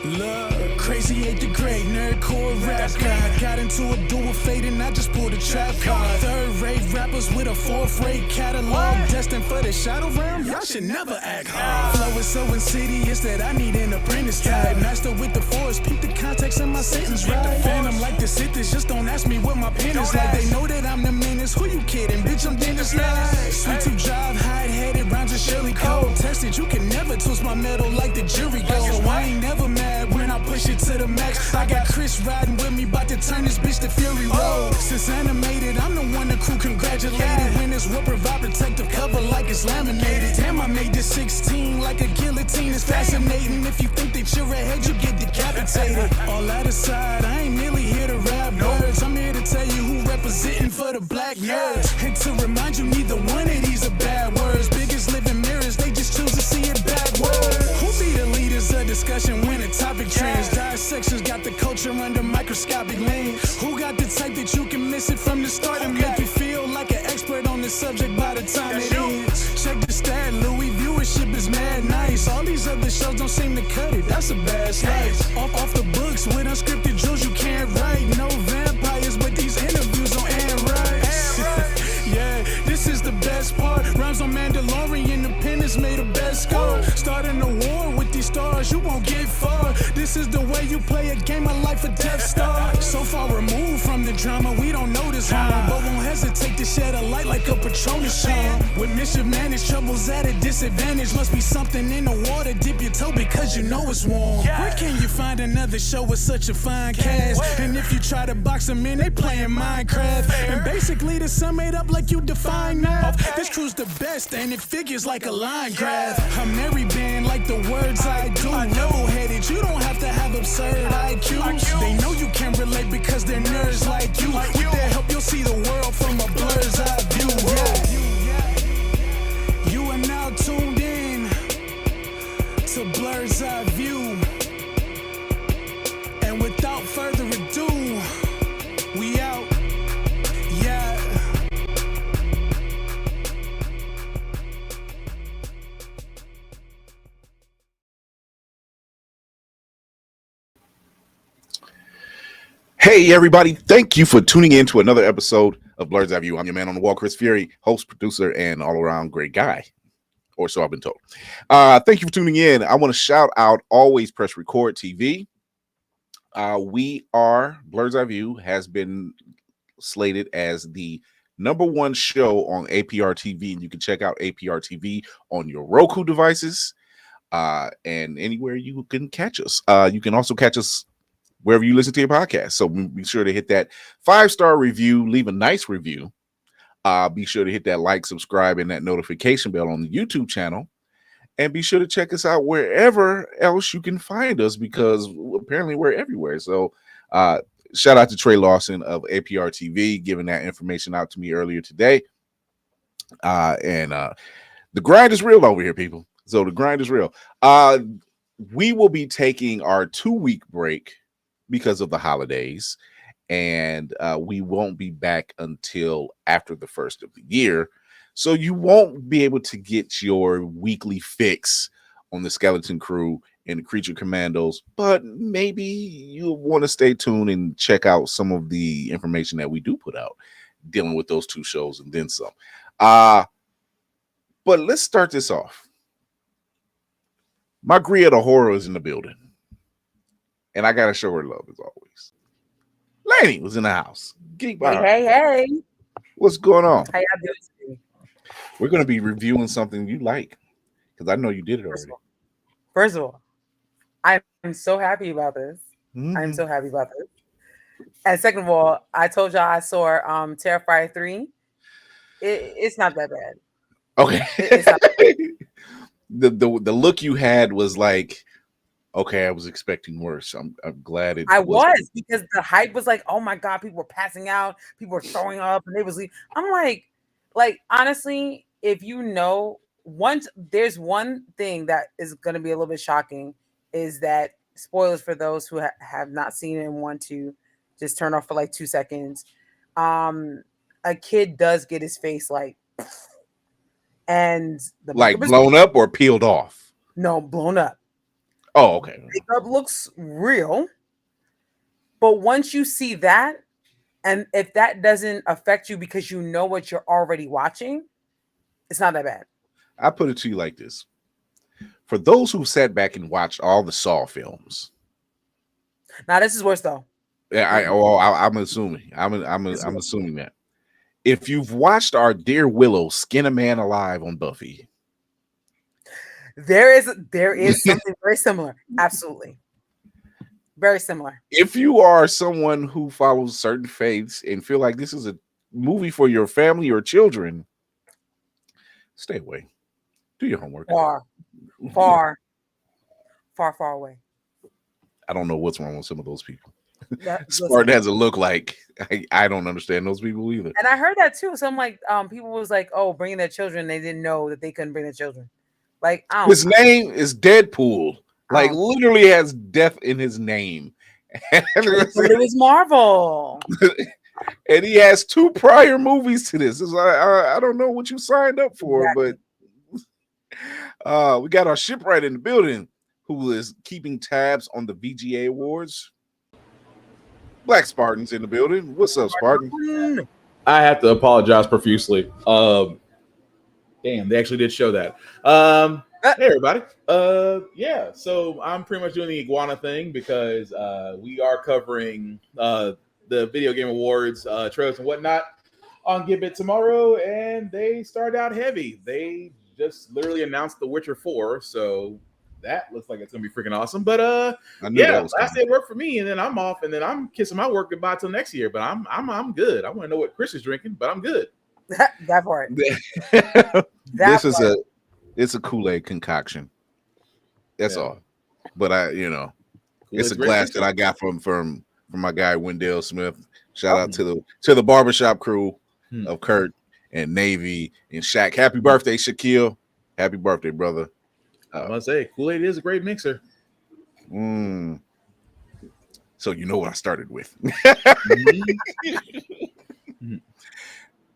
Look, crazy ain't the great nerdcore rap guy. Got into a duel fate and I just pulled a trap card. Third-rate rappers with a fourth-rate catalog. Destined for the shadow realm, y'all should never act hard. Flow is so insidious that I need an apprentice type. Master with the force, peep the context in my sentence, right? Phantom like the Sithis, just don't ask me what my pen is like. They know that I'm the menace, who you kidding? Bitch, I'm Dennis Knight. Sweet to drive, hide-headed, rhymes are Shirley Cole. Tested, you can never twist my metal like the jury goes. So I ain't never mad when I push it to the max. I got Chris riding with me, bout to turn this bitch to Fury Road. Since animated, I'm the one the crew congratulated. When this will provide protective cover like it's laminated. Damn, I made this 16 like a guillotine. It's fascinating. If you think that you're ahead, you get decapitated. All that aside, I ain't merely here to rap words. I'm here to tell you who representing for the black nerds. And to remind you, neither one of these are bad words. Biggest living mirrors, they just choose to see it backward. Who be the leaders of discussion when the topic trends? Dissections got the culture under microscopic lens. Who got the type that you can miss it from the start and make you feel like an expert on the subject by the time it ends? Check the stat, Louis viewership is mad nice. All these other shows don't seem to cut it, that's a bad slice. Off the books with unscripted drills you can't write. No vampires, but these interviews on Anne Rice. Yeah, this is the best part. Rhymes on Mandalorian, Independence made a best score. Starting a war with these stars, you won't get far. This is the way you play a game of life, a Death Star. So far removed from the drama, we don't notice harm, but won't hesitate to shed a light like a Patronus charm. With mischief managed, troubles at a disadvantage. Must be something in the water, dip your toe because you know it's warm. Where can you find another show with such a fine cast? And if you try to box them in, they playing Minecraft. And basically to sum it up like you define math, this crew's the best and it figures like a line graph. I'm Mary band like the words I do. Level-headed, you don't have to have absurd IQs. They know you can relate because they're nerds like you. With their help, you'll see the world from a blur's eye view. Yeah. You are now tuned in to Blerd's Eye View. And without further ado, we out. Yeah. Hey everybody, thank you for tuning in to another episode of Blerd's Eyeview. I'm your man on the wall, Chris Fury, host, producer, and all-around great guy, or so I've been told. Thank you for tuning in. I want to shout out Always Press Record TV. Blerd's Eyeview has been slated as the #1 show on APR TV, and you can check out APR TV on your Roku devices and anywhere you can catch us. You can also catch us wherever you listen to your podcast. So be sure to hit that 5-star review, leave a nice review. Be sure to hit that like, subscribe, and that notification bell on the YouTube channel. And be sure to check us out wherever else you can find us, because apparently we're everywhere. So shout out to Trey Lawson of APR TV, giving that information out to me earlier today. And the grind is real over here, people. So the grind is real. We will be taking our 2-week break because of the holidays, and we won't be back until after the first of the year. So you won't be able to get your weekly fix on the Skeleton Crew and the Creature Commandos, but maybe you'll want to stay tuned and check out some of the information that we do put out dealing with those 2 shows and then some. But let's start this off. My Gria the Horror is in the building, and I gotta show her love as always. Laney was in the house. Hey. What's going on? How y'all doing today? We're gonna be reviewing something you like, because I know you did it already. First of all, I'm so happy about this. I'm so happy about this. And second of all, I told y'all I saw Terrifier 3. It's not that bad. Okay. It's not that bad. The look you had was like, okay, I was expecting worse. I'm glad it. I was, because the hype was like, oh my god, people were passing out, people were throwing up, and they was leaving. I'm like honestly, if you know, there's one thing that is going to be a little bit shocking, is that, spoilers for those who have not seen it and want to just turn off for like 2 seconds. A kid does get his face like, and like blown up or peeled off. No, blown up. Oh, okay. Makeup looks real, but once you see that, and if that doesn't affect you because you know what you're already watching, it's not that bad. I put it to you like this: for those who sat back and watched all the Saw films. Now this is worse though. Yeah, I'm assuming. I'm assuming that if you've watched our dear Willow skin a man alive on Buffy, there is something very similar. Absolutely. Very similar. If you are someone who follows certain faiths and feel like this is a movie for your family or children, stay away. Do your homework. Far away. I don't know what's wrong with some of those people. Listen, Spartan has a look like I don't understand those people either. and I heard that too. Some like people was like, oh, bringing their children. They didn't know that they couldn't bring their children. Like, I don't His name is Deadpool. Like, literally has death in his name. But it was Marvel. And he has 2 prior movies to this. It's like, I don't know what you signed up for, Exactly. but we got our shipwright in the building who is keeping tabs on the VGA Awards. Black Spartan's in the building. What's up, Spartan? I have to apologize profusely. Damn, they actually did show that. Hey everybody. Yeah, so I'm pretty much doing the iguana thing because we are covering the Video Game Awards trailers and whatnot on Give It tomorrow, and they start out heavy. They just literally announced The Witcher 4, so that looks like it's gonna be freaking awesome. But yeah, last day of work for me, and then I'm off, and then I'm kissing my work goodbye till next year. But I'm good. I want to know what Chris is drinking, but I'm good. That part. It's a Kool-Aid concoction. That's all. But Kool-Aid's it's a glass that I got from my guy Wendell Smith. Shout out to the barbershop crew of Kurt and Navy and Shaq. Happy birthday, Shaquille. Happy birthday, brother. I must say, Kool-Aid is a great mixer. So you know what I started with.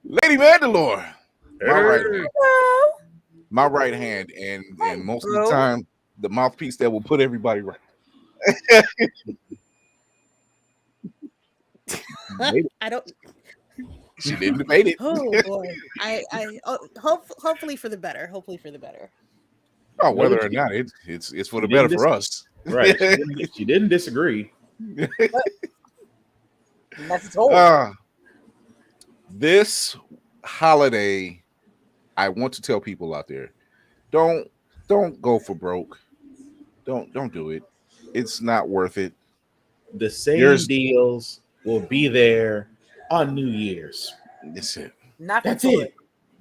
Lady Mandalore. My right hand, and most of the time, the mouthpiece that will put everybody right. I don't. She didn't debate it. Oh boy! Hopefully for the better. Hopefully for the better. Oh, whether or not it's for the better for us, right? She didn't disagree. This holiday, I want to tell people out there, don't go for broke. Don't do it. It's not worth it. The same deals will be there on New Year's. That's it. That's it.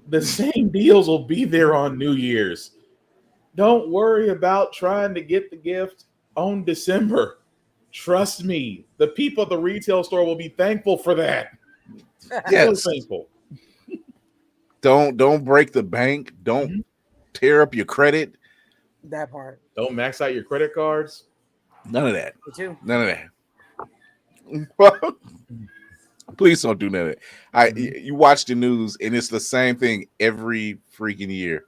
The same deals will be there on New Year's. Don't worry about trying to get the gift on December. Trust me, the people at the retail store will be thankful for that. Yes. So thankful. Don't break the bank. Don't tear up your credit. That part. Don't max out your credit cards. None of that. Me too. None of that. Please don't do none of that. You watch the news and it's the same thing every freaking year.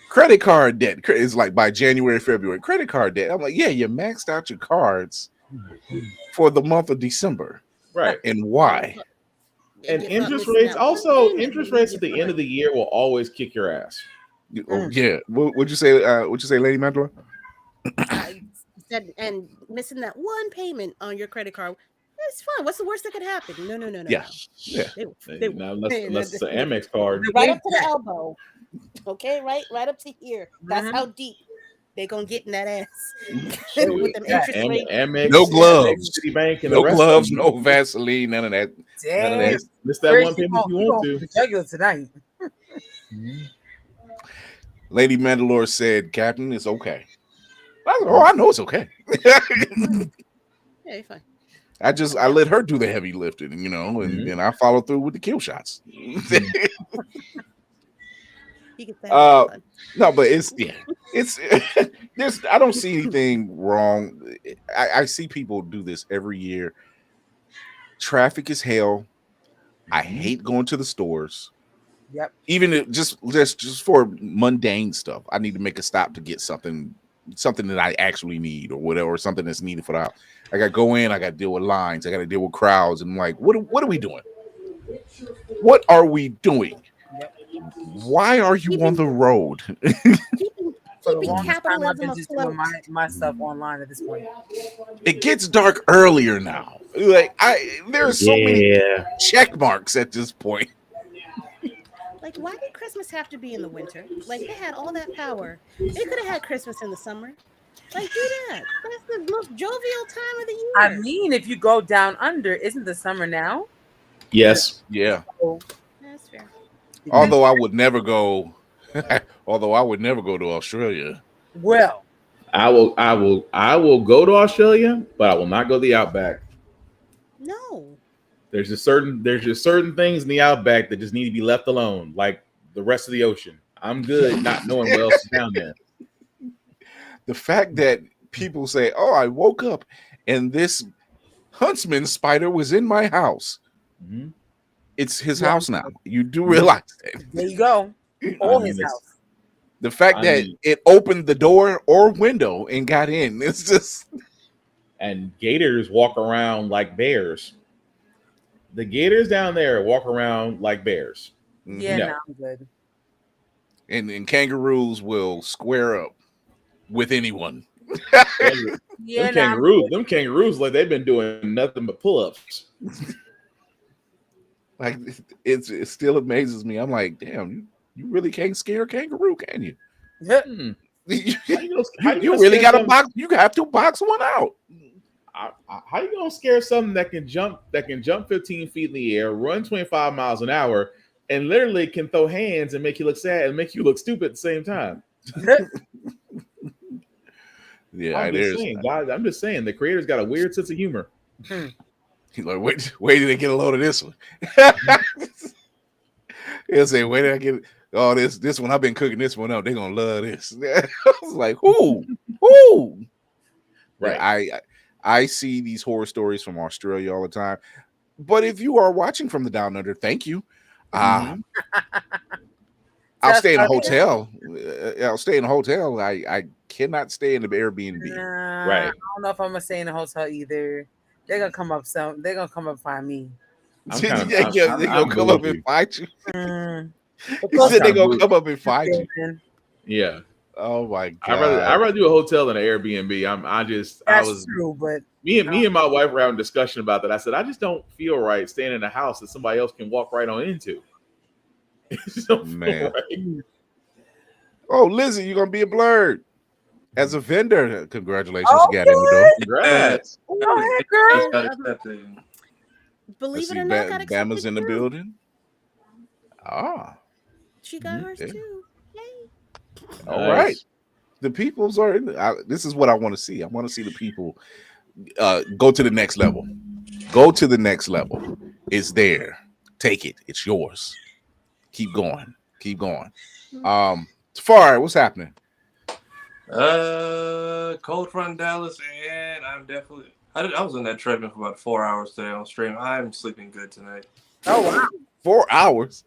Credit card debt is like by January, February. Credit card debt. I'm like, yeah, you maxed out your cards for the month of December. Right. And why? And interest rates at the end of the year will always kick your ass. Oh, yeah. What'd you say, Lady Mandela? And missing that one payment on your credit card. It's fine. What's the worst that could happen? No. Yeah. Unless it's an Amex card. Right up to the elbow. Okay, right up to here. That's how deep they're gonna get in that ass. With them interest rates. Amex, no gloves, Citibank, and no gloves, no Vaseline, none of that. Damn. None of that. Miss that one payment if you want to. Regular tonight. Lady Mandalore said, "Captain, it's okay." I know it's okay. Yeah, you're fine. I let her do the heavy lifting, and then I follow through with the kill shots. No, but it's I don't see anything wrong. I see people do this every year. Traffic is hell. I hate going to the stores. Yep. Even just for mundane stuff, I need to make a stop to get something something that I actually need or whatever, or something that's needed for the house. I got to go in. I got to deal with lines. I got to deal with crowds. And I'm like, what are we doing? What are we doing? Yep. Why are you on the road? For the Keeping longest time, I've been capitalism just doing afloat. my stuff online at this point. It gets dark earlier now. Like there's so many check marks at this point. Like, why did Christmas have to be in the winter? Like, they had all that power. They could have had Christmas in the summer. Like, do that. That's the most jovial time of the year. I mean, if you go down under, isn't the summer now? Yes. Yeah. So, That's fair. Although I would never go. Although I would never go to Australia. well, I will go to Australia, but I will not go to the Outback. No. There's just certain things in the Outback that just need to be left alone, like the rest of the ocean. I'm good not knowing what else is down there. The fact that people say, "Oh, I woke up and this huntsman spider was in my house." Mm-hmm. It's his house now. You do realize that. there you go. Or his house. The fact that it opened the door or window and got in. It's just. And gators walk around like bears. The gators down there walk around like bears. Yeah, No. no, I'm good. And kangaroos will square up with anyone. Yeah, Them kangaroos, like they've been doing nothing but pull-ups. Like it still amazes me. I'm like, damn, you really can't scare a kangaroo, can you? You really got to box. You have to box one out. How you gonna scare something that can jump 15 feet in the air, run 25 miles an hour, and literally can throw hands and make you look sad and make you look stupid at the same time? Yeah, I'm just saying the creator's got a weird sense of humor. He's like, wait did they get a load of this one? He'll say, wait did I get oh this one? I've been cooking this one up. They're gonna love this. I was like, who? Right. Yeah, I see these horror stories from Australia all the time. But if you are watching from the down under, thank you. I'll stay in a hotel. I'll stay in a hotel. I cannot stay in the Airbnb. Right. I don't know if I'm gonna stay in a hotel either. They're gonna come up and find me. They're gonna come up and find you. You said they're gonna come up and find you. Yeah. Oh my god. I'd rather do a hotel than an Airbnb. That's true, but me and my wife were having a discussion about that. I said I just don't feel right staying in a house that somebody else can walk right on into. Man. Right. Oh, Lizzie, you're gonna be a Blerd as a vendor. Congratulations, you got in the door. Congrats. Go ahead, girl. Believe it or not, got accepted Bama's in the building. She got hers too. Yay. All right. The peoples are in this is what I want to see. I want to see the people go to the next level. Go to the next level. It's there. Take it. It's yours. Keep going. Keep going. Tafari, what's happening? Cold front in Dallas, and I was in that treadmill for about 4 hours today on stream. I'm sleeping good tonight. Oh wow. 4 hours.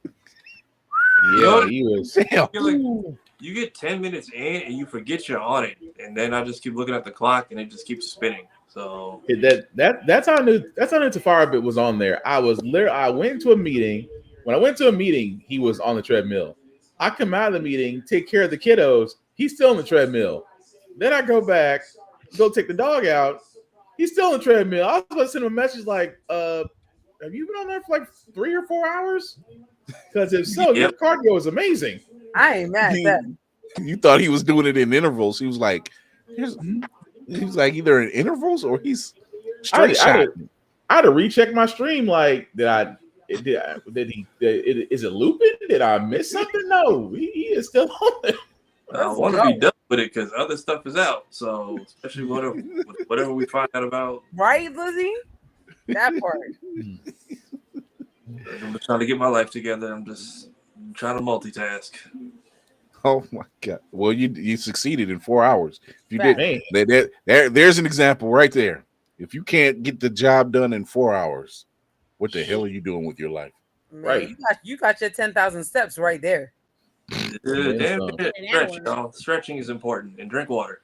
Yeah, he was. Damn. You get 10 minutes in and you forget you're on it, and then I just keep looking at the clock and it just keeps spinning. So that's how I knew Tafari bit was on there. I went into a meeting. When I went to a meeting, he was on the treadmill. I come out of the meeting, take care of the kiddos. He's still on the treadmill. Then I go back, go take the dog out. He's still on the treadmill. I was about to send him a message like, have you been on there for like 3 or 4 hours? Because if so, your cardio is amazing. I ain't mad at that. You thought he was doing it in intervals. He was like, either in intervals or he's straight shot. I had to recheck my stream. Like, is it looping? Did I miss something? No, he is still on it. I want to be done with it because other stuff is out. So especially whatever we find out about. Right, Lizzie? That part. I'm just trying to get my life together. I'm just trying to multitask. Oh my god! Well, you succeeded in 4 hours. If you did, there's an example right there. If you can't get the job done in 4 hours, what the hell are you doing with your life? Man, right, you got your 10,000 steps right there. Damn, stretch, y'all. Stretching is important, and drink water.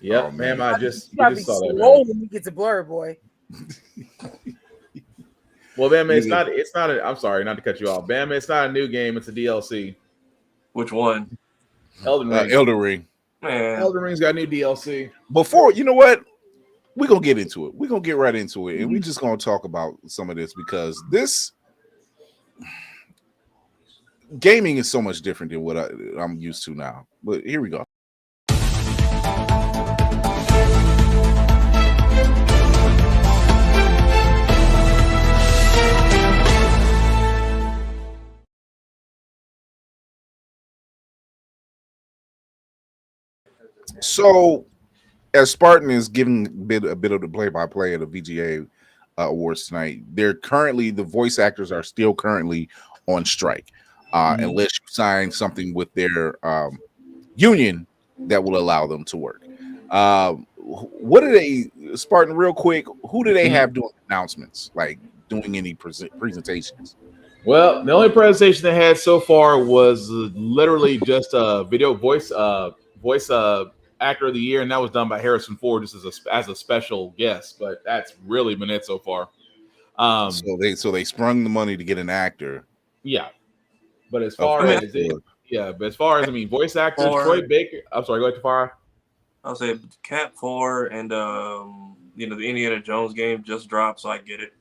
Yep, Oh, man. man. I just You gotta be saw that. slow Man. when you get to Blerd, boy. Well, Bama, it's not. I'm sorry, not to cut you off. Bama, it's not a new game. It's a DLC. Which one? Elden Ring. Elden Ring. Man. Elden Ring's got new DLC. Before, you know what? We're going to get into it. We're going to get right into it. And we're just going to talk about some of this because this gaming is so much different than what I'm used to now. But here we go. So, as Spartan is giving a bit of the play-by-play of the VGA awards tonight, the voice actors are still currently on strike, unless you sign something with their union that will allow them to work. What do they, Spartan, real quick? Who do they have doing announcements, like doing any presentations? Well, the only presentation they had so far was literally just a video voice actor of the year, and that was done by Harrison Ford just as a special guest. But that's really been it so far. So they sprung the money to get an actor. Yeah, but as far as voice actors, Troy Baker. I'm sorry, go ahead, Tafara. I'll say Cat 4 and the Indiana Jones game just dropped, so I get it.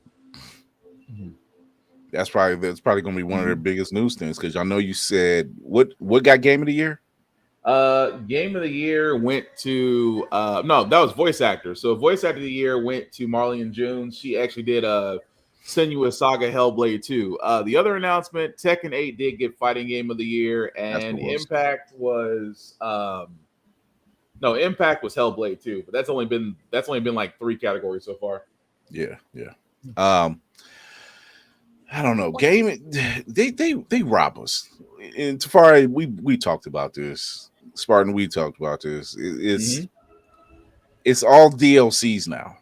That's probably going to be one of their biggest news things because I know you said what got game of the year. Game of the year went to no, that was voice actor. So voice actor of the year went to Marlene Jones. She actually did Senua's Saga Hellblade 2. The other announcement, Tekken 8 did get fighting game of the year, and Impact was Impact was Hellblade 2, but that's only been like 3 categories so far. Yeah. I don't know. Game they rob us. And Tafari, we talked about this. Spartan, we talked about this. It's all DLCs now.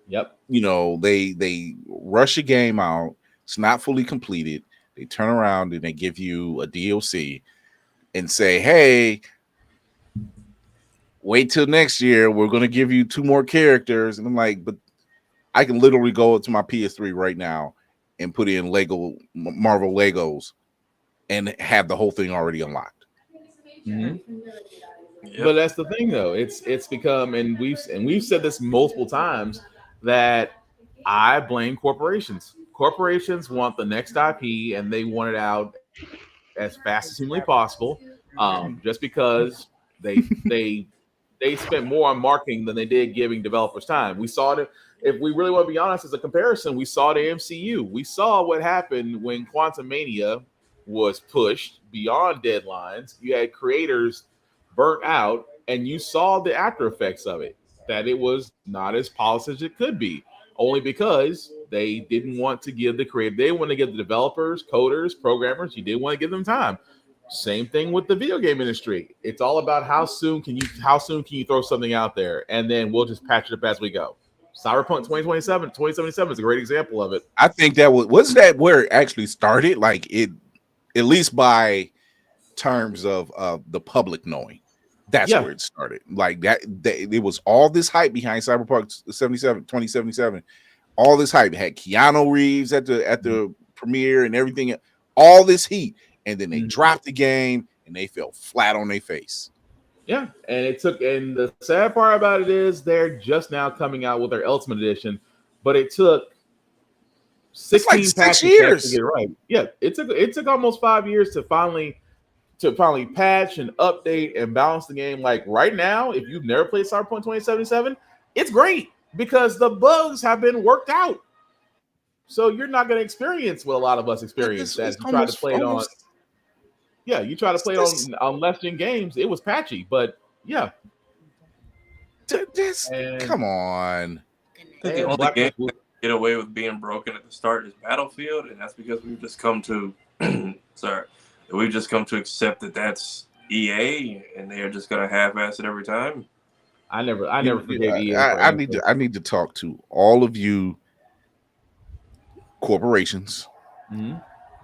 Yep. You know, they rush a game out. It's not fully completed. They turn around and they give you a DLC and say, "Hey, wait till next year. We're going to give you 2 more characters." And I'm like, but I can literally go to my PS3 right now and put in Marvel Legos and have the whole thing already unlocked. Yep. But that's the thing, though. It's become, and we've said this multiple times, that I blame corporations. Corporations want the next IP and they want it out as fast as humanly possible. Just because they spent more on marketing than they did giving developers time. We saw it. If we really want to be honest, as a comparison, we saw the MCU. We saw what happened when Quantumania was pushed beyond deadlines. You had creators burnt out, and you saw the after effects of it, that it was not as polished as it could be, only because they didn't want to give the creator, they want to give the developers, coders, programmers, you didn't want to give them time. Same thing with the video game industry. It's all about how soon can you throw something out there, and then we'll just patch it up as we go. Cyberpunk 2077 is a great example of it. I think that was that where it actually started, like it, at least by terms of the public knowing. That's where it started. Like that it was all this hype behind Cyberpunk 2077. All this hype. It had Keanu Reeves at the premiere and everything. All this heat, and then they dropped the game and they fell flat on their face. Yeah, and the sad part about it is they're just now coming out with their Ultimate Edition, but it took 16 6 years to get it right. Yeah, it took almost 5 years to finally patch and update and balance the game. Like right now, if you've never played Cyberpunk 2077, it's great because the bugs have been worked out. So you're not going to experience what a lot of us experience as you try to play it on. Yeah, you try to play it on less gen games. It was patchy, but yeah. I Come on. think the only game that get away with being broken at the start is Battlefield, and that's because we've just come to we've just come to accept that that's EA, and they are just gonna half-ass it every time. I never forgave EA. I need to talk to all of you corporations,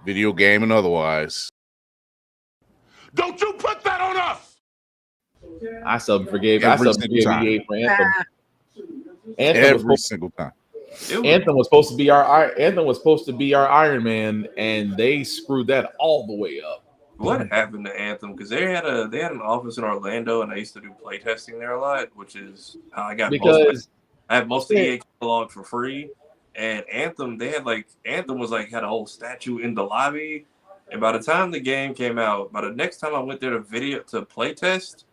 video game and otherwise. Don't you put that on us! I still forgave. Every single time. EA for Anthem. Every single time. Anthem was supposed to be our Iron Man, and they screwed that all the way up. What happened to Anthem? Because they had an office in Orlando, and I used to do playtesting there a lot, which is how I got I have most of the EA catalog for free. And Anthem, Anthem was had a whole statue in the lobby. And by the time the game came out, by the next time I went there to playtest,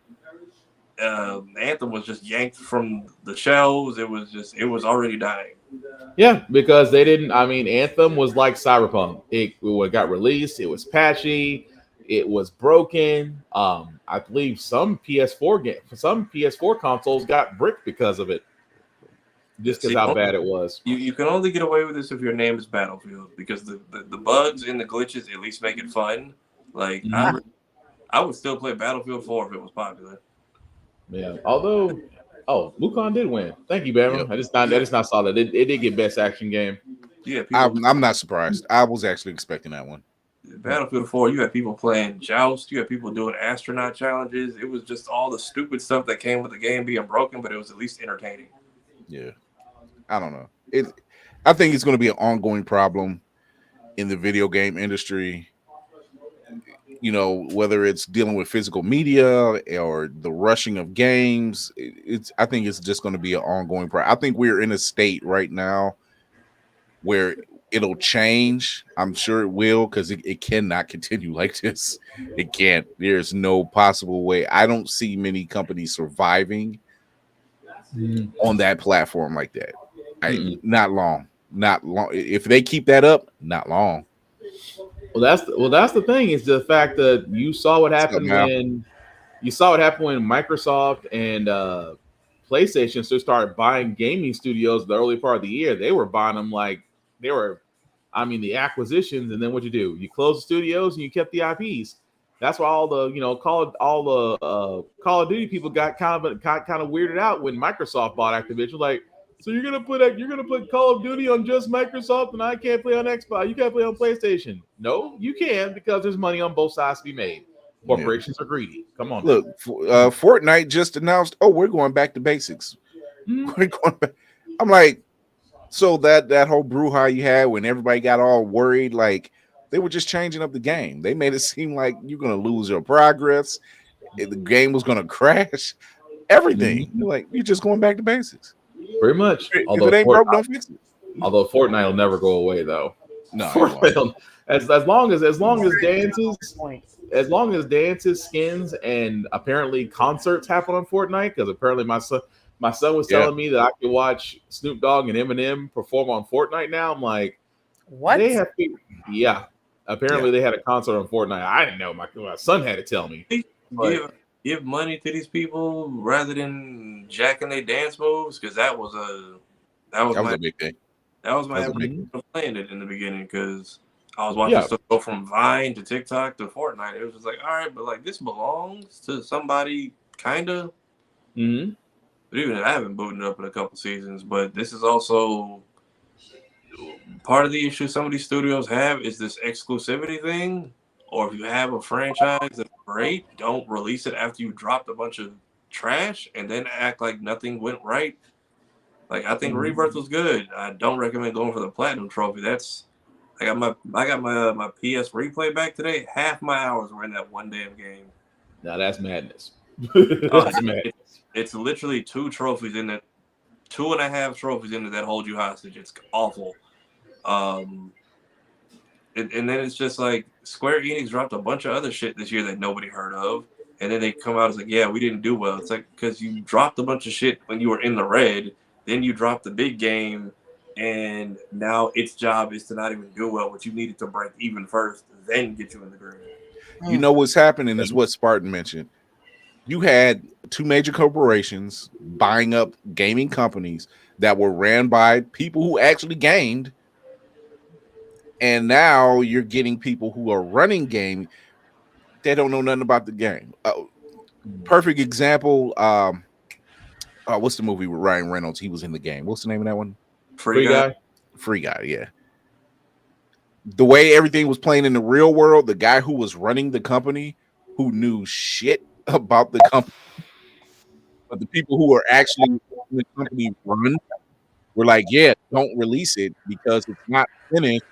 Anthem was just yanked from the shelves. It was already dying. Yeah, because they didn't. I mean, Anthem was like Cyberpunk. It got released. It was patchy. It was broken. I believe some PS4 consoles got bricked because of it. Just because how bad it was. You can only get away with this if your name is Battlefield, because the bugs and the glitches at least make it fun. I would still play Battlefield 4 if it was popular. Yeah. Although, Wukong did win. Thank you, Bama. Yep. I just not saw that. It did get best action game. Yeah. I'm not surprised. I was actually expecting that one. Battlefield 4, you had people playing Joust. You had people doing astronaut challenges. It was just all the stupid stuff that came with the game being broken, but it was at least entertaining. Yeah. I don't know. I think it's going to be an ongoing problem in the video game industry. You know, whether it's dealing with physical media or the rushing of games, I think it's just going to be an ongoing problem. I think we're in a state right now where it'll change. I'm sure it will, because it cannot continue like this. It can't. There's no possible way. I don't see many companies surviving on that platform like that. Not long. If they keep that up, not long. Well, that's the thing, is the fact that you saw what happened when Microsoft and PlayStation started buying gaming studios the early part of the year. They were buying them the acquisitions, and then what you do? You close the studios and you kept the IPs. That's why all the Call of Duty people got kind of weirded out when Microsoft bought Activision. Like, so you're gonna put Call of Duty on just Microsoft, and I can't play on Xbox. You can't play on PlayStation. No, you can, because there's money on both sides to be made. Corporations are greedy. Come on. Look, Fortnite just announced, we're going back to basics. We're going back. I'm like, so that whole brouhaha you had when everybody got all worried, like they were just changing up the game. They made it seem like you're gonna lose your progress. The game was gonna crash. Everything. You're just going back to basics. Pretty much. Although if it ain't broke, don't fix it. Although Fortnite will never go away, though. No. As long as dances, skins, and apparently concerts happen on Fortnite, because apparently my son was telling me that I could watch Snoop Dogg and Eminem perform on Fortnite now. I'm like, what? Apparently they had a concert on Fortnite. I didn't know. My son had to tell me. Give money to these people rather than jacking their dance moves, because that was a big thing. That was my playing it in the beginning, because I was watching stuff go from Vine to TikTok to Fortnite. It was just like, all right, but this belongs to somebody, kind of. Mm-hmm. But even I haven't booted up in a couple seasons. But this is also part of the issue some of these studios have, is this exclusivity thing. Or if you have a franchise that's great, don't release it after you dropped a bunch of trash and then act like nothing went right. I think Rebirth was good. I don't recommend going for the platinum trophy. I got my PS replay back today. Half my hours were in that one damn game. Now that's madness. That's madness. It's literally 2 trophies in it, 2.5 trophies in it that hold you hostage. It's awful. And then it's just like Square Enix dropped a bunch of other shit this year that nobody heard of. And then they come out as like, yeah, we didn't do well. It's like, because you dropped a bunch of shit when you were in the red. Then you dropped the big game. And now its job is to not even do well, but you needed to break even first, then get you in the green. You know what's happening is what Spartan mentioned. You had 2 major corporations buying up gaming companies that were ran by people who actually gamed. And now you're getting people who are running game. They don't know nothing about the game. Perfect example. What's the movie with Ryan Reynolds? He was in the game. What's the name of that one? Free Guy. Free Guy, yeah. The way everything was playing in the real world, the guy who was running the company, who knew shit about the company, But the people who are actually in the company run were like, yeah, don't release it because it's not finished.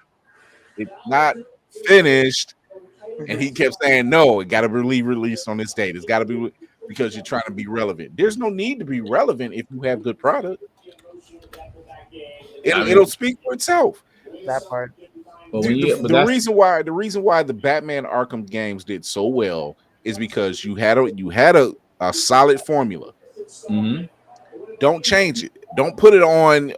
It's not finished. And he kept saying, no, it got to be released on this date. It's got to be because you're trying to be relevant. There's no need to be relevant if you have good product. It'll speak for itself. That part. The reason why the Batman Arkham games did so well is because you had a solid formula. Mm-hmm. Don't change it. Don't put it on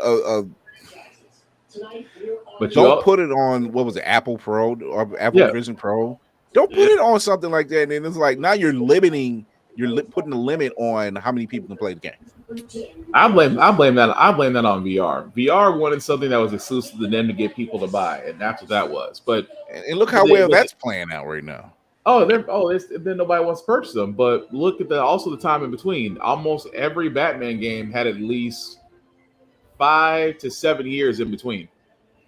put it on what was it, Apple Pro or Apple Vision Pro. Don't put it on something like that. And it's like now you're putting a limit on how many people can play the game. I blame that on VR. VR wanted something that was exclusive to them to get people to buy, and that's what that was. But and look how well that's playing out right now. Then nobody wants to purchase them. But look at the time in between. Almost every Batman game had at least 5 to 7 years in between.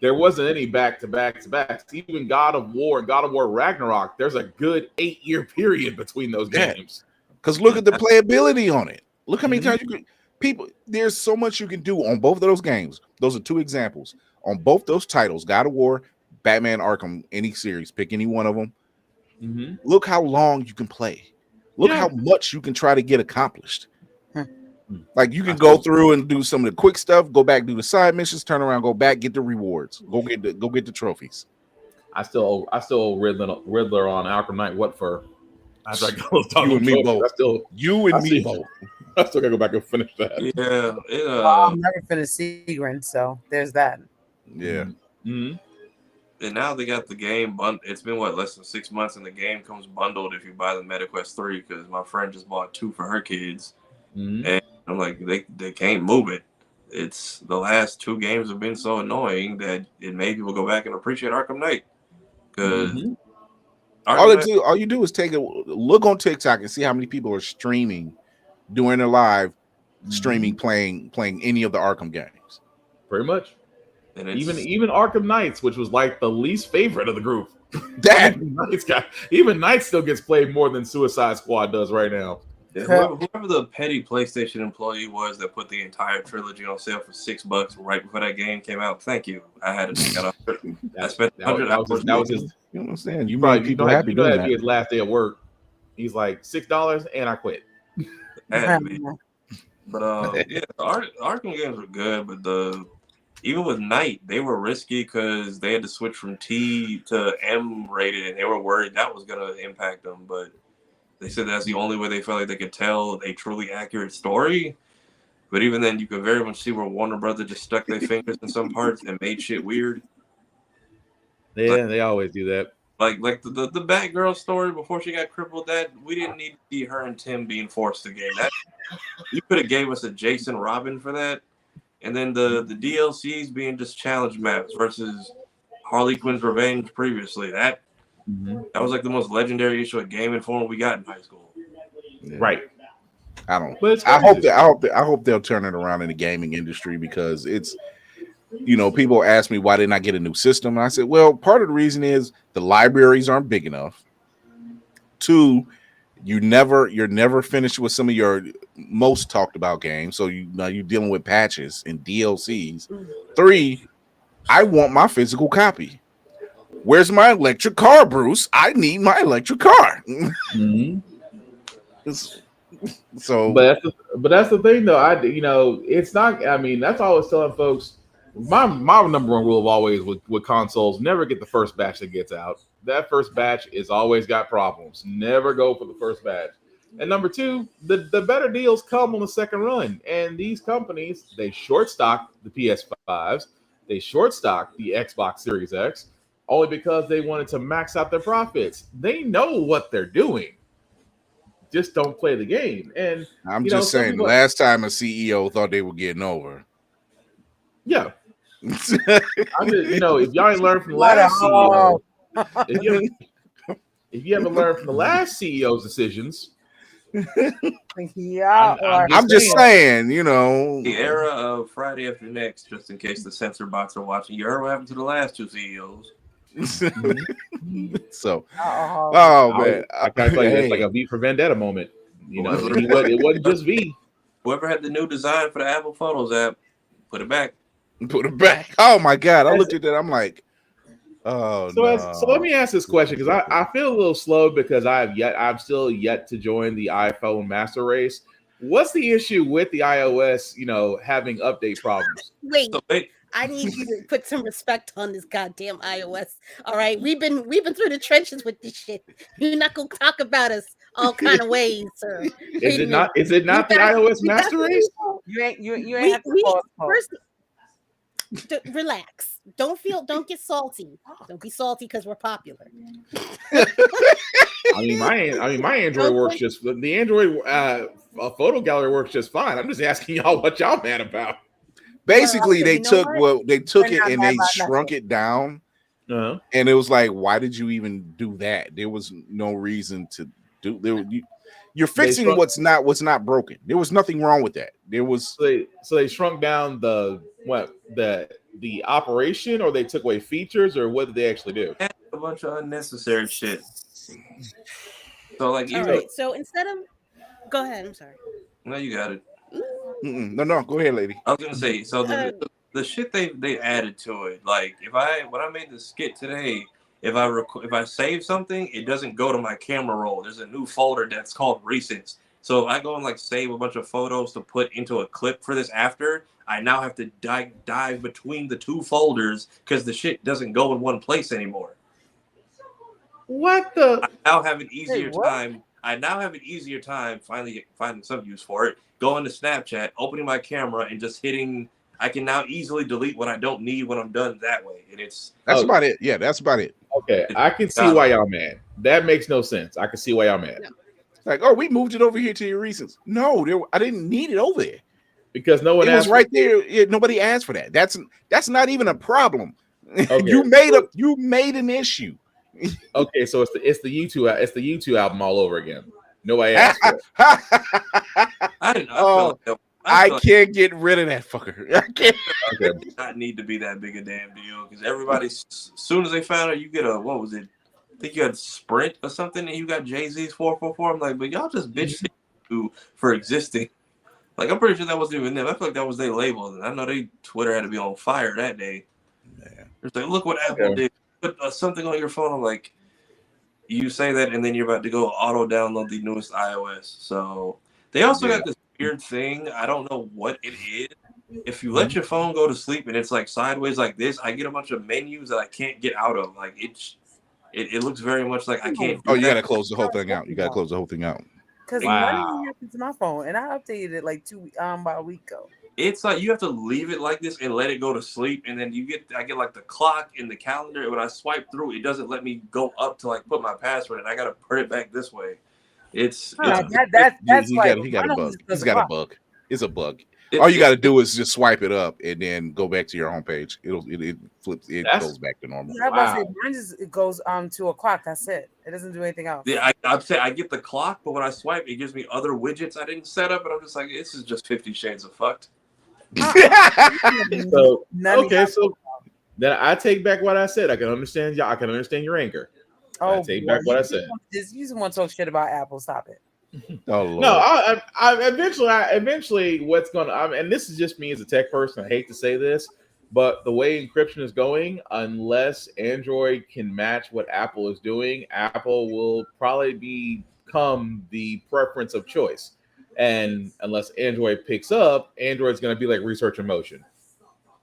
There wasn't any back-to-backs. Even God of War and God of War Ragnarok, there's a good 8-year period between those games. Because look at the playability on it. Look how many times there's so much you can do on both of those games. Those are 2 examples. On both those titles, God of War, Batman Arkham, any series, pick any one of them. Mm-hmm. Look how long you can play. Look how much you can try to get accomplished. Like you can go through and do some of the quick stuff, go back, do the side missions, turn around, go back, get the rewards, go get the trophies. I still owe Riddler on Arkham Knight. What for? After I go you and me both. I still gotta go back and finish that. Yeah, I'll never finish Seagrin, so there's that. Yeah. Mm-hmm. And now they got the game it's been less than 6 months, and the game comes bundled if you buy the MetaQuest 3. Because my friend just bought 2 for her kids, and I'm like, they can't move it. It's the last 2 games have been so annoying that it made people go back and appreciate Arkham Knight. Because all you do is take a look on TikTok and see how many people are streaming during their live streaming playing any of the Arkham games. Pretty much. And even Arkham Knights, which was like the least favorite of the group. Even Knights still gets played more than Suicide Squad does right now. Whoever the petty PlayStation employee was that put the entire trilogy on sale for $6 right before that game came out, thank you. I had to take that off. I spent $100. That was his. You know what I'm saying? You probably people happy doing that. Be his last day at work. He's like $6 and I quit. But the Arkham games were good, but even with Knight, they were risky because they had to switch from T to M rated, and they were worried that was going to impact them. But they said that's the only way they felt like they could tell a truly accurate story. But even then, you could very much see where Warner Brothers just stuck their fingers in some parts and made shit weird. Yeah, they always do that. Like the Batgirl story before she got crippled, that we didn't need to see her and Tim being forced to game. That you could have gave us a Jason Robin for that. And then the DLCs being just challenge maps versus Harley Quinn's Revenge previously. That was like the most legendary issue of Game Informer we got in high school. Yeah. Right. I hope they'll turn it around in the gaming industry because it's, people ask me why didn't I get a new system, and I said, well, part of the reason is the libraries aren't big enough. 2, you're never finished with some of your most talked about games, so you're dealing with patches and DLCs. 3, I want my physical copy. Where's my electric car, Bruce? I need my electric car. So, but that's the thing, though. It's not. I mean, that's all I was telling folks. My number one rule of always with consoles: never get the first batch that gets out. That first batch is always got problems. Never go for the first batch. And number 2, the better deals come on the second run. And these companies, they short stock the PS5s, they short stock the Xbox Series X, only because they wanted to max out their profits. They know what they're doing. Just don't play the game. And I'm just saying, last time a CEO thought they were getting over. Yeah. I'm just, if y'all ain't learned from the last CEO, if you haven't learned from the last CEO's decisions, I'm just saying, the era of Friday After Next, just in case the censor bots are watching. You heard what happened to the last 2 CEOs. So, man, I kind of like it's like a V for Vendetta moment. It wasn't just V. whoever had the new design for the Apple Photos app, put it back. Put it back. Oh my god! I looked at that. I'm like, oh no. So let me ask this question because I feel a little slow because I'm still yet to join the iPhone master race. What's the issue with the iOS? Having update problems. Wait. So wait, I need you to put some respect on this goddamn iOS. All right, we've been through the trenches with this shit. You're not gonna talk about us all kind of ways, sir. Is it not the iOS master race? You ain't have to pause. First, relax. Don't get salty. Don't be salty because we're popular. my Android works just the Android photo gallery works just fine. I'm just asking y'all what y'all mad about. Basically, they took it and they shrunk it down, and it was like, why did you even do that? There was no reason to do. You're fixing what's not broken. There was nothing wrong with that. There was so they shrunk down the operation, or they took away features, or what did they actually do? A bunch of unnecessary shit. So like, all right. So instead of, go ahead. I'm sorry. No, you got it. No, go ahead, lady. I was gonna say, so the shit they added to it, like when I made the skit today, if I save something, it doesn't go to my camera roll. There's a new folder that's called recents. So if I go and like save a bunch of photos to put into a clip for this after, I now have to dive between the two folders because the shit doesn't go in one place anymore. What the? I now have an easier time finally finding some use for it. Going to Snapchat, opening my camera, and just hitting. I can now easily delete what I don't need when I'm done that way. And that's about it. Yeah, that's about it. Okay, I can see why y'all mad. That makes no sense. I can see why y'all mad. No. Like, oh, we moved it over here to your recents. No, I didn't need it over there because no one. It was right there. Nobody asked for that. That's not even a problem. Okay. You made an issue. Okay, so it's the YouTube album all over again. Nobody asked for it. I can't get rid of that fucker. I can't. Okay. It does not need to be that big a damn deal because everybody, as soon as they found out, you get a what was it? I think you had Sprint or something, and you got Jay-Z's 444. I'm like, but y'all just bitch for existing. Like, I'm pretty sure that wasn't even them. I feel like that was their label. And I know Twitter had to be on fire that day. Man. It's like, look what Apple did. Put something on your phone. I'm like, you say that, and then you're about to go auto download the newest iOS. So they also got this weird thing. I don't know what it is. If you let your phone go to sleep and it's like sideways like this, I get a bunch of menus that I can't get out of. Like it looks very much like I can't. You gotta close the whole thing out. Because nothing happened to my phone, and I updated it like about a week ago. It's like you have to leave it like this and let it go to sleep, and then I get like the clock and the calendar. And when I swipe through, it doesn't let me go up to like put my password, and I gotta put it back this way. That's he got a bug. He's got a bug. It's a bug. All you got to do is just swipe it up and then go back to your homepage. It flips. It goes back to normal. Yeah, wow. It goes 2 o'clock. That's it. It doesn't do anything else. Yeah, I'd say I get the clock, but when I swipe, it gives me other widgets I didn't set up, and I'm just like, this is just 50 Shades of fucked. So then I take back what I said. I can understand y'all. I can understand your anger. I take back what I said. You just want to talk shit about Apple. Stop it. Oh Lord. No, I eventually what's going to, and this is just me as a tech person. I hate to say this, but the way encryption is going, unless Android can match what Apple is doing, Apple will probably become the preference of choice. And unless Android picks up, Android's going to be like Research in Motion.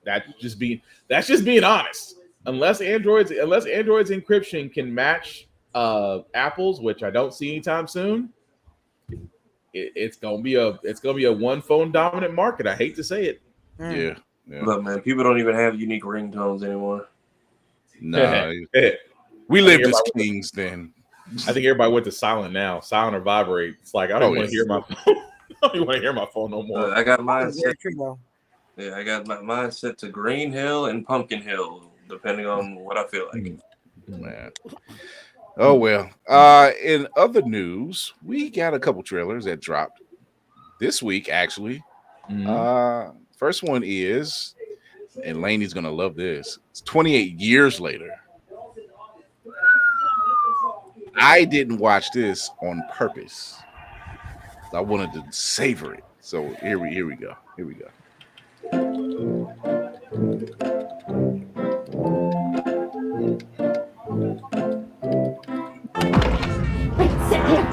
That's just being honest. Unless Android's encryption can match Apple's, which I don't see anytime soon, it's gonna be a one phone dominant market. I hate to say it. Yeah. Look, man, people don't even have unique ringtones anymore. No, we lived as kings then. I think everybody went to silent now, silent or vibrate. It's like I don't want to hear my phone. I don't even want to hear my phone no more. I got mine set. Yeah, I got mine set to Green Hill and Pumpkin Hill, depending on what I feel like. Man. Oh well. In other news, we got a couple trailers that dropped this week, actually. First one is, and Laney's gonna love this. It's 28 years later. I didn't watch this on purpose. I wanted to savor it. So here we go. Here we go. Sit here.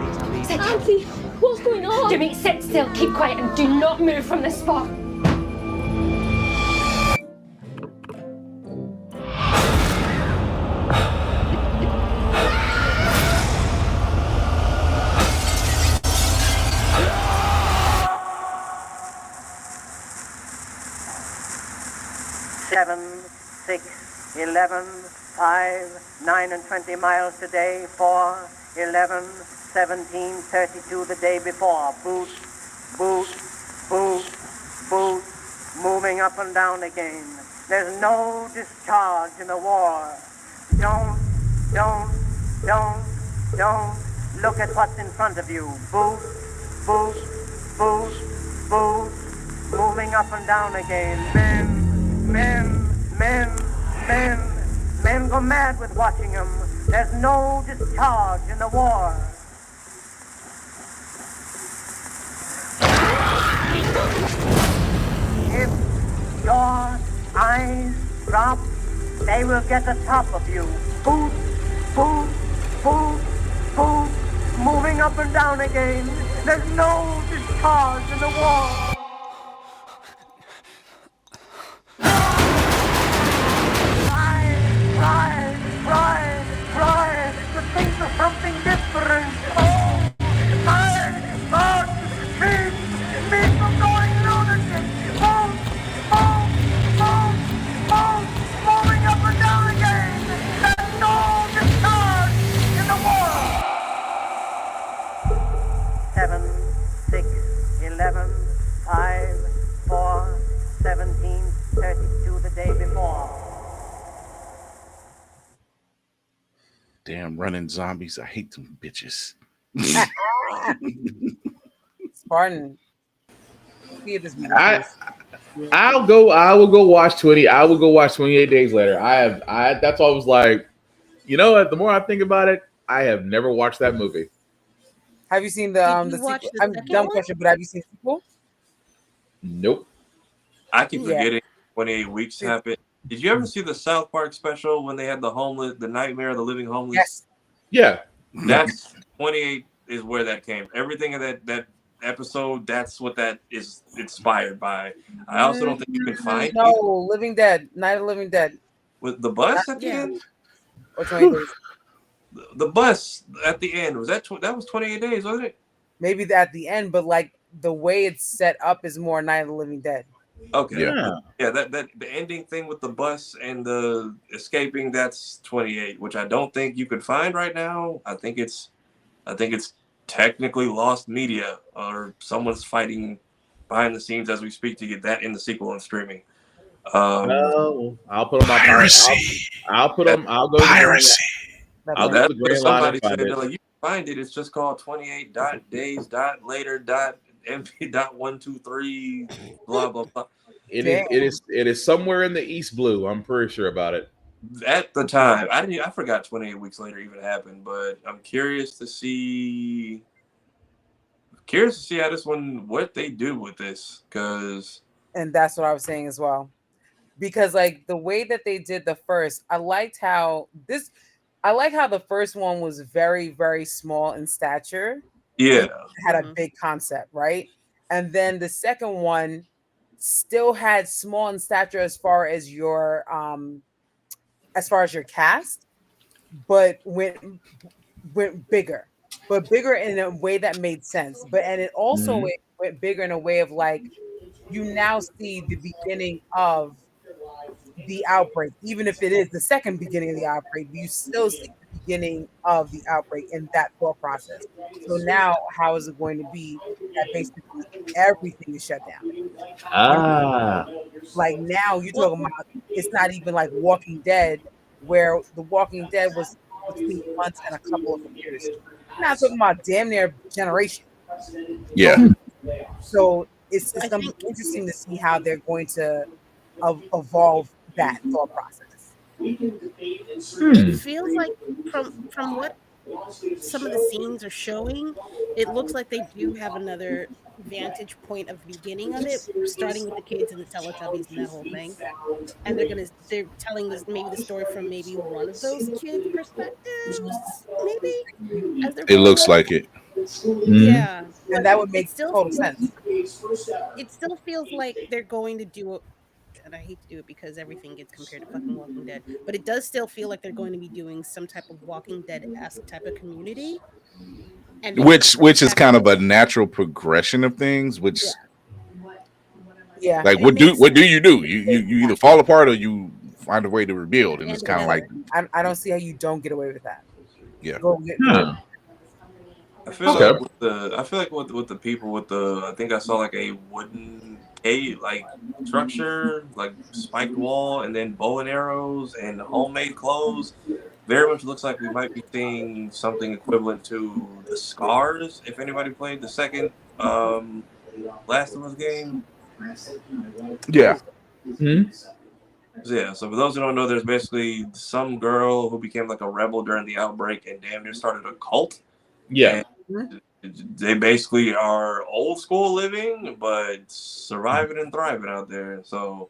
Sit. Auntie, what's going on? Jimmy, sit still, keep quiet, and do not move from this spot. Seven, 6, 11, 5, 9 and 20 miles today, 4, 11, 17, 32 the day before. Boot, boot, boot, boot, moving up and down again. There's no discharge in the war. Don't look at what's in front of you. Boot, boot, boot, boot, moving up and down again. Men go mad with watching them. There's no discharge in the war. If your eyes drop, they will get the top of you. Boot, boot, boot, boot, moving up and down again. There's no discharge in the war. Try to think of something different. Oh, my God, keep me from going lunatic. Boom, moving up and down again. There's no discharge in the war. 7, 6, 11, 5, 4, 17, 32 the day before. Damn running zombies. I hate them bitches. Spartan. I will go watch 20. I will go watch 28 Days Later. That's always like, you know what? The more I think about it, I have never watched that movie. Have you seen the sequel? I'm dumb question, but have you seen the sequel? Nope. I keep forgetting 28 weeks happened. Did you ever see the South Park special when they had the Nightmare of the Living Homeless? Yes. Yeah. That's 28 is where that came. Everything in that episode, that's what that is inspired by. I also don't think you can find Living Dead, Night of the Living Dead. With the bus at the end? Or 28 days. The bus at the end, that was 28 days, wasn't it? Maybe at the end, but like the way it's set up is more Night of the Living Dead. Okay. Yeah. That the ending thing with the bus and the escaping, that's 28, which I don't think you could find right now. I think it's technically lost media, or someone's fighting behind the scenes as we speak to get that in the sequel and streaming. I'll put on my piracy. I'll go piracy. I'll go to the Grand Line and find it. Like, you can find it. It's just called 28.days.later.mp.123 blah blah blah. It is somewhere in the East Blue. I'm pretty sure about it. At the time, I forgot 28 weeks later even happened, but I'm curious to see how this one, what they do with this, and that's what I was saying as well, because like the way that they did the first, I like how the first one was very, very small in stature. Yeah, had a big concept, right? And then the second one still had small in stature as far as your cast, but went bigger, but bigger in a way that made sense. And it also went bigger in a way of like, you now see the beginning of the outbreak, even if it is the second beginning of the outbreak, you still see the beginning of the outbreak in that thought process. So now, how is it going to be that basically everything is shut down? Like now you're talking about, it's not even like Walking Dead, where the Walking Dead was between months and a couple of years. We're not talking about damn near generation. Yeah. So it's going to be interesting to see how they're going to evolve that thought process. It feels like from what some of the scenes are showing, it looks like they do have another vantage point of beginning of it, starting with the kids and the Teletubbies and that whole thing. And they're telling this maybe the story from maybe one of those kids' perspectives, maybe as they're It growing looks up. like it. Yeah, And that would it make still total sense. it still feels like they're going to do it, and I hate to do it because everything gets compared to fucking Walking Dead, but it does still feel like they're going to be doing some type of Walking Dead-esque type of community. And Which is kind of a natural progression of things, which Yeah. like what do you do? You either fall apart or you find a way to rebuild, and it's kind of like I don't see how you don't get away with that. yeah. I feel like with the people with the, I think I saw like a wooden like structure, like spiked wall, and then bow and arrows and homemade clothes. Very much looks like we might be seeing something equivalent to the Scars. If anybody played the second Last of Us game, Yeah. Yeah, so for those who don't know, there's basically some girl who became like a rebel during the outbreak and damn near started a cult. Yeah. And they basically are old school living, but surviving and thriving out there. So,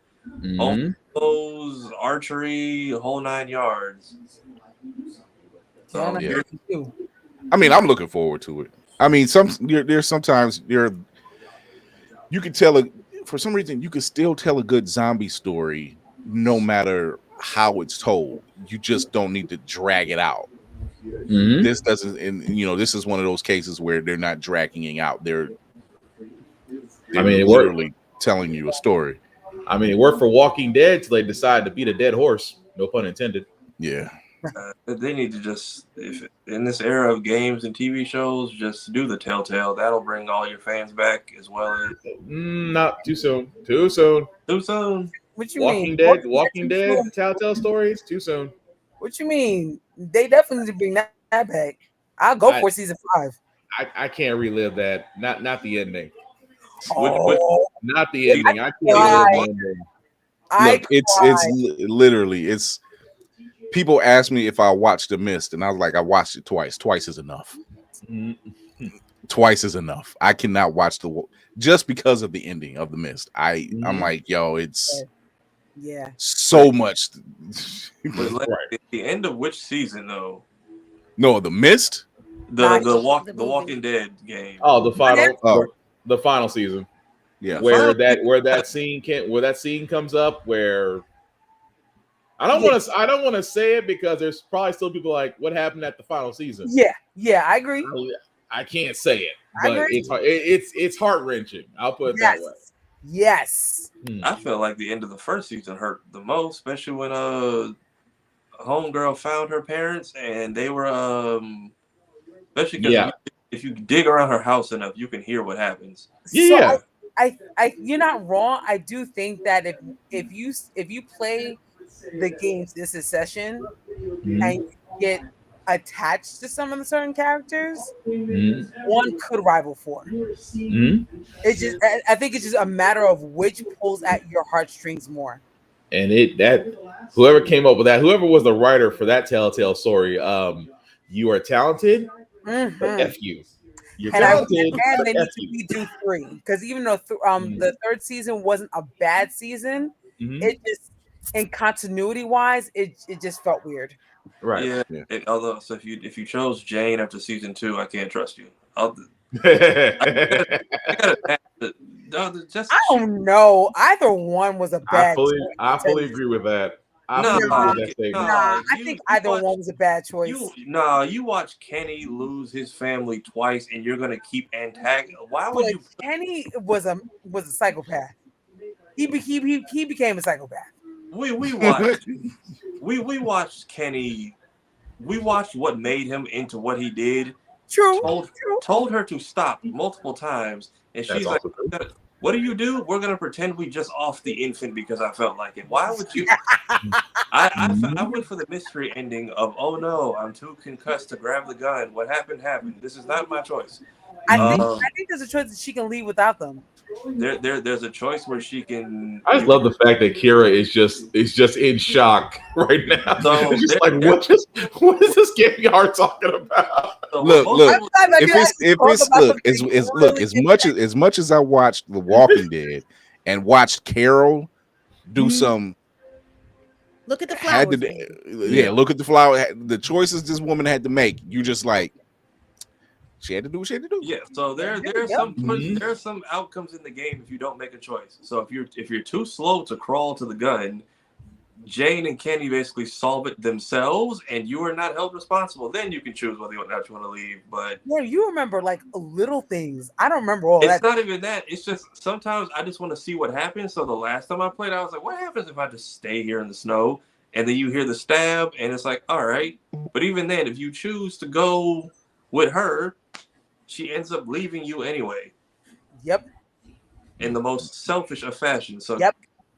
those archery, whole 9 yards. So, Yeah. I mean, I'm looking forward to it. I mean, there's sometimes you can tell for some reason you can still tell a good zombie story no matter how it's told. You just don't need to drag it out. This doesn't, and this is one of those cases where they're not dragging it out. They're literally telling you a story. I mean, it worked for Walking Dead till they decided to beat a dead horse. No pun intended. Yeah. They need to just, if in this era of games and TV shows, just do the Telltale. That'll bring all your fans back as well as. Not too soon. Too soon. Too soon. What you Walking mean? Dead. Walking Dead. The Telltale stories. Too soon. What you mean? They definitely need to bring that back. I'll go for season 5. I can't relive that. Not the ending. Not the ending. I can't relive the ending. Look, it's literally people ask me if I watched The Mist, and I was like, I watched it twice. Twice is enough. Twice is enough. I cannot watch just because of the ending of The Mist. I'm like, yo, it's so much. But the end of which season though? No, The Mist. The Walking Dead game. Oh, the final season. Yeah, where that scene comes up where. I don't want to say it because there's probably still people like what happened at the final season. Yeah, I agree. I can't say it, but it's heart wrenching. I'll put it that way. Yes. I felt like the end of the first season hurt the most, especially when a homegirl found her parents and they were especially because if you dig around her house enough, you can hear what happens. Yeah. So I you're not wrong. I do think that if you play the games in succession and you get attached to some of the certain characters, one could rival 4. It's just, I think it's just a matter of which pulls at your heartstrings more. And whoever came up with that, whoever was the writer for that Telltale story, you are talented, but F you. You're talented, and they need to redo 3 because even though the 3rd season wasn't a bad season, it just in continuity wise, it just felt weird. Right. Yeah. Although, so if you chose Jane after season 2, I can't trust you. I don't know. Either one was a bad. I fully agree with that. I think either one was a bad choice. You watch Kenny lose his family twice, and you're gonna keep antagonizing. Why would you? Kenny was a psychopath. He became a psychopath. We watched we watched Kenny. We watched what made him into what he did. True. Told her to stop multiple times, and she's like, "What do? We're gonna pretend we just off the infant because I felt like it. Why would you?" I went for the mystery ending of, "Oh no, I'm too concussed to grab the gun. What happened happened. This is not my choice." I think there's a choice that she can leave without them. There's a choice where she can. I just love the fact that Kira is just in shock right now. So it's just like what is this Gary Hart talking about? So Look, as much as I watched The Walking Dead and watched Carol do some. Look at the flowers. Look at the flower. The choices this woman had to make. You just like. She had to do what she had to do. Yeah, so there are some outcomes in the game if you don't make a choice. So if you're too slow to crawl to the gun, Jane and Kenny basically solve it themselves, and you are not held responsible. Then you can choose whether or not you want to leave. But yeah, you remember like little things. I don't remember all that. It's not even that. It's just sometimes I just want to see what happens. So the last time I played, I was like, what happens if I just stay here in the snow? And then you hear the stab, and it's like, all right. But even then, if you choose to go with her, she ends up leaving you anyway. Yep. In the most selfish of fashion. So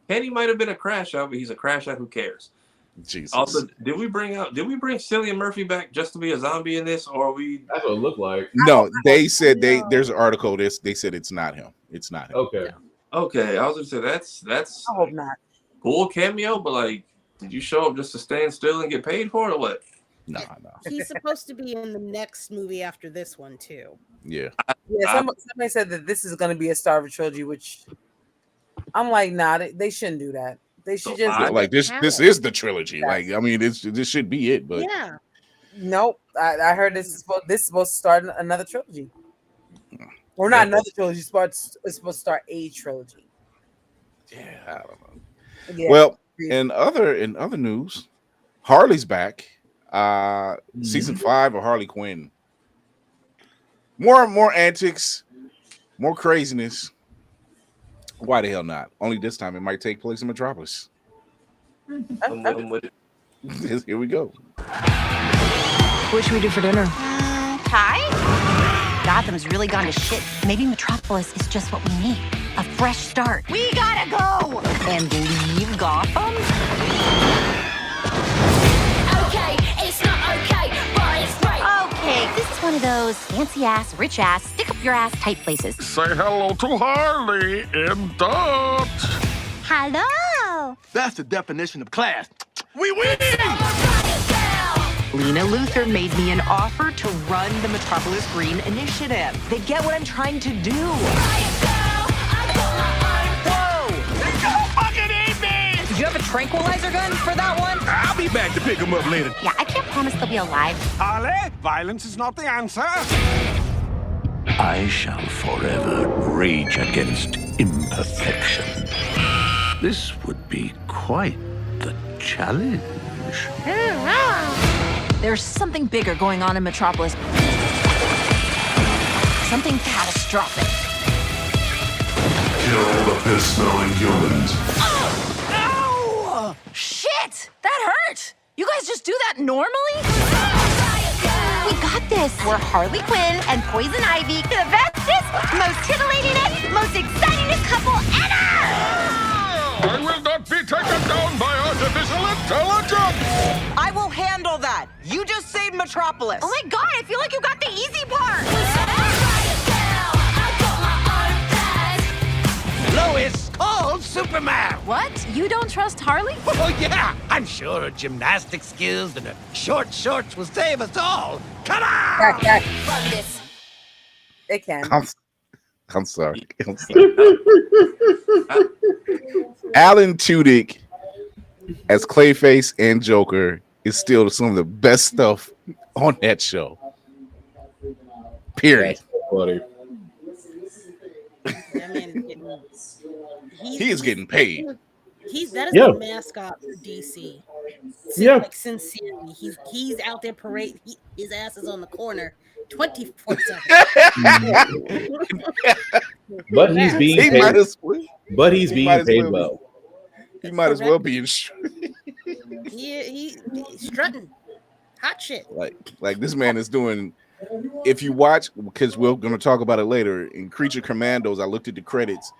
Kenny might have been a crash out, but he's a crash out who cares. Jesus. Also, did we bring Cillian Murphy back just to be a zombie in this, or are we? That's what it looked like. No, they said there's an article. They said it's not him. It's not him. Okay. Okay, I was gonna say that's. I hope not. Cool cameo, but like, did you show up just to stand still and get paid for it, or what? No. He's supposed to be in the next movie after this one too. Yeah. Somebody said that this is going to be a Star of a trilogy, which I'm like, nah, they shouldn't do that. They should just like this. This is the trilogy. Like, I mean, this should be it. But yeah. Nope. I heard this is supposed to start another trilogy. Or not another trilogy. It's supposed to start a trilogy. Yeah, I don't know. Yeah. Well, in other news, Harley's back. Season 5 of Harley Quinn. More antics, more craziness. Why the hell not? Only this time it might take place in Metropolis. I'm with it. Here we go. What should we do for dinner? Pie? Gotham's really gone to shit. Maybe Metropolis is just what we need. A fresh start. We gotta go! And leave Gotham? Okay, it's not okay, but it's great. Okay, this is one of those fancy-ass, rich-ass, stick-up-your-ass type places. Say hello to Harley in Dutch. Hello! That's the definition of class. We win! Lena Luthor made me an offer to run the Metropolis Green Initiative. They get what I'm trying to do. Whoa! Don't fucking eat me! Did you have a tranquilizer gun for that one? I'll be back to pick him up later. Yeah, I can't promise they'll be alive. Harley, violence is not the answer. I shall forever rage against imperfection. This would be quite the challenge. There's something bigger going on in Metropolis. Something catastrophic. Kill the piss-smelling humans. Ow! Shit! That hurt! You guys just do that normally? We got this. We're Harley Quinn and Poison Ivy, the bestest, most titillatingest, most excitingest couple ever! I will not be taken down by artificial intelligence! I will handle that. You just saved Metropolis. Oh my god, I feel like you got the easy part! Lois called Superman. What? You don't trust Harley? Oh, yeah. I'm sure her gymnastic skills and her short shorts will save us all. Come on! Run this. They can. I'm sorry. Alan Tudyk as Clayface and Joker is still some of the best stuff on that show. Period. Buddy. That man is getting. He is getting paid. That is the mascot for DC. Like sincerely, he's out there parade. His ass is on the corner 24/7. But he's being paid. But he's being paid well. He might as well be in. He's strutting. Hot shit. Like this man is doing. If you watch, because we're going to talk about it later in Creature Commandos, I looked at the credits.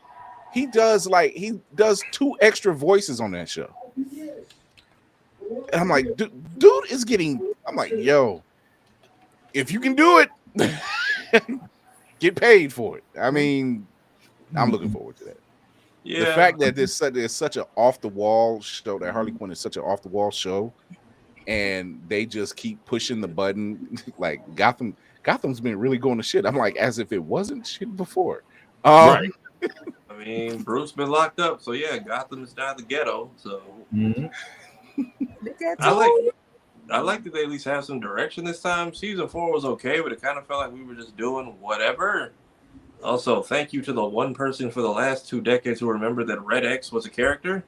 He does 2 extra voices on that show. And I'm like, dude is getting. I'm like, yo, if you can do it, get paid for it. I mean, I'm looking forward to that. Yeah. The fact that there's such an off the wall show, that Harley Quinn is such an off the wall show, and they just keep pushing the button. Like Gotham's been really going to shit. I'm like, as if it wasn't shit before. Right. I mean, Bruce been locked up, so yeah, Gotham is now the ghetto. So I like that they at least have some direction this time. Season 4 was okay, but it kind of felt like we were just doing whatever. Also, thank you to the one person for the last 2 decades who remembered that Red X was a character.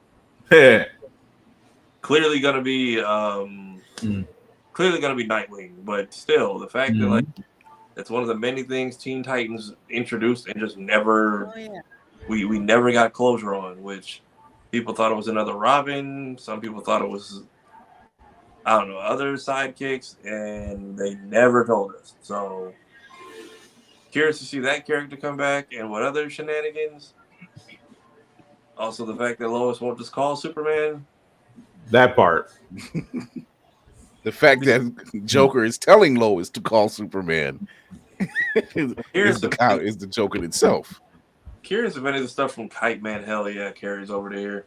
Clearly gonna be Nightwing, but still, the fact that like that's one of the many things Teen Titans introduced and just never we never got closure on, which people thought it was another Robin, some people thought it was other sidekicks, and they never told us. So curious to see that character come back and what other shenanigans. Also, the fact that Lois won't just call Superman. That part. The fact that Joker is telling Lois to call Superman is the Joker itself. Curious if any of the stuff from Kite Man Hell carries over to here.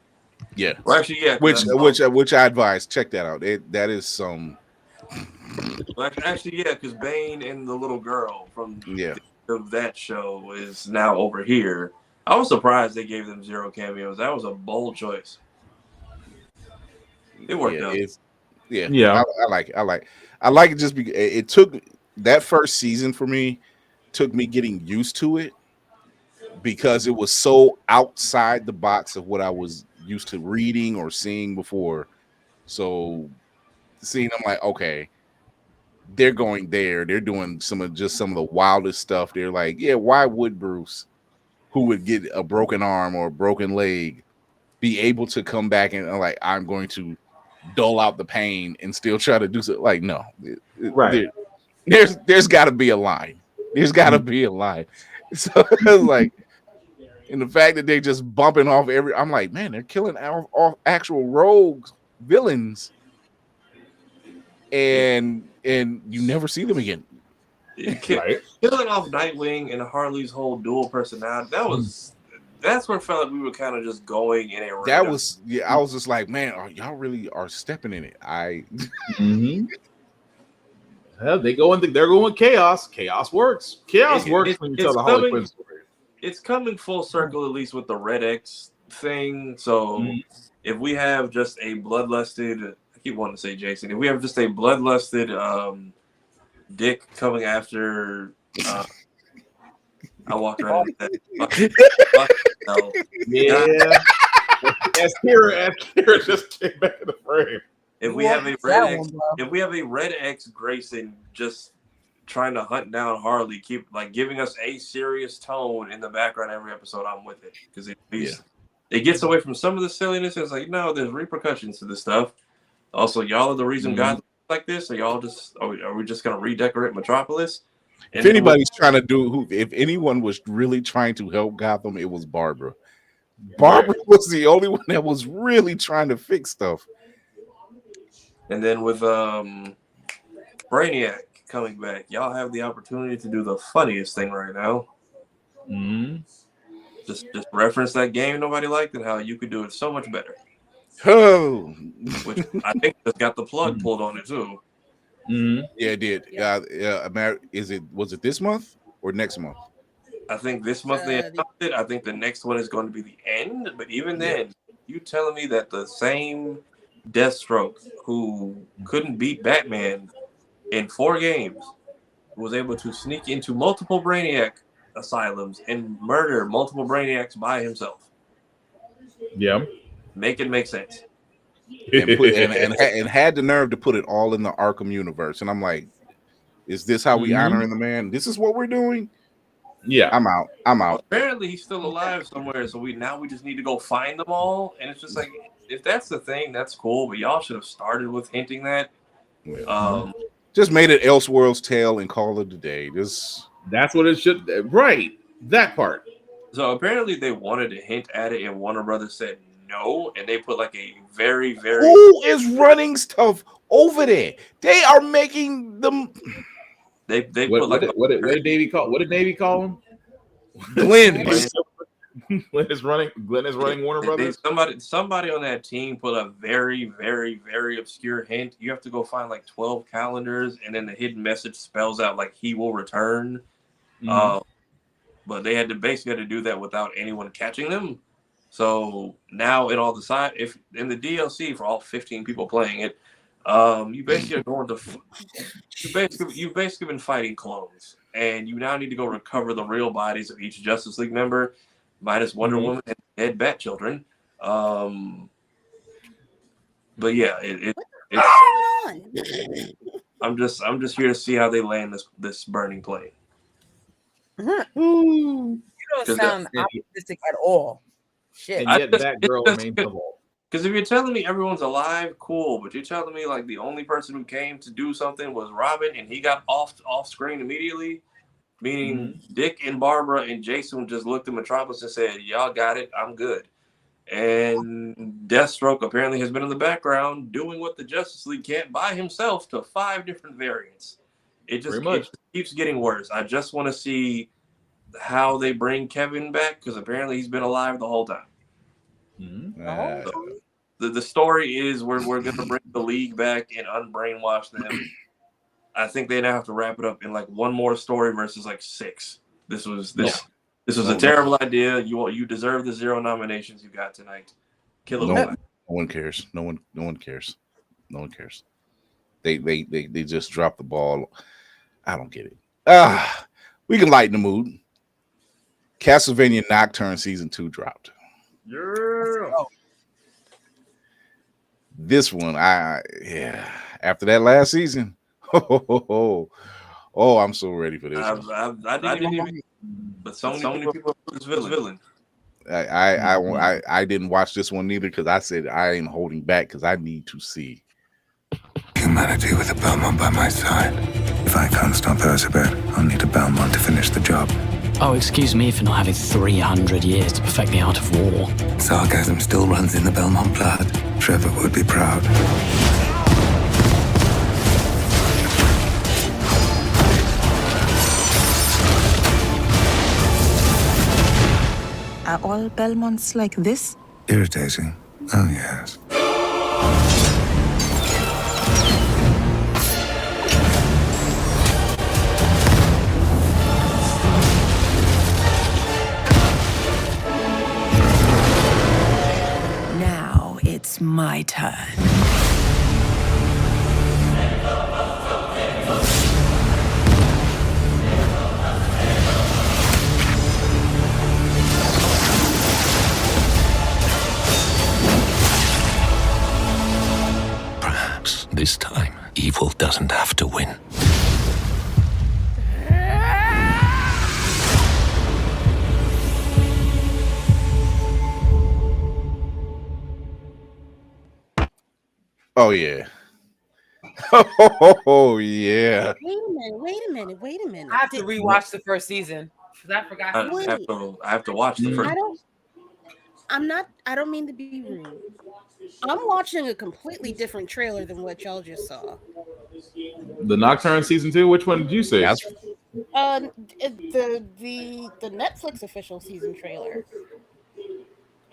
Yeah. Well, actually, yeah. Which I advise, check that out. That is some. Well, actually, yeah, because Bane and the little girl from that show is now over here. I was surprised they gave them 0 cameos. That was a bold choice. It worked out. I like it just because it took that first season for me. Took me getting used to it because it was so outside the box of what I was used to reading or seeing before. So seeing them like, okay, they're going there. They're doing some of the wildest stuff. They're like, yeah, why would Bruce, who would get a broken arm or a broken leg, be able to come back and like, I'm going to dull out the pain and still try to do so? Like, no, right. There's got to be a line. There's got to be a line. So like, and the fact that they're just bumping off I'm like, man, they're killing off actual rogues, villains, and you never see them again. Right. Killing off Nightwing and Harley's whole dual personality. That's where it felt like we were kind of just going in a random. That was I was just like, man, y'all really are stepping in it. Well, they're going chaos. Chaos works. Chaos works when you tell the Harley Quinn story. It's coming full circle, at least with the Red X thing. So if we have just a bloodlusted, I keep wanting to say Jason, if we have just a bloodlusted Dick coming after, I walked right into that. Yeah. As Kira just came back in the frame. If we have a Red X Grayson just trying to hunt down Harley, keep like giving us a serious tone in the background every episode, I'm with it, because it gets away from some of the silliness. It's like, no, there's repercussions to this stuff. Also, y'all are the reason God like this. Are y'all just are we just gonna redecorate Metropolis? If anybody's trying to if anyone was really trying to help Gotham, it was Barbara. Barbara was the only one that was really trying to fix stuff. And then with Brainiac coming back, y'all have the opportunity to do the funniest thing right now. Just reference that game nobody liked and how you could do it so much better. Oh, which I think just got the plug pulled on it too. Yeah, it did. Was it this month or next month? I think this month they announced it. I think the next one is going to be the end. But even then, you telling me that the same Deathstroke who couldn't beat Batman in 4 games was able to sneak into multiple Brainiac asylums and murder multiple Brainiacs by himself. Yeah. Make it make sense. and had the nerve to put it all in the Arkham universe. And I'm like, is this how we honoring the man? This is what we're doing? Yeah. I'm out. Well, apparently he's still alive somewhere, so we just need to go find them all. And it's just like, if that's the thing, that's cool, but y'all should have started with hinting that. Just made it Elseworlds Tale and call it a day. That's what it should. Right. That part. So apparently they wanted to hint at it, and Warner Brothers said no, and they put like a very, very. Who is running stuff over there? They are making them. They what did Davey call? What did Davey call him? Glenn. Glenn is running Warner Brothers. Somebody on that team put a very, very, very obscure hint. You have to go find like 12 calendars, and then the hidden message spells out like he will return. But they had to basically do that without anyone catching them. So now in all the side, if in the DLC for all 15 people playing it, you basically are going to you've basically been fighting clones, and you now need to go recover the real bodies of each Justice League member, minus Wonder Woman and dead Bat children. But yeah, it's I'm just here to see how they land this burning plane. You don't sound optimistic at all. Shit. And yet that girl remains the vault. Because if you're telling me everyone's alive, cool. But you're telling me like the only person who came to do something was Robin, and he got off screen immediately. Meaning Dick and Barbara and Jason just looked at Metropolis and said, "Y'all got it. I'm good." And Deathstroke apparently has been in the background doing what the Justice League can't by himself to 5 different variants. It just keeps getting worse. I just want to see how they bring Kevin back, because apparently he's been alive the whole time. So the story is we're going to bring the League back and unbrainwash them. I think they now have to wrap it up in like one more story versus like 6. This was a terrible idea. You deserve the 0 nominations you got tonight. Kill it. No one cares. No one cares. No one cares. They just dropped the ball. I don't get it. We can lighten the mood. Castlevania Nocturne season 2 dropped. Yeah. This one, after that last season, oh, I'm so ready for this. I didn't even. But so many people are this villain. I didn't watch this one neither because I said I ain't holding back because I need to see humanity with a Belmont by my side. If I can't stop Elizabeth, I'll need a Belmont to finish the job. Oh, excuse me for not having 300 years to perfect the art of war. Sarcasm still runs in the Belmont blood. Trevor would be proud. Are all Belmonts like this? Irritating. Oh, yes. Now it's my turn. This time, evil doesn't have to win. Oh yeah. Oh yeah. Wait a minute. I have to rewatch the first season because I forgot. I have to watch the first. I don't mean to be rude. I'm watching a completely different trailer than what y'all just saw. The Nocturne season 2. Which one did you say? The Netflix official season trailer.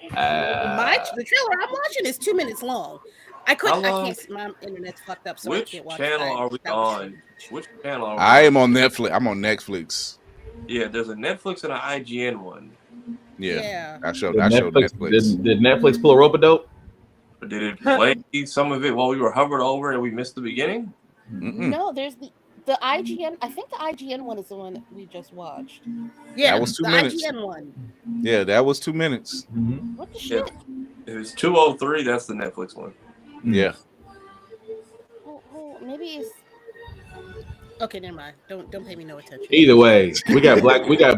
The trailer I'm watching is 2 minutes long. I can't. My internet's fucked up, so I can't watch it. Which channel are we on? Which channel? Are we I am on Netflix. I'm on Netflix. Yeah, there's a Netflix and an IGN one. Yeah. I showed Netflix. Did Netflix pull a rope-a-dope? Did it play some of it while we were hovered over and we missed the beginning? No, there's the IGN. I think the IGN one is the one we just watched. Yeah, that was 2 minutes. IGN one. Yeah, that was 2 minutes. What the shit? It was 203. That's the Netflix one. Yeah. Maybe it's. Okay, never mind. Don't pay me no attention. Either way, we got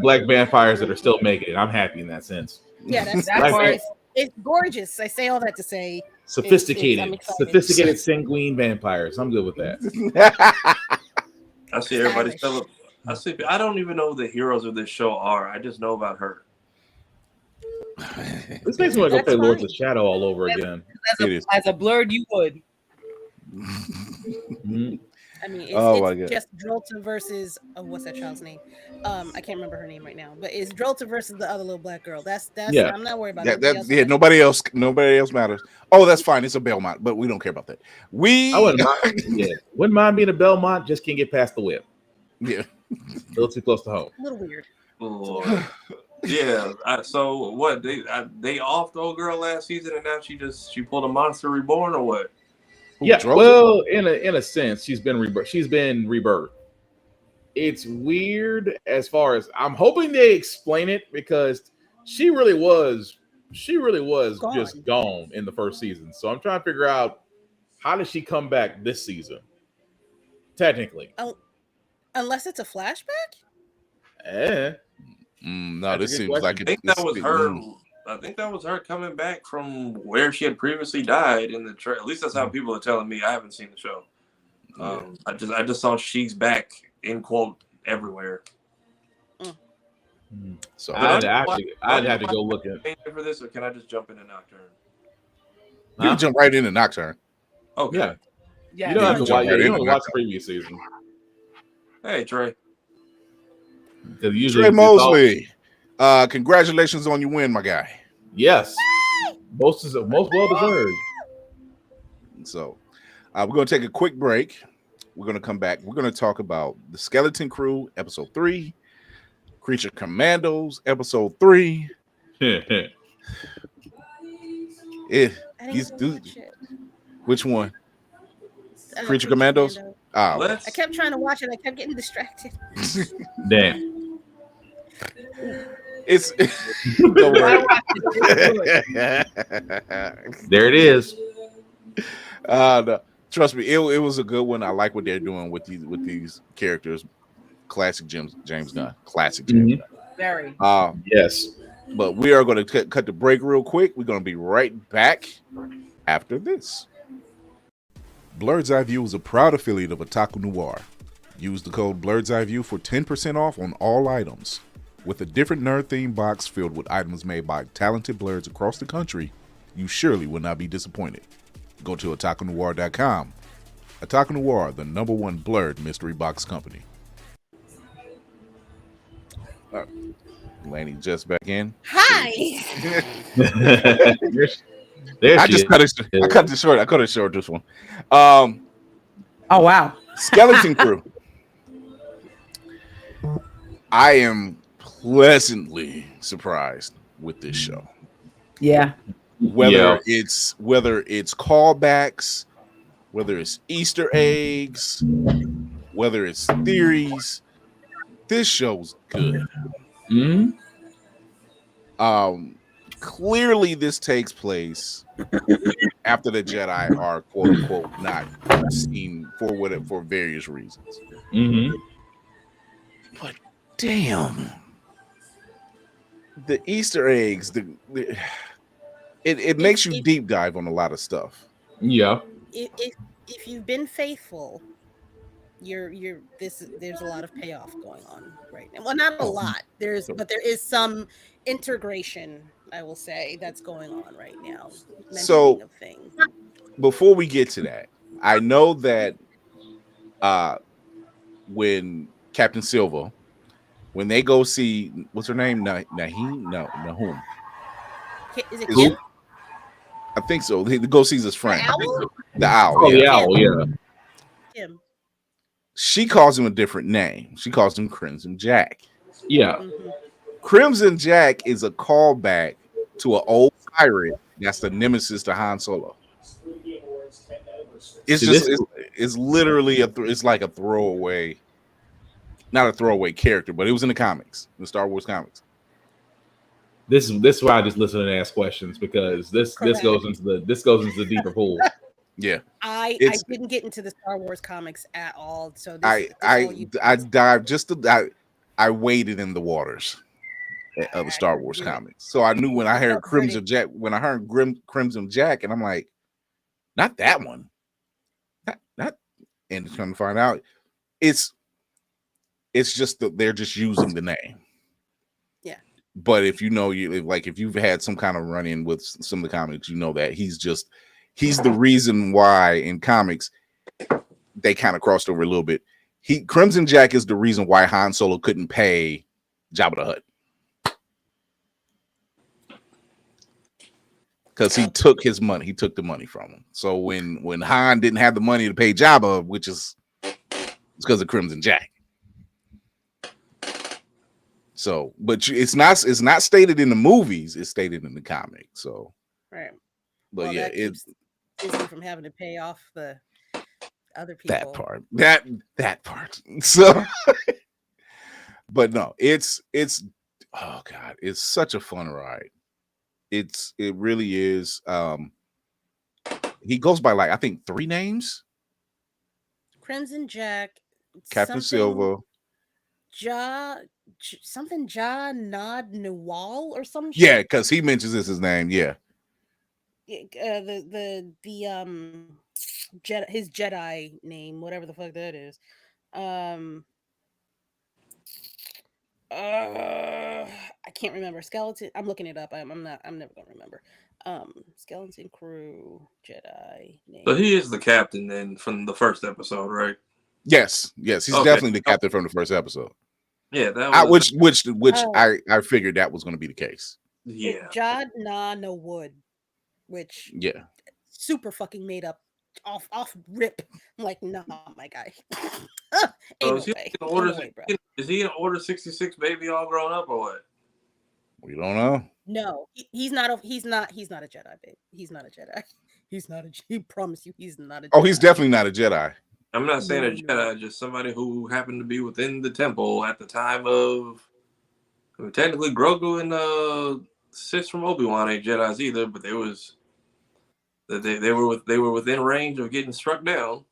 black vampires that are still making it. I'm happy in that sense. Yeah, that's it's gorgeous. I say all that to say sophisticated sanguine vampires. I'm good with that. I see everybody still. I don't even know who the heroes of this show are. I just know about her. This makes me want to go play Lords of Shadow all over again. As a Blerd, you would. I mean, my it's God. just Drolta versus what's that child's name? I can't remember her name right now, but it's Drolta versus the other little black girl. That's Yeah. I'm not worried about That, nobody that, else. yeah, nobody else matters. Oh, that's fine. It's a Belmont, but we don't care about that. I wouldn't mind. Yeah, wouldn't mind being a Belmont. Just can't get past the whip. Yeah, a little too close to home. A little weird. Lord. Yeah. So what? They offed the old girl last season, and now she pulled a Monster Reborn or what? Yeah. Well, in a sense, she's been rebirthed. It's weird as far as I'm hoping they explain it, because she really was just gone in the first season. So I'm trying to figure out, how does she come back this season? Technically. Oh, unless it's a flashback? No, this seems like I think that was her. I think that was her coming back from where she had previously died in the trailer. At least that's how people are telling me. I haven't seen the show. I just saw she's back in quote everywhere. So I'd have to go look at for this, or can I just jump into Nocturne? You can jump right into Nocturne. Okay. Yeah. You don't have to watch. Right You don't into watch the previous season. Hey, Trey. Trey Mosley, congratulations on your win, my guy. Yes, most well deserved. So, we're going to take a quick break. We're going to come back. We're going to talk about the Skeleton Crew, episode 3, Creature Commandos, episode 3. Which one? Creature Commandos? Oh. I kept trying to watch it. I kept getting distracted. Damn. It's there it is. No, trust me, it was a good one. I like what they're doing with these characters. Classic James Gunn. Classic James Gunn. Very. Yes. But we are going to cut the break real quick. We're going to be right back after this. Blerd's Eyeview is a proud affiliate of Otaku Noir. Use the code Blerd's Eyeview for 10% off on all items. With a different nerd-themed box filled with items made by talented Blerds across the country, you surely will not be disappointed. Go to otakunoir.com. Otaku Noir, the #1 Blerd mystery box company. Laney just back in. Hi. I cut it short. I cut it short this one. Oh wow. Skeleton Crew. I am pleasantly surprised with this show. Yeah. Whether it's callbacks, whether it's Easter eggs, whether it's theories, this show's good. Clearly this takes place after the Jedi are quote unquote not seen for various reasons. But damn, the Easter eggs, it makes you deep dive on a lot of stuff. Yeah. If you've been faithful, there's a lot of payoff going on right now. Well, not a lot. But there is some integration, I will say, that's going on right now. So before we get to that, I know that when Captain Silva, when they go see, what's her name? Nahum. Is it Kim? I think so. He go sees his friend. The owl. Oh, the owl, yeah. Kim. She calls him a different name. She calls him Crimson Jack. Yeah. Crimson Jack is a callback to an old pirate that's the nemesis to Han Solo. It's literally it's like a throwaway, not a throwaway character, but it was in the comics, the Star Wars comics. This is why I just listen and ask questions, because this goes into the deeper pool. Yeah, I didn't get into the Star Wars comics at all, so I waded in the waters of the Star Wars comics, so I knew when I heard Crimson Jack, Crimson Jack, and I'm like, not that one, not, and come to find out, it's just that they're just using the name. Yeah, but if you know, if you've had some kind of run-in with some of the comics, you know that he's the reason why in comics they kind of crossed over a little bit. Crimson Jack is the reason why Han Solo couldn't pay Jabba the Hutt. Because he took his money. He took the money from him. So when Han didn't have the money to pay Jabba, which is because of Crimson Jack. So, but it's not stated in the movies. It's stated in the comic. So, right. But well, yeah, it's Disney from having to pay off the other people. That part. That part. So, but no, it's oh god, it's such a fun ride. It really is. He goes by like I think 3 names. Crimson Jack, Captain Silver, something Nod Nawal or some shit. yeah, because he mentions this his name. Yeah, the Jedi, his Jedi name, whatever the fuck that is. I can't remember. Skeleton. I'm looking it up. I'm never gonna remember. Skeleton Crew Jedi name. So he is the captain then from the first episode, right? yes, he's definitely the captain from the first episode. Yeah, that was which I figured that was going to be the case. Yeah, Jad Na No Wood, which super fucking made up off rip. I'm like, nah, my guy. So is he in Order 66 baby all grown up or what? We don't know. No, he's not a Jedi, babe. He's not a Jedi. He promise you he's not a Jedi. Oh, he's definitely not a Jedi. I'm not saying a Jedi, just somebody who happened to be within the temple at the time of. I mean, technically, Grogu and Sis from Obi-Wan ain't Jedis either, but they were within range of getting struck down.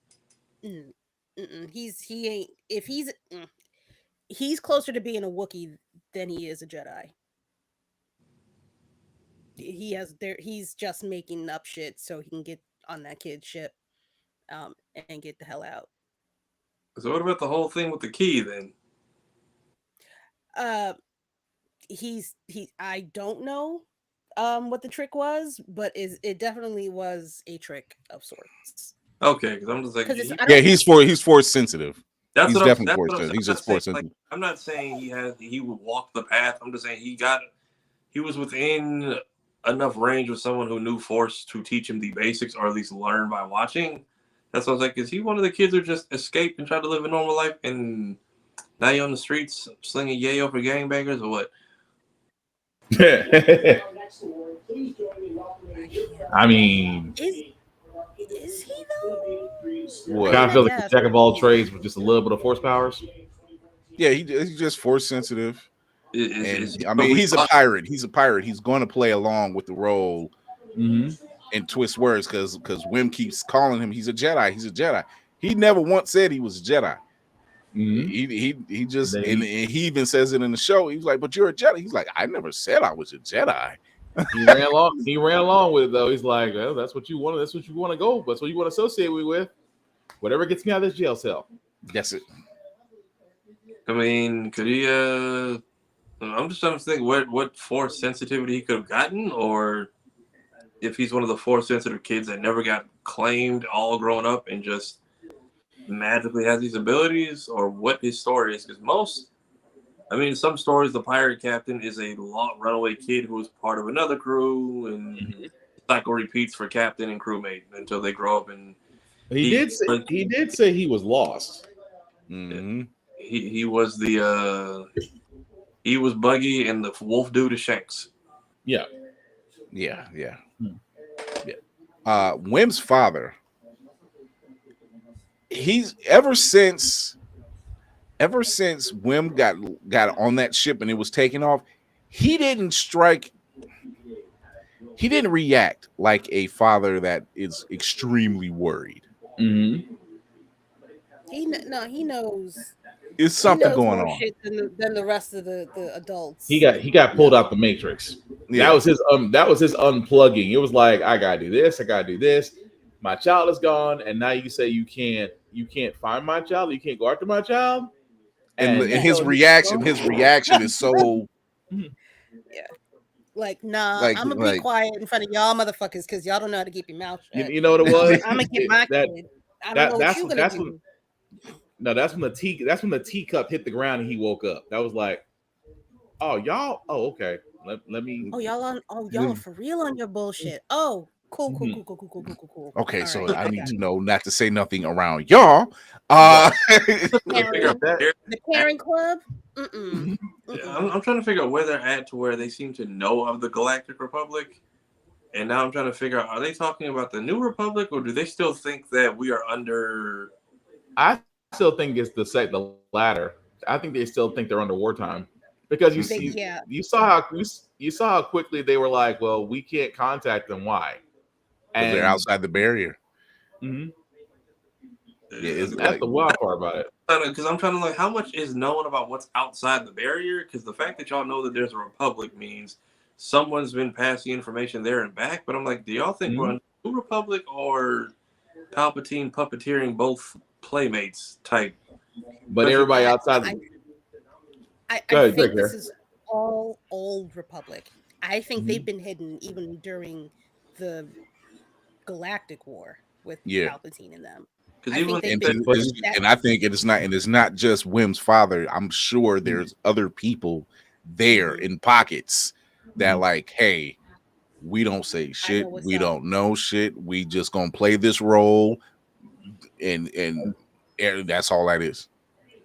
He's closer to being a Wookiee than he is a Jedi. He's just making up shit so he can get on that kid's ship, and get the hell out. So what about the whole thing with the key then? I don't know what the trick was, but it definitely was a trick of sorts. Okay, because I'm just like, he's force sensitive. He's definitely force sensitive. He's just force sensitive. I'm not saying he would walk the path. I'm just saying he was within enough range with someone who knew force to teach him the basics, or at least learn by watching. That's what I was like. Is he one of the kids who just escaped and tried to live a normal life, and now you're on the streets slinging yayo for gangbangers, or what? I mean, is he though? What? Kind of feel like a jack of all trades with just a little bit of force powers. Yeah, he's just force sensitive. I mean, he's a pirate. He's a pirate. He's going to play along with the role and twist words because Wim keeps calling him. He's a Jedi. He's a Jedi. He never once said he was a Jedi. He just and he even says it in the show. He's like, "But you're a Jedi." He's like, "I never said I was a Jedi." He ran along with it though. He's like, "Well, that's what you want. That's what you want to go. That's what you want to associate me with. Whatever gets me out of this jail cell." That's it. I mean, could he? I'm just trying to think what force sensitivity he could have gotten, or if he's one of the force sensitive kids that never got claimed all grown up and just magically has these abilities, or what his story is. Because some stories, the pirate captain is a runaway kid who was part of another crew, and cycle repeats for captain and crewmate until they grow up. And he did say he was lost. He was he was Buggy and the wolf dude to Shanks. Yeah. Wim's father. He's ever since Wim got on that ship and it was taking off, he didn't react like a father that is extremely worried. He knows it's something going on than the rest of the adults. He got pulled out the Matrix. That was his unplugging. It was like, I gotta do this, my child is gone, and now you say you can't find my child, you can't go after my child. And his reaction is so like, nah, I'm gonna be quiet in front of y'all motherfuckers because y'all don't know how to keep your mouth shut. You know what it was? I'm gonna get my kid. I don't know what you're gonna do. That's when the teacup hit the ground and he woke up. That was like, oh y'all, oh okay. Let me. Oh y'all are for real on your bullshit. Oh, cool. Okay, all so right, I need to know not to say nothing around y'all. The Karen Club. I'm trying to figure out where they're at to where they seem to know of the Galactic Republic. And now I'm trying to figure out, are they talking about the New Republic, or do they still think that we are under... I still think it's the latter. I think they still think they're under wartime. Because you saw how quickly they were like, well, we can't contact them. Why? And they're outside the barrier. Mm-hmm. Yeah, that's the wild part about it. Because I'm trying to like, how much is known about what's outside the barrier? Because the fact that y'all know that there's a republic means someone's been passing information there and back. But I'm like, do y'all think we're under the New Republic or Palpatine puppeteering both playmates type? But everybody outside. I think this is all old Republic. I think they've been hidden even during the Galactic War with Palpatine in them. I think it is not, and it's not just Wim's father. I'm sure there's other people there in pockets that like, hey, we don't say shit, we don't know shit, we just gonna play this role, and that's all that is.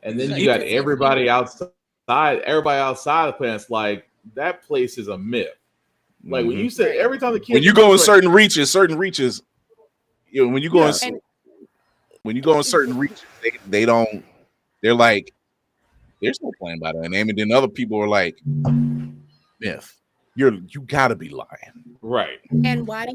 And then you got everybody outside the planet's like, that place is a myth. Like when you said every time the kids, when you go in certain reaches, you know, when you go in certain reaches, they don't. They're like, there's no plan by that name, and then other people are like, myth. You gotta be lying, right? And why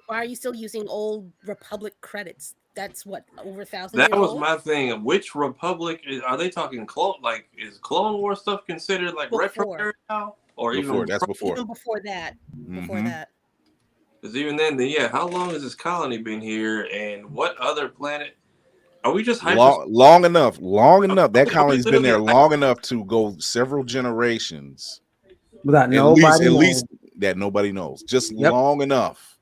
are you still using old Republic credits? That's what, over 1,000 That years was old? my thing. Which Republic are they talking? Like, is Clone War stuff considered like retro now, or before? Even before that? Before that. Because even then, how long has this colony been here, and what other planet? Are we just long enough? That colony's been there long enough to go several generations without at least that nobody knows. Just long enough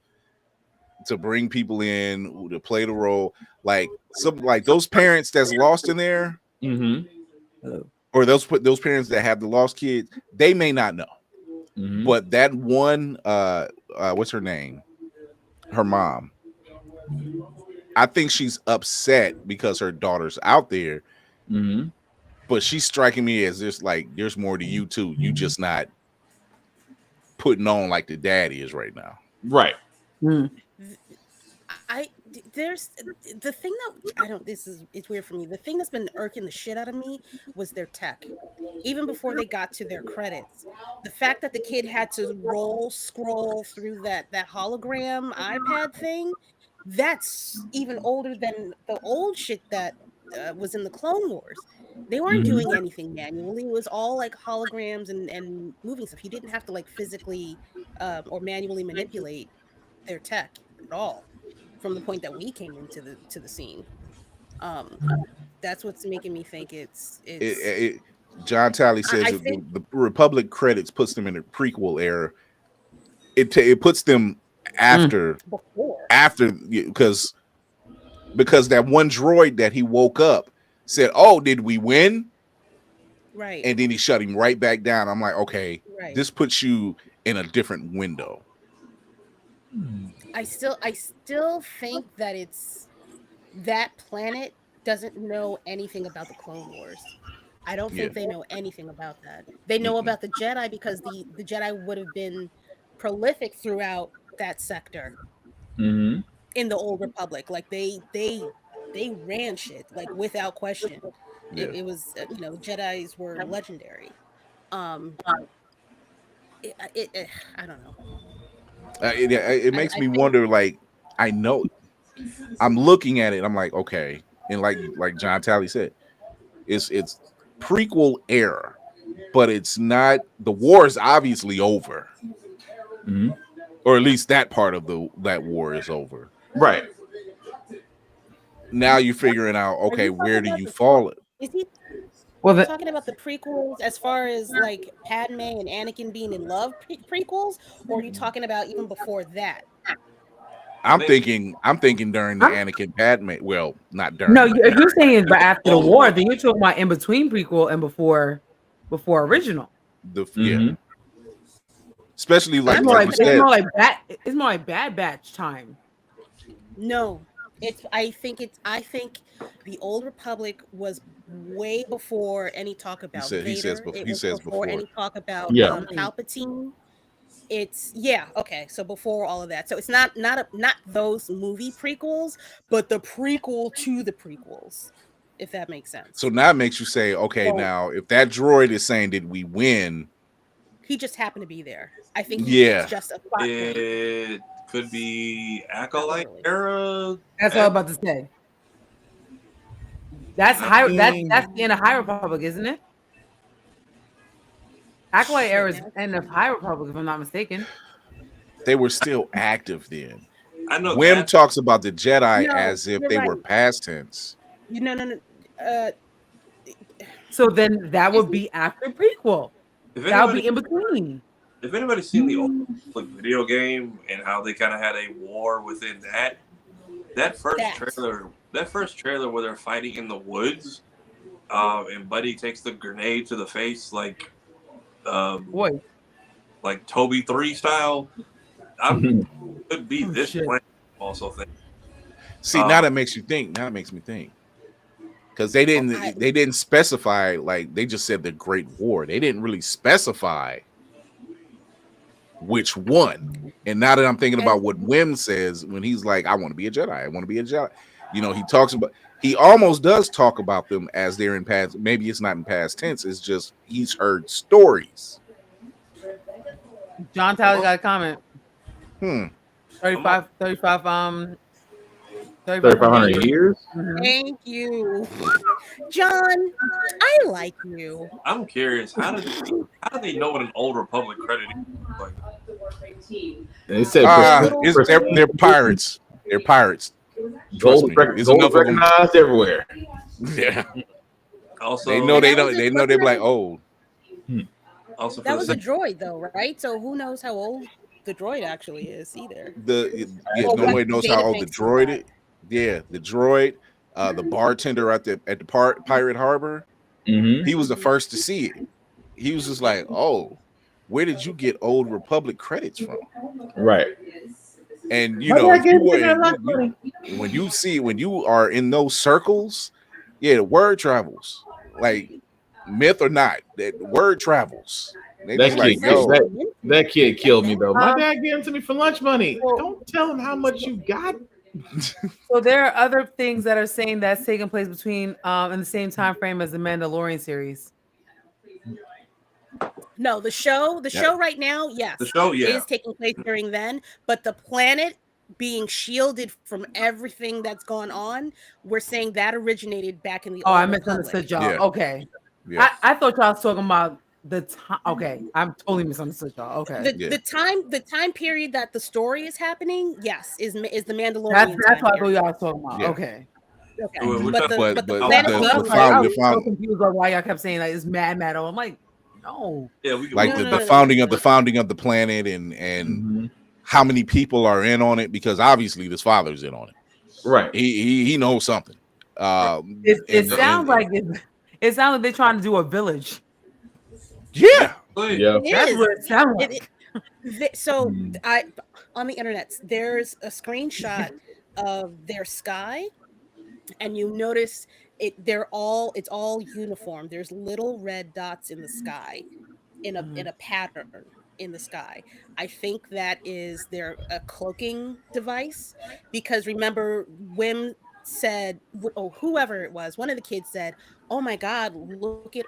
to bring people in to play the role, like those parents that's lost in there, or those parents that have the lost kids. They may not know, but that one, what's her name? Her mom. I think she's upset because her daughter's out there, but she's striking me as just like there's more to you too. You just not putting on like the daddy is right now, right? There's the thing that I don't. It's weird for me. The thing that's been irking the shit out of me was their tech. Even before they got to their credits, the fact that the kid had to scroll through that hologram iPad thing. That's even older than the old shit that was in the Clone Wars. They weren't doing anything manually. It was all like holograms and moving stuff. You didn't have to like physically or manually manipulate their tech at all from the point that we came into the scene. That's what's making me think it's John Talley says that the Republic credits puts them in a prequel era. It puts them after because that one droid that he woke up said, "Oh, did we win?" Right. And then he shut him right back down. I'm like, okay, this puts you in a different window. I still think that it's that planet doesn't know anything about the Clone Wars. I don't think they know anything about that. They know about the Jedi because the Jedi would have been prolific throughout that sector in the Old Republic. Like they ran shit like without question. It was Jedis were legendary. I don't know. It makes me wonder. Like, I know I'm looking at it. I'm like, okay, and like John Talley said, it's prequel era, but it's not. The war is obviously over, or at least that part of that war is over. Right. Now you're figuring out, okay, where do you fall? Is he talking about the prequels as far as like Padme and Anakin being in love prequels, or are you talking about even before that? I'm thinking during the Anakin Padme. Well, not during. No, if you're saying but after the war, then you're talking about in between prequel and before original. Yeah. Especially like, it's more like Bad Batch time. No, I think the Old Republic was way before any talk about Vader. He says before any talk about Palpatine. Okay, so before all of that. So it's not those movie prequels, but the prequel to the prequels, if that makes sense. So now it makes you say, okay, now if that droid is saying did we win? He just happened to be there. I think it's just a plot It could be Acolyte era. That's what I'm about to say. That's that's the end of High Republic, isn't it? Acolyte era is end of High Republic, if I'm not mistaken. They were still active then. I know. Wim talks about the Jedi as if they were past tense. No. So then that would be after prequel. That would be in between. If anybody's seen the old video game and how they kind of had a war within that first trailer where they're fighting in the woods, and Buddy takes the grenade to the face like Toby 3 style. Could be this plan also thing. See, now that makes you think. Now it makes me think. Because they didn't specify, like they just said the Great War. They didn't really specify which one. And now that I'm thinking about what Wim says when he's like, I want to be a Jedi. I want to be a Jedi. You know, he almost does talk about them as they're in past. Maybe it's not in past tense. It's just he's heard stories. John Tyler got a comment. 3,500 years. Thank you, John. I like you. I'm curious. How do they know what an Old Republic credit is? They said they're pirates. They're pirates. Gold recognized everywhere. Yeah. Also, they know they're like old. Also, that was a droid, though, right? So who knows how old the droid actually is either? Nobody knows how old the droid is. Yeah, the droid, the bartender at the Pirate Harbor. He was the first to see it. He was just like, "Oh, where did you get Old Republic credits from?" Right. And you know, when you are in those circles, the word travels. Like myth or not, that word travels. That kid killed me though. My dad gave him to me for lunch money. Don't tell him how much you got. So there are other things that are saying that's taking place between in the same time frame as the Mandalorian series. No, the show right now, yes, is taking place during then, but the planet being shielded from everything that's gone on, we're saying that originated back in the I misunderstood y'all. Yeah. Okay. Yeah. I thought y'all was talking about the time. Okay, I'm totally misunderstood y'all. Okay. The time period that the story is happening, yes, is the Mandalorian. That's what I thought y'all was talking about. Yeah. Okay. But I was so confused on why y'all kept saying like it's mad. I'm like, no. Yeah, the founding of the planet and how many people are in on it, because obviously this father's in on it. Right. He knows something. It sounds like they're trying to do a village. Yeah. That's what it sounds like. So on the internet, there's a screenshot of their sky, and you notice it's all uniform. There's little red dots in the sky in a pattern in the sky. I think that is their cloaking device, because remember Wim said, whoever it was, one of the kids said, "Oh my God, look at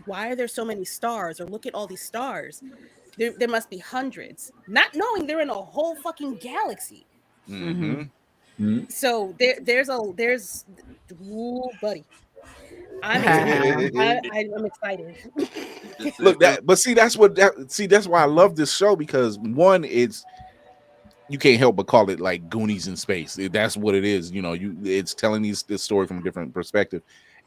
why are there so many stars? Or look at all these stars. There must be hundreds," not knowing they're in a whole fucking galaxy. So there's ooh, buddy. I'm excited. Look, that's why I love this show, because one, you can't help but call it like Goonies in space. That's what it is. You know, it's telling this story from a different perspective,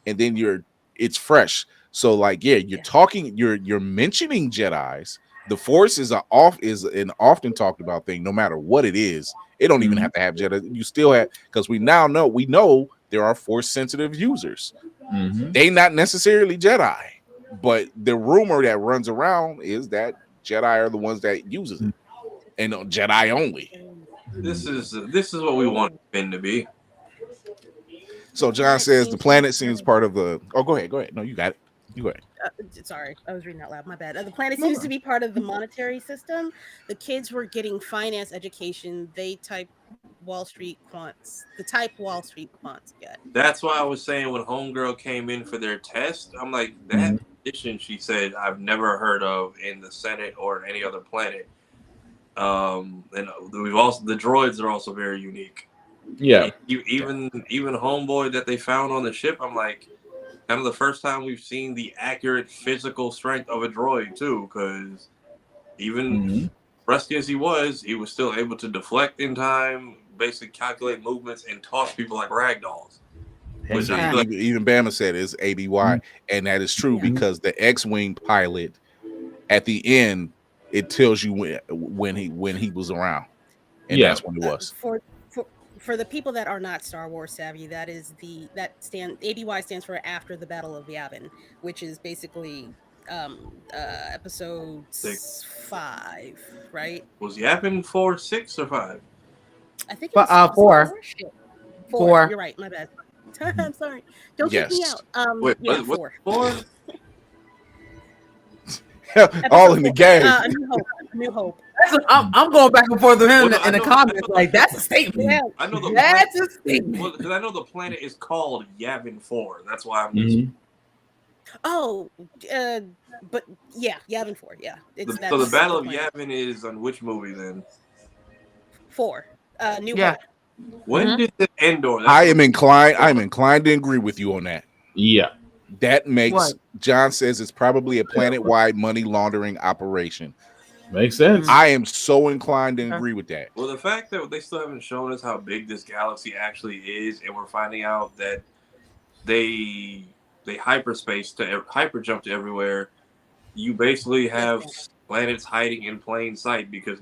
and then it's fresh. So like, you're talking, you're mentioning Jedis, The Force is an often talked about thing. No matter what it is, it don't even have to have Jedi. You still have, because we know there are Force sensitive users. They not necessarily Jedi, but the rumor that runs around is that Jedi are the ones that uses it, and Jedi only. This is what we want Finn to be. So John says the planet seems part of the. Oh, go ahead. No, you got it. You go ahead. Sorry, I was reading out loud. My bad. The planet seems to be part of the monetary system. The kids were getting finance education. They type Wall Street quants. The type Wall Street quants get. That's why I was saying when Homegirl came in for their test, I'm like, that position she said I've never heard of in the Senate or any other planet. And we've also, the droids are also very unique. Yeah. Even Homeboy that they found on the ship, I'm like, kind of the first time we've seen the accurate physical strength of a droid too, because even rusty as he was still able to deflect in time, basically calculate movements, and toss people like ragdolls. Even Bama said it's ABY, and that is true because the X-wing pilot at the end, it tells you when he was around, and that's when it was. For the people that are not Star Wars savvy, that is ADY stands for After the Battle of Yavin, which is basically episode 5, right? Was Yavin 4, 6, or 5? I think it was 4. 4. You're right. My bad. I'm sorry. Don't kick me out. Wait, yeah, what, 4. All in the game. A New Hope. I'm going back and forth with him in the comments. Like, that's a statement. Yeah. I know that's a statement. Well, because I know the planet is called Yavin 4. That's why I'm just. Oh, but yeah, Yavin 4. Yeah. So the Battle of Yavin is on which movie then? 4. New Hope. When did the Endor? I'm inclined to agree with you on that. Yeah. That makes John says it's probably a planet-wide money laundering operation. Makes sense. I am so inclined to agree with that. Well, the fact that they still haven't shown us how big this galaxy actually is, and we're finding out that they hyper jump to everywhere. You basically have planets hiding in plain sight because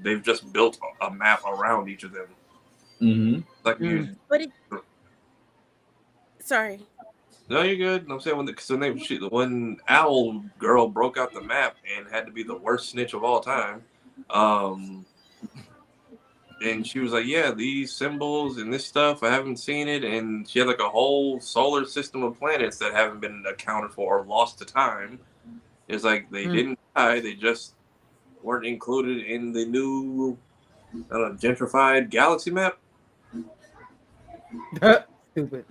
they've just built a map around each of them. Sorry. No, you're good. I'm saying when Owl Girl broke out the map and had to be the worst snitch of all time, and she was like, "Yeah, these symbols and this stuff, I haven't seen it," and she had like a whole solar system of planets that haven't been accounted for or lost to time. It's like they didn't die; they just weren't included in the new gentrified galaxy map. Stupid.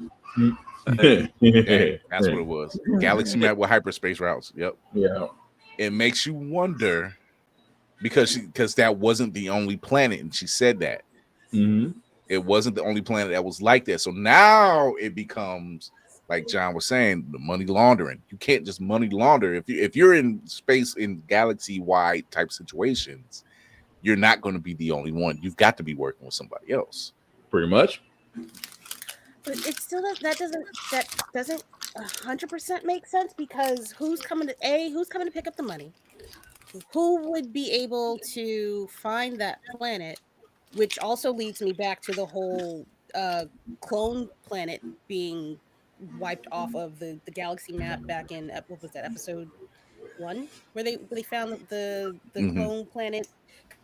That's what it was. Galaxy map with hyperspace routes. Yep. Yeah. It makes you wonder because that wasn't the only planet, and she said that it wasn't the only planet that was like that. So now it becomes like John was saying, the money laundering. You can't just money launder if you're in space in galaxy wide type situations. You're not going to be the only one. You've got to be working with somebody else. Pretty much. But it's still that doesn't 100% make sense because who's coming to pick up the money? Who would be able to find that planet? Which also leads me back to the whole clone planet being wiped off of the galaxy map back in what was that, episode 1, where they found the clone planet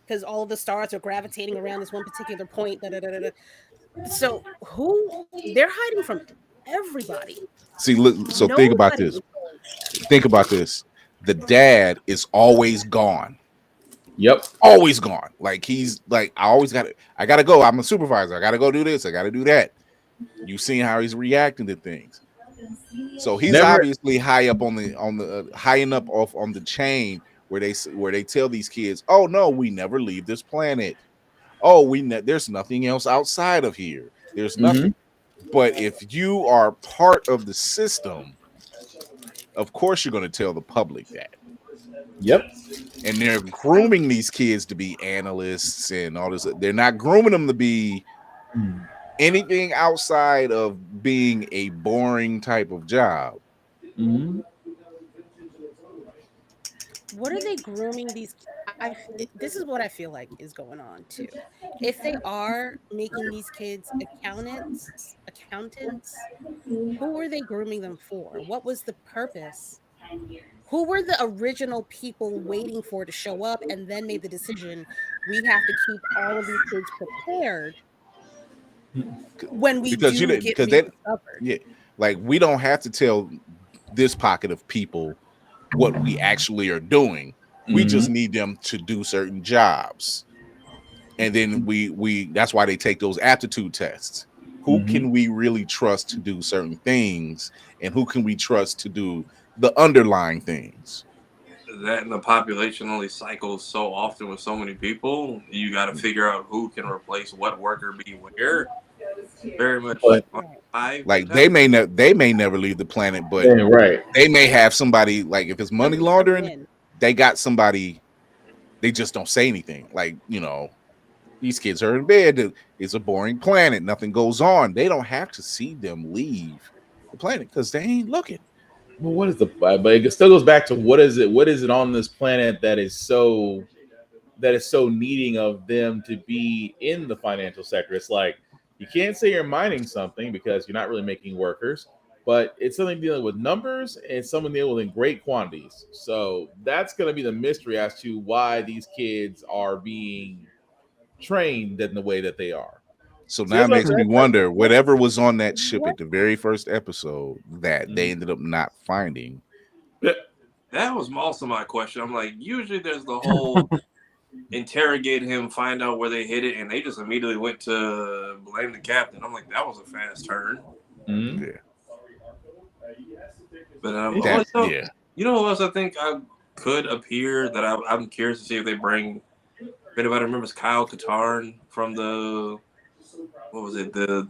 because all of the stars are gravitating around this one particular point. So they're hiding from everybody. See, look, so think about this. Think about this. The dad is always gone. Yep. Always gone. Like he's like, I gotta go. I'm a supervisor. I gotta go do this. I gotta do that. You've seen how he's reacting to things. So he's obviously high up on the high enough off on the chain where they tell these kids, oh no, we never leave this planet. Oh, there's nothing else outside of here. There's nothing. But if you are part of the system, of course you're going to tell the public that. Yep. And they're grooming these kids to be analysts and all this. They're not grooming them to be anything outside of being a boring type of job. what are they grooming these? This is what I feel like is going on too. If they are making these kids accountants, who were they grooming them for? What was the purpose? Who were the original people waiting for to show up and then made the decision, we have to keep all of these kids prepared when we because do get rediscovered? yeah, like we don't have to tell this pocket of people what we actually are doing. We just need them to do certain jobs, and then we that's why they take those aptitude tests. Who can we really trust to do certain things, and who can we trust to do the underlying things? That and the population only cycles so often with so many people. You got to figure out who can replace what worker be where. Very much like they may never leave the planet, but they may have somebody, like if it's money laundering, they got somebody. They just don't say anything. Like, you know, these kids are in bed. It's a boring planet. Nothing goes on. They don't have to see them leave the planet because they ain't looking. Well, what is but it still goes back to what is it on this planet that is so needing of them to be in the financial sector? It's like, you can't say you're mining something because you're not really making workers, but it's something dealing with numbers and something dealing with in great quantities. So that's going to be the mystery as to why these kids are being trained in the way that they are. So now it makes me wonder, whatever was on that ship at the very first episode that they ended up not finding. That was also my question. I'm like, usually there's the whole interrogate him, find out where they hid it, and they just immediately went to blame the captain. I'm like, that was a fast turn. Yeah. But you know who else I think could appear that I'm curious to see if they bring. If anybody remembers Kyle Katarn from the, what was it, the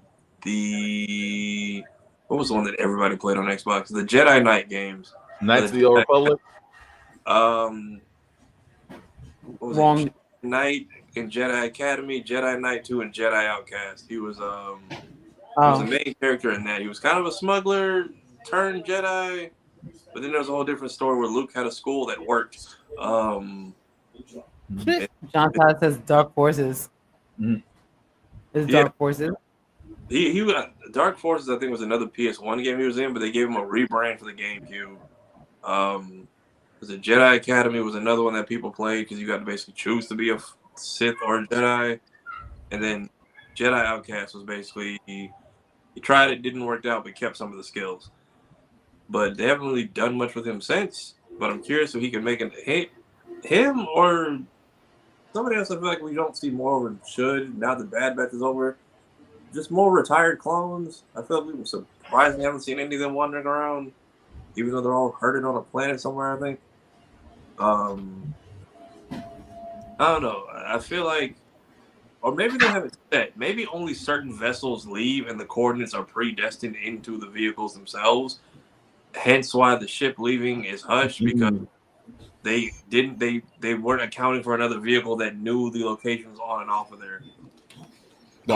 what was the one that everybody played on Xbox? The Jedi Knight games. Knights of the Old Republic. What was it? Knight in Jedi Academy, Jedi Knight 2, and Jedi Outcast. He was the main character in that. He was kind of a smuggler turned Jedi, but then there was a whole different story where Luke had a school that worked. John Todd says Dark Forces. Dark Forces. He Dark Forces, I think, was another PS1 game he was in, but they gave him a rebrand for the GameCube. Was it Jedi Academy was another one that people played because you got to basically choose to be a Sith or a Jedi, and then Jedi Outcast was basically he tried it, didn't work out, but kept some of the skills. But they haven't really done much with him since. But I'm curious if he can make him or somebody else. I feel like we don't see more of should now the Bad Batch is over. Just more retired clones. I feel like we were surprised we haven't seen any of them wandering around, even though they're all herded on a planet somewhere, I think. I don't know. I feel like, or maybe they haven't set. Maybe only certain vessels leave and the coordinates are predestined into the vehicles themselves. Hence why the ship leaving is hushed, because they weren't accounting for another vehicle that knew the locations on and off of there. The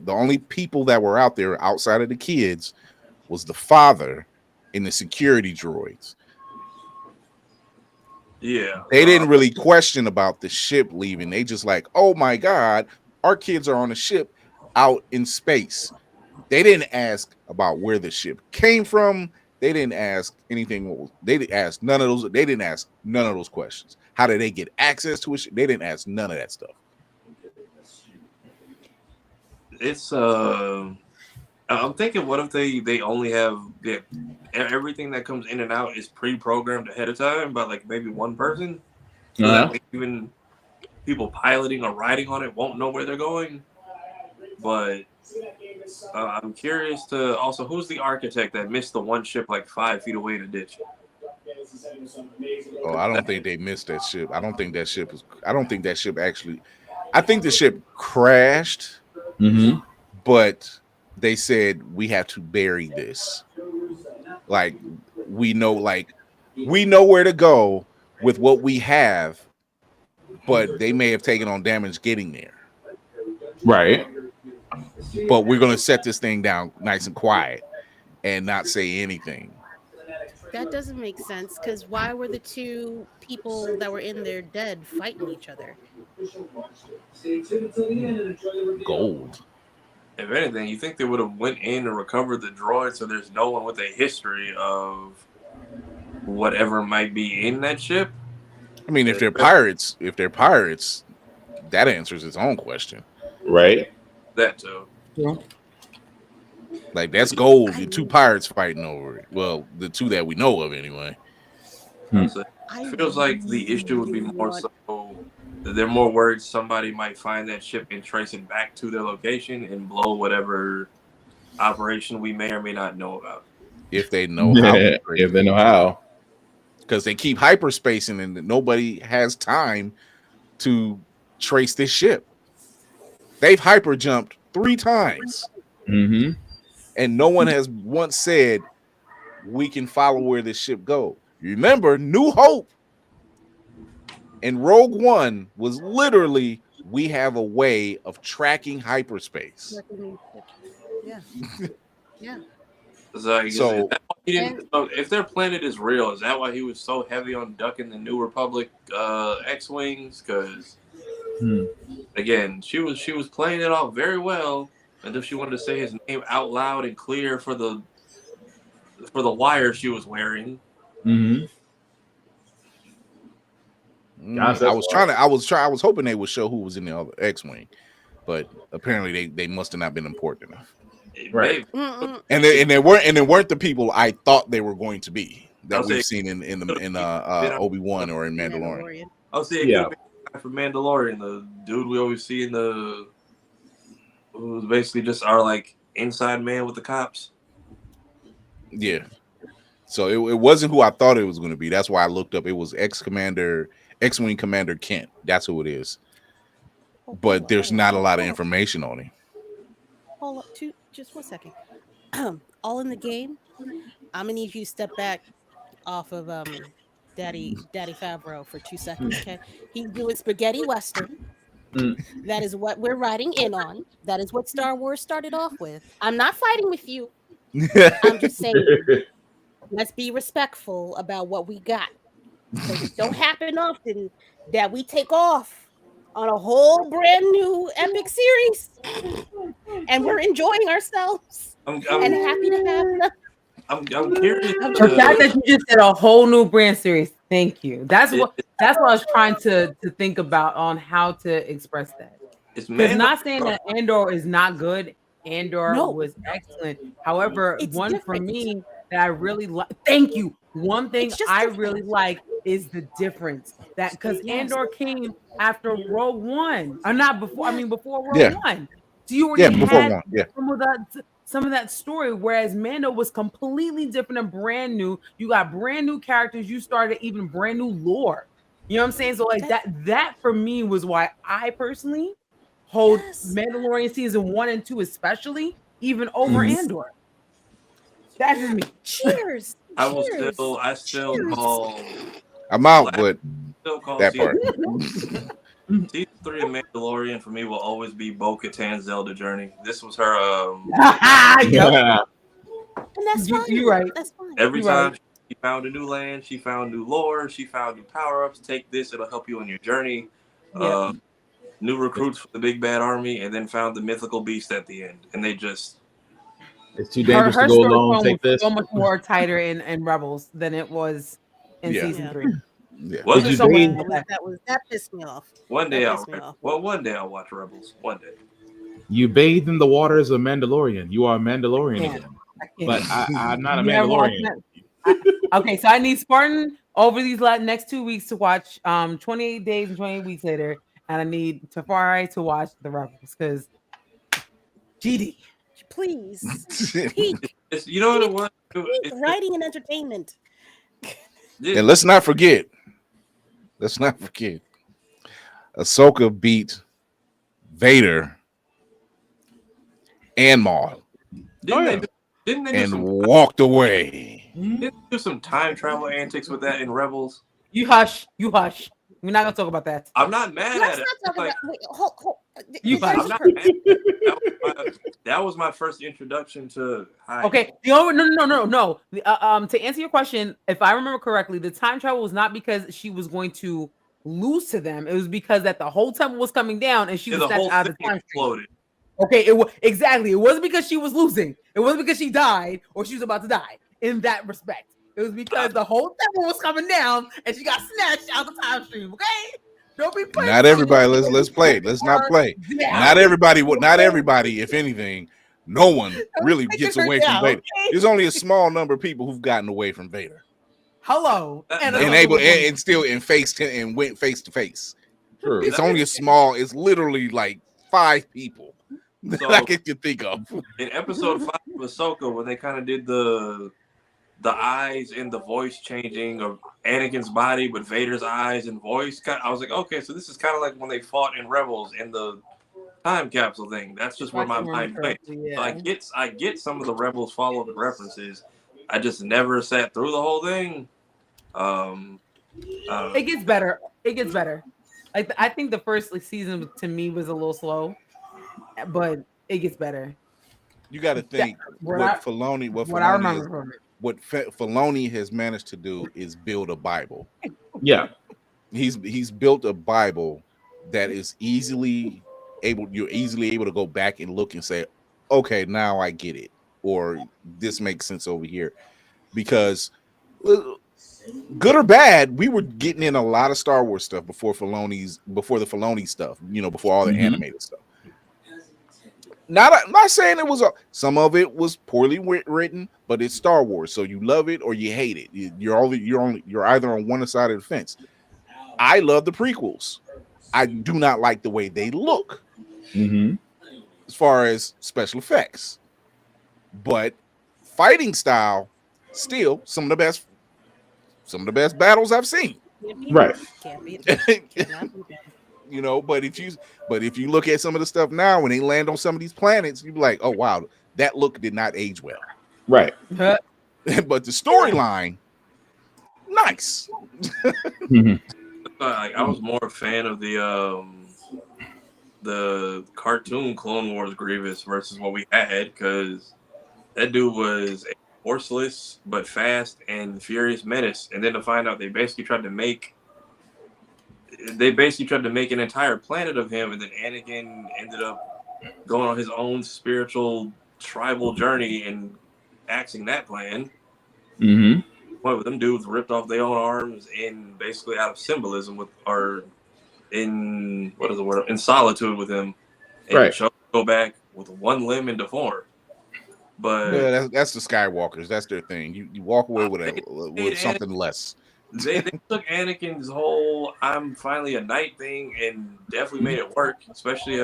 only people that were out there outside of the kids was the father and the security droids. Yeah. They didn't really question about the ship leaving. They just like, oh my God, our kids are on a ship out in space. They didn't ask about where the ship came from. They didn't ask anything. They didn't ask none of those questions. How did they get access to it? They didn't ask none of that stuff. It's I'm thinking, what if they only have everything that comes in and out is pre-programmed ahead of time by like maybe one person, so that even people piloting or riding on it won't know where they're going. But I'm curious to also, who's the architect that missed the one ship like 5 feet away in a ditch? Oh, I don't think they missed that ship. I don't think that ship actually. I think the ship crashed, but they said we have to bury this. Like we know where to go with what we have, but they may have taken on damage getting there. Right. But we're gonna set this thing down nice and quiet and not say anything. That doesn't make sense, because why were the two people that were in there dead fighting each other? Gold. If anything, you think they would have went in and recovered the droid so there's no one with a history of whatever might be in that ship? I mean, if they're pirates, that answers its own question. Right. That too. Yeah. Like, that's gold. The two pirates fighting over it. Well, the two that we know of anyway. So it feels like the issue would be more so that they're more worried somebody might find that ship and trace it back to their location and blow whatever operation we may or may not know about. If they know how. If they know how. Because they keep hyperspacing and nobody has time to trace this ship. They've hyper jumped 3 times. Mm-hmm. And no one has once said we can follow where this ship goes. Remember, New Hope and Rogue One was literally, we have a way of tracking hyperspace. Yeah. Yeah. So if their planet is real, is that why he was so heavy on ducking the New Republic X-Wings? Because again, she was playing it off very well until she wanted to say his name out loud and clear for the wire she was wearing. Mm-hmm. I was hoping they would show who was in the other X-Wing, but apparently they must have not been important enough. Right. And they weren't the people I thought they were going to be that we've seen in Obi-Wan or in Mandalorian. I'll say it could be for Mandalorian, the dude we always see in the who's basically just our like inside man with the cops. Yeah. So it wasn't who I thought it was going to be. That's why I looked up. It was X-Wing Commander Kent. That's who it is. But there's not a lot of information on him. Hold up, just 1 second. All in the game. I'm gonna need you to step back off of Daddy Favreau for 2 seconds. Okay, he's doing spaghetti western. That is what we're riding in on. That is what Star Wars started off with. I'm not fighting with you. I'm just saying, let's be respectful about what we got. Because it don't happen often that we take off on a whole brand new epic series, and we're enjoying ourselves and happy to have them. I'm curious. The fact that you just said a whole new brand series, thank you. That's what I was trying to think about on how to express that. It's not saying that Andor is not good. Andor was excellent. However, one for me that I really like. Thank you. One thing I really like is the difference that because Andor came after Rogue One, or not before. I mean, before Rogue One. So you already had some of that story, whereas Mando was completely different and brand new. You got brand new characters. You started even brand new lore. You know what I'm saying? So like that for me was why I personally hold Mandalorian season 1 and 2 especially even over Andor. That's just me. Cheers. I still call. I'm out, but that part. Season 3 of Mandalorian for me will always be Bo-Katan's Zelda journey. This was her. And that's fine. You're right. That's fine. Every time she found a new land, she found new lore, she found new power-ups. Take this; it'll help you on your journey. New recruits for the big bad army, and then found the mythical beast at the end, and they just. It's too dangerous to go alone. Take this. So much more tighter in Rebels than it was in season 3. Yeah. That pissed me off. One day I'll watch Rebels. One day. You bathe in the waters of Mandalorian. You are a Mandalorian again. But I'm not a Mandalorian. Okay, so I need Spartan over these next 2 weeks to watch 28 days and 28 weeks later, and I need Tafari to watch the Rebels because GD. Please. You know what it was? Peak writing and entertainment. And let's not forget. Ahsoka beat Vader and Maul. Didn't they walked away. Didn't they do some time travel antics with that in Rebels? You hush. We're not gonna talk about that. I'm not mad at it. Hold That was my first introduction to. Okay. No. To answer your question, if I remember correctly, the time travel was not because she was going to lose to them. It was because that the whole temple was coming down and she was snatched out of the time exploded. Okay, it was exactly. It wasn't because she was losing. It wasn't because she died or she was about to die. In that respect, it was because the whole temple was coming down and she got snatched out the time stream. Okay. Don't be playing. Not everybody. Let's play. Let's not play. Yeah. Not everybody. Not everybody. If anything, no one really gets away from Vader. Okay? There's only a small number of people who've gotten away from Vader. Hello, and went face to face. True. It's only a small. It's literally like 5 people that I can think of. In episode 5 of Ahsoka, when they kind of did the eyes and the voice changing of Anakin's body, but Vader's eyes and voice. I was like, okay, so this is kind of like when they fought in Rebels in the time capsule thing. That's just where my mind went. Yeah. So I get some of the Rebels follow-up references. I just never sat through the whole thing. It gets better. It gets better. I think the first season to me was a little slow, but it gets better. You got to think what Filoni has managed to do is build a Bible. Yeah, he's built a Bible that is easily able to go back and look and say, okay, now I get it, or this makes sense over here. Because good or bad, we were getting in a lot of Star Wars stuff before the Filoni stuff, before all the animated stuff. Not saying it was some of it was poorly written, but it's Star Wars, so you love it or you hate it. You're either on one side of the fence. I love the prequels. I do not like the way they look, as far as special effects, but fighting style, still some of the best battles I've seen. Right. Can't beat But if you look at some of the stuff now, when they land on some of these planets, you'd be like, oh wow, that look did not age well. Right. But the storyline, nice. I was more a fan of the cartoon Clone Wars Grievous versus what we had, because that dude was a horseless but fast and furious menace. And then to find out they basically tried to make an entire planet of him, and then Anakin ended up going on his own spiritual tribal journey and axing that plan. Well, them dudes ripped off their own arms in basically out of symbolism in solitude with him, and right. chose to go back with one limb and deformed. But yeah, that's the Skywalkers. That's their thing. You walk away with something less. They took Anakin's whole "I'm finally a knight" thing and definitely made it work. Especially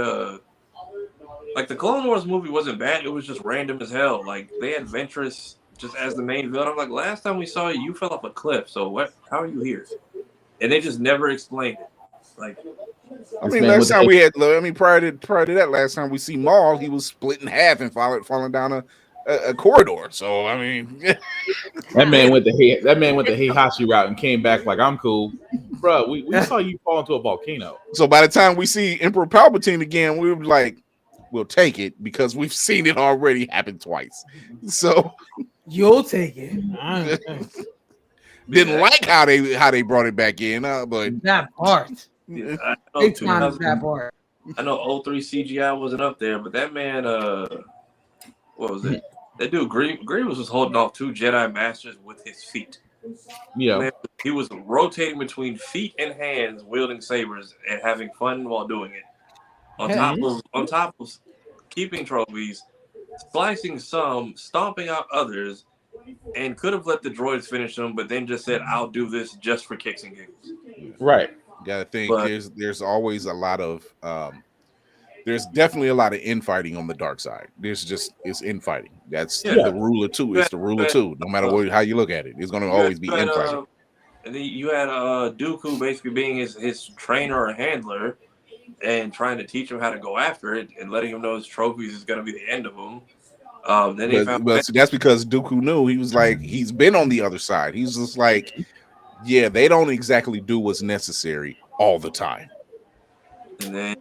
like the Clone Wars movie wasn't bad. It was just random as hell. Like they had Ventress just as the main villain. I'm like, last time we saw you fell off a cliff. So what? How are you here? And they just never explained it. Like, last time we had. Prior to that, last time we see Maul, he was split in half and falling down a corridor. So that man went the Heihachi route and came back like, I'm cool, bro. We saw you fall into a volcano. So by the time we see Emperor Palpatine again, we were like, we'll take it because we've seen it already happen twice. So you'll take it. Didn't like how they brought it back in, but that part. Yeah, that part. I know 03 CGI wasn't up there, but that man, what was it? That dude Grievous was holding off 2 Jedi Masters with his feet. Yeah, man, he was rotating between feet and hands, wielding sabers and having fun while doing it. On top of keeping trophies, slicing some, stomping out others, and could have let the droids finish them, but then just said, "I'll do this just for kicks and giggles." Right. You gotta think there's always a lot of there's definitely a lot of infighting on the dark side. It's infighting. That's the rule of two. It's the rule of two. No matter how you look at it, it's gonna always be infighting. And then you had Dooku basically being his trainer or handler and trying to teach him how to go after it and letting him know his trophies is gonna be the end of him. But that's because Dooku knew. He was like, he's been on the other side. He's just like, yeah, they don't exactly do what's necessary all the time. And then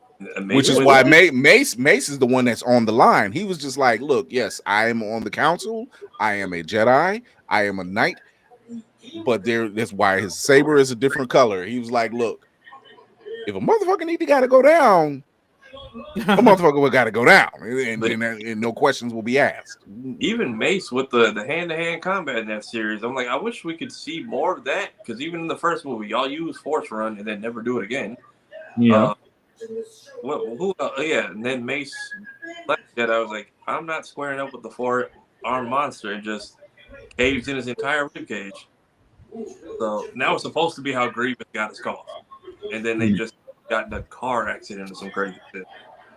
Which is why Mace is the one that's on the line. He was just like, look, yes, I am on the council. I am a Jedi. I am a knight. But that's why his saber is a different color. He was like, look, if a motherfucker gotta go down, a motherfucker gotta go down. And no questions will be asked. Even Mace with the hand-to-hand combat in that series, I'm like, I wish we could see more of that, because even in the first movie, y'all use Force Run and then never do it again. Yeah. And then Mace, that I was like, I'm not squaring up with the 4-armed monster, and just caves in his entire ribcage. So now it's supposed to be how Grievous got his call, and then they just got in a car accident or some crazy shit.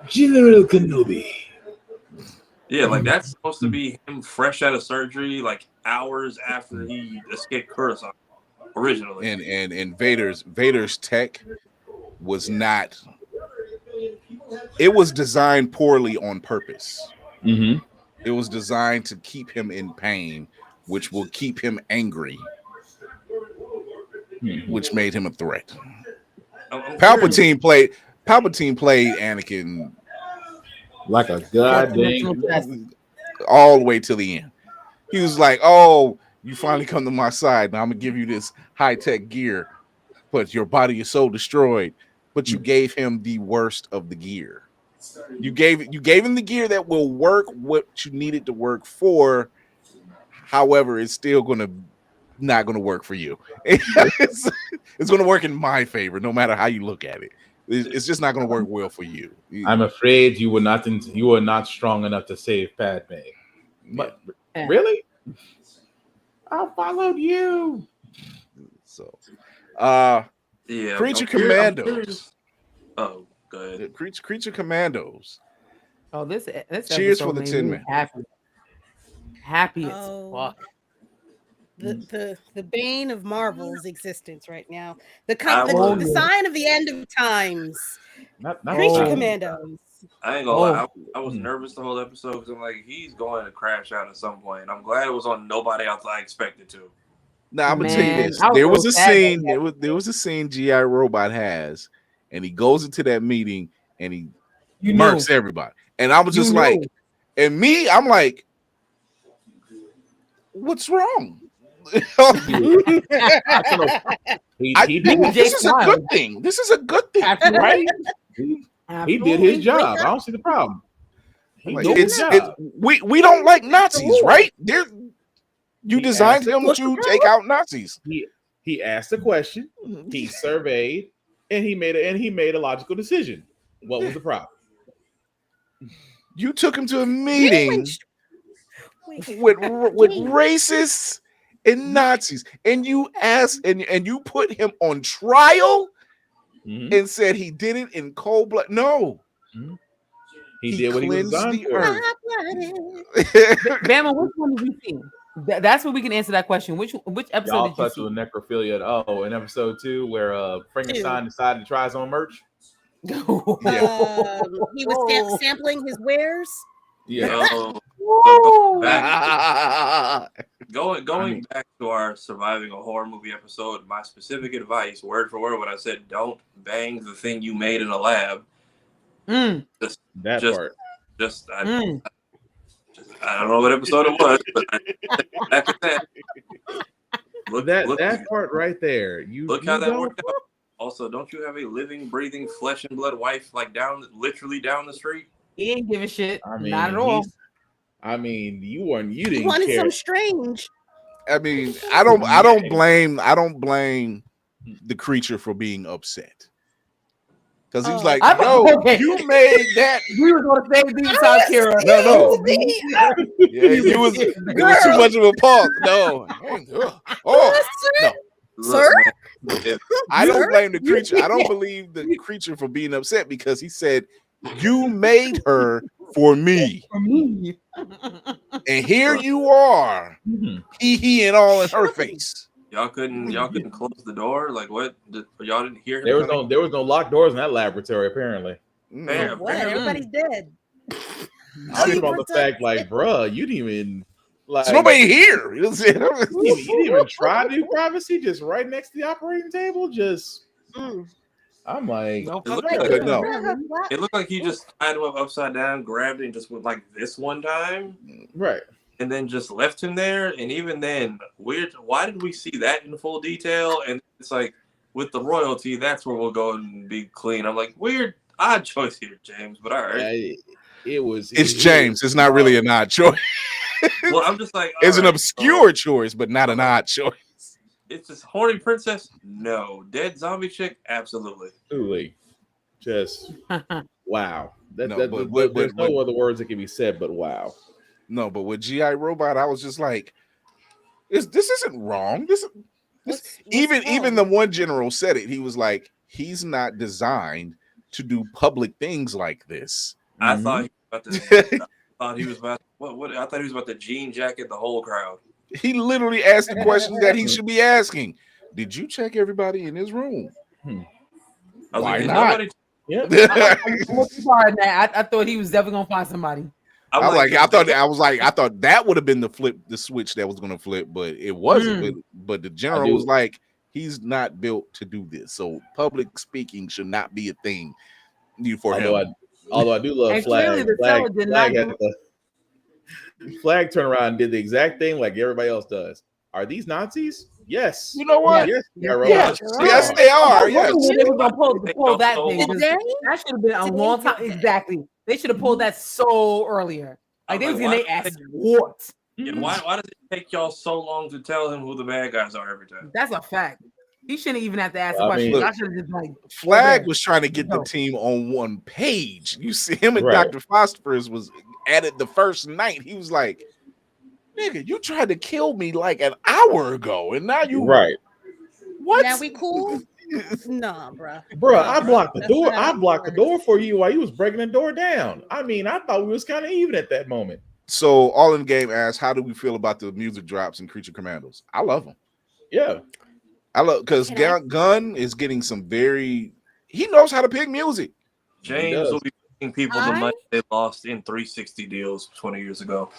General Kenobi. Yeah, like that's supposed to be him fresh out of surgery, like hours after he escaped Coruscant originally. And Vader's tech was not. It was designed poorly on purpose. Mm-hmm. It was designed to keep him in pain, which will keep him angry, which made him a threat. Palpatine played Anakin like a goddamn all the way to the end. He was like, "Oh, you finally come to my side. Now I'm gonna give you this high-tech gear, but your body is so destroyed." But you gave him the worst of the gear. You gave him the gear that will work what you need it to work for. However, it's still not gonna work for you. It's gonna work in my favor, no matter how you look at it. It's just not gonna work well for you. I'm afraid you were not strong enough to save Padme. But really? I followed you. So, Creature Commandos. Oh, go ahead. Creature Commandos. Oh, this cheers for the Tin Man. Happy as fuck. The bane of Marvel's existence right now. The sign of the end of times. Creature Commandos. I ain't gonna lie. I was nervous the whole episode because I'm like, he's going to crash out at some point. I'm glad it was on nobody else I expected to. Now I'm gonna tell you this. There was a scene. There was a scene G.I. Robot has, and he goes into that meeting and he murks everybody. And I was just like, and me, I'm like, what's wrong? This is a good thing. This is a good thing, right? He did his job. I don't see the problem. We don't like Nazis, right? You designed him to take out Nazis. He asked a question, he surveyed, and he made a logical decision. What was the problem? You took him to a meeting with racists and Nazis, and you asked and you put him on trial and said he did it in cold blood. No. He did what he was designed for. Bama, which one did you see? That's where we can answer that question. Which episode Y'all did you touched see? with necrophilia. Oh, in episode 2, where Frankenstein decided to try his own merch. He was sampling his wares. Yeah. Going back to our surviving a horror movie episode, my specific advice, word for word, when I said don't bang the thing you made in a lab. Part. I don't know what episode it was, but after that, look that part right there. Look how that worked out. Also, don't you have a living, breathing, flesh and blood wife literally down the street? He ain't give a shit. Not at all. You didn't wanted care. some strange. I mean, I don't blame the creature for being upset. Because he was like, you made that. We were going to say these out here. No. It was too much of a pause. No. Sir? I don't blame the creature. I don't believe the creature for being upset because he said, you made her for me. And here you are. He and all in her face. Y'all couldn't close the door? Like what? Y'all didn't hear him? There was no locked doors in that laboratory, apparently. Man, what? Everybody's dead. I'm on the fact, like, bruh, you didn't even there's nobody here. You didn't even try to do privacy, just right next to the operating table. Just I'm like, No, It looked fuck like, no. it looked like he just tied him up upside down, grabbed it, and just went like this one time, right. and then just left him there. And even then, weird. Why did we see that in full detail? And it's like with the royalty, that's where we'll go and be clean. I'm like, weird, odd choice here, James. But all right, It's James. It's not really an odd choice. well, I'm just like, It's all an right, obscure choice, but not an odd choice. It's this horny princess. No, dead zombie chick. Absolutely. Absolutely. Just wow. There's no but- other words that can be said but wow. No, but with GI Robot, I was just like, this isn't wrong. This even the one general said it. He was like, he's not designed to do public things like this. I thought he was about to. I thought he was about. What? I thought he was about to jean jacket the whole crowd. He literally asked the questions that he should be asking. Did you check everybody in his room? I was Why like, not? I thought he was definitely gonna find somebody. I thought that would have been the switch that was gonna flip, but it wasn't. But the general was like, he's not built to do this. So public speaking should not be a thing for him. Although I do love Flag. Flag turned around and did the exact thing like everybody else does. Are these Nazis? Yes. You know what? Yes, yes, they are. Yes. They were gonna pull that thing. That should have been a long time. Exactly. They should have pulled that so earlier. Like they was getting their ass whooped. Yeah, why does it take y'all so long to tell him who the bad guys are every time? That's a fact. He shouldn't even have to ask a question. I should have just like Flag was trying to get the team on one page. You see him and Dr. Phosphorus was at it the first night. He was like, nigga, you tried to kill me like an hour ago, and now you what? Now we cool? Nah, bro. I blocked the door. I blocked the door for you while you was breaking the door down. I mean, I thought we was kind of even at that moment. So All in the Game asks, how do we feel about the music drops in Creature Commandos? I love them. Yeah. I love because Gunn is getting some he knows how to pick music. James will be paying people the money they lost in 360 deals 20 years ago.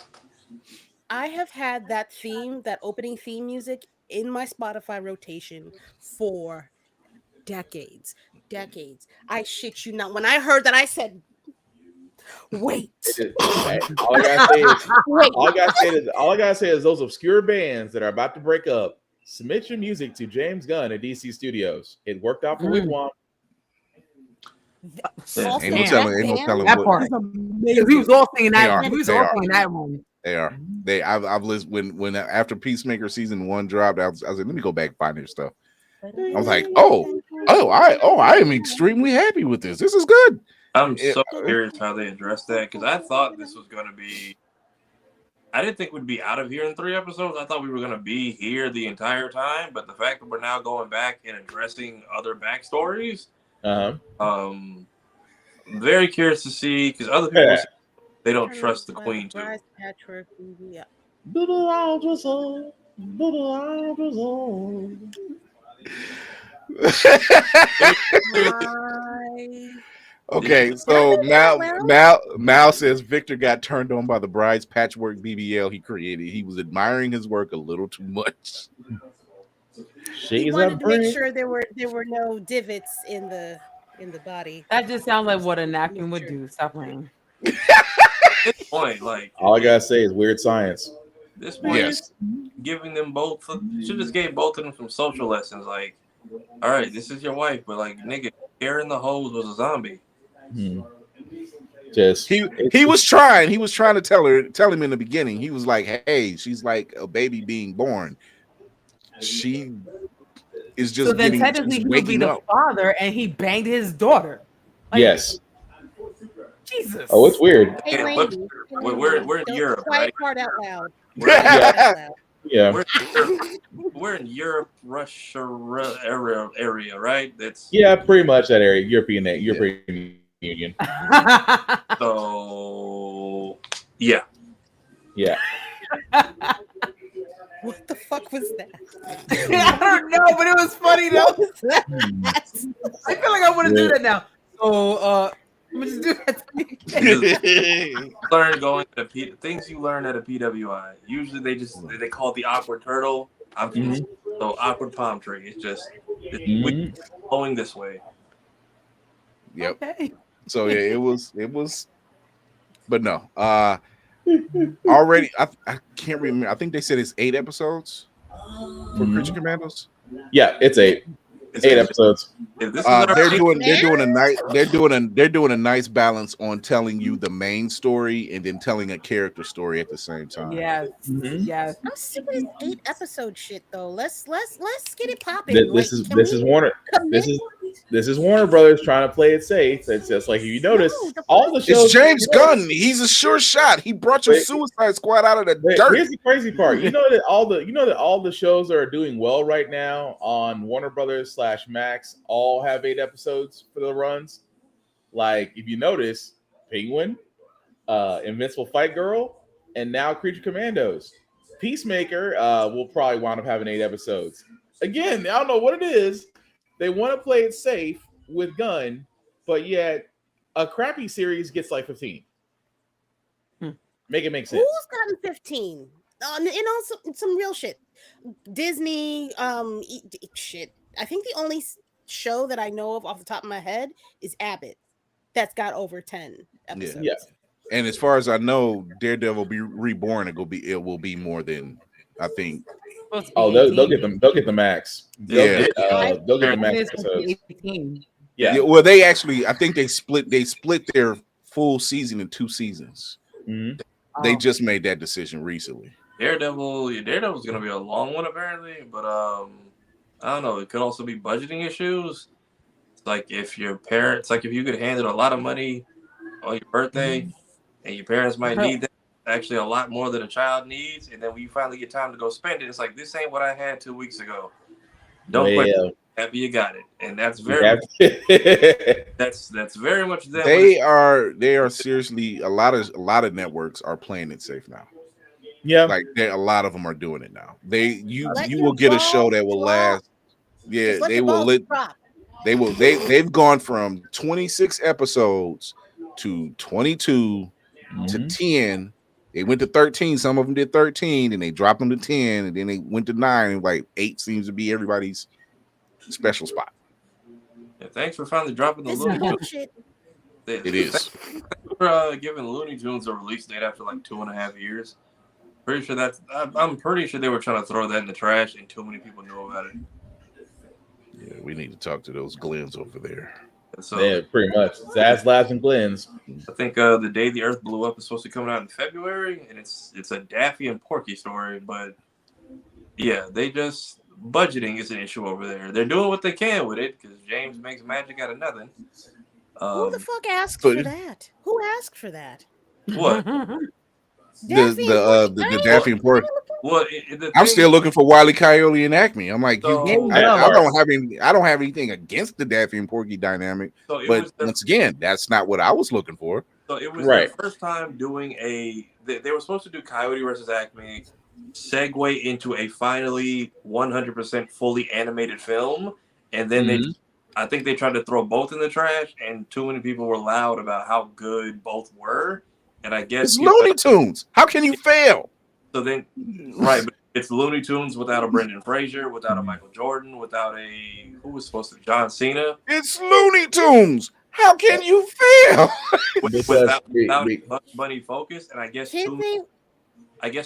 I have had that opening theme music in my Spotify rotation for decades. I shit you not. When I heard that, I said, wait. All I gotta say is those obscure bands that are about to break up, submit your music to James Gunn at DC Studios. It worked out for Wigwam. Ain't no telling that what. part. We was all singing that. We was all singing that moment. They are. I've listened when after Peacemaker season 1 dropped. I was like, let me go back and find their stuff. I was like, I am extremely happy with this. This is good. I'm so curious how they address that because I thought this was going to be. I didn't think we'd be out of here in 3 episodes. I thought we were going to be here the entire time. But the fact that we're now going back and addressing other backstories, I'm very curious to see because other people say they don't trust the Queen too. Okay, so Mal says Victor got turned on by the bride's patchwork BBL he created. He was admiring his work a little too much. He wanted to make sure there were no divots in the body. That just sounds like what a napkin would do. Stop playing. At this point, like all I gotta say is weird science. This point, giving them both should just gave both of them some social lessons. Like, all right, this is your wife, but like, nigga, Aaron the hose was a zombie. Just he was trying to tell him in the beginning. He was like, hey, she's like a baby being born. She is just so then technically he would be the father and he banged his daughter. Like, yes. Jesus. Oh, it's weird. Hey, we're in Europe, right? Part out loud. Yeah. We're in Europe, Russia area, right? That's pretty much that area. European Union. So yeah. What the fuck was that? I don't know, but it was funny though. I feel like I want to do that now. So I'm gonna just do that. Learn going to things you learn at a PWI. Usually they call it the awkward turtle. I'm so awkward palm tree. It's just blowing this way. Yep. Okay. So yeah, it was, but no. Already, I can't remember. I think they said it's 8 episodes for Creature Commandos. Yeah, it's 8. It's 8 episodes. If this is our They're doing a nice balance on telling you the main story and then telling a character story at the same time. Yes. Yes. I'm sick of this 8-episode shit though. Let's get it popping. This is Warner. This is Warner Brothers trying to play it safe. It's just like you notice all the shows. It's James Gunn. He's a sure shot. He brought your Suicide Squad out of the dirt. Here's the crazy part. You know that all the shows that are doing well right now on Warner Brothers / Max all have 8 episodes for the runs. Like if you notice, Penguin, Invincible Fight Girl, and now Creature Commandos. Peacemaker will probably wind up having 8 episodes. Again, I don't know what it is. They want to play it safe with Gunn, but yet a crappy series gets like 15. Make it make sense. Who's gotten 15? And also some real shit. Disney, shit. I think the only show that I know of off the top of my head is Abbott. That's got over 10 episodes. Yeah. And as far as I know, Daredevil be reborn. It will be more than I think. Oh, they'll get them. They'll get the max. They'll get the max episodes. Yeah. Well, they actually, I think they split their full season in 2 seasons. Mm-hmm. They just made that decision recently. Daredevil's gonna be a long one apparently, but I don't know. It could also be budgeting issues. It's like if you could handle a lot of money on your birthday, and your parents might need that. Actually a lot more than a child needs, and then when you finally get time to go spend it, it's like this ain't what I had 2 weeks ago. Don't quit. Happy you got it, and that's very that's very much them. They are seriously a lot of networks are playing it safe now. Yeah, like a lot of them are doing it now. You will get a show that will last. Yeah, they will. They've gone from 26 episodes to 22 to 10. They went to 13. Some of them did 13, and they dropped them to 10, and then they went to 9. And like 8 seems to be everybody's special spot. Yeah, thanks for finally dropping the Looney Tunes. It is. For giving Looney Tunes a release date after like 2.5 years. Pretty sure I'm pretty sure they were trying to throw that in the trash, and too many people know about it. Yeah, we need to talk to those Glens over there. So, yeah, pretty much. Zaz Labs and Glens. I think The Day the Earth Blew Up is supposed to come out in February, and it's a Daffy and Porky story. But yeah, they just budgeting is an issue over there. They're doing what they can with it because James makes magic out of nothing. Who the fuck asked for that? Who asked for that? What? The Daffy and Porky. Well, I'm still looking for Wile E. Coyote and Acme. I'm like, I don't have anything against the Daffy and Porky dynamic, but once again, that's not what I was looking for. So it was their first time doing they were supposed to do Coyote versus Acme, segue into a finally 100% fully animated film, and then I think they tried to throw both in the trash, and too many people were loud about how good both were, and I guess it's Looney Tunes. How can you fail? So then, right, but it's Looney Tunes without a Brendan Fraser, without a Michael Jordan, without who was supposed to John Cena. It's Looney Tunes. How can you fail? without a Bugs Bunny focus, and I guess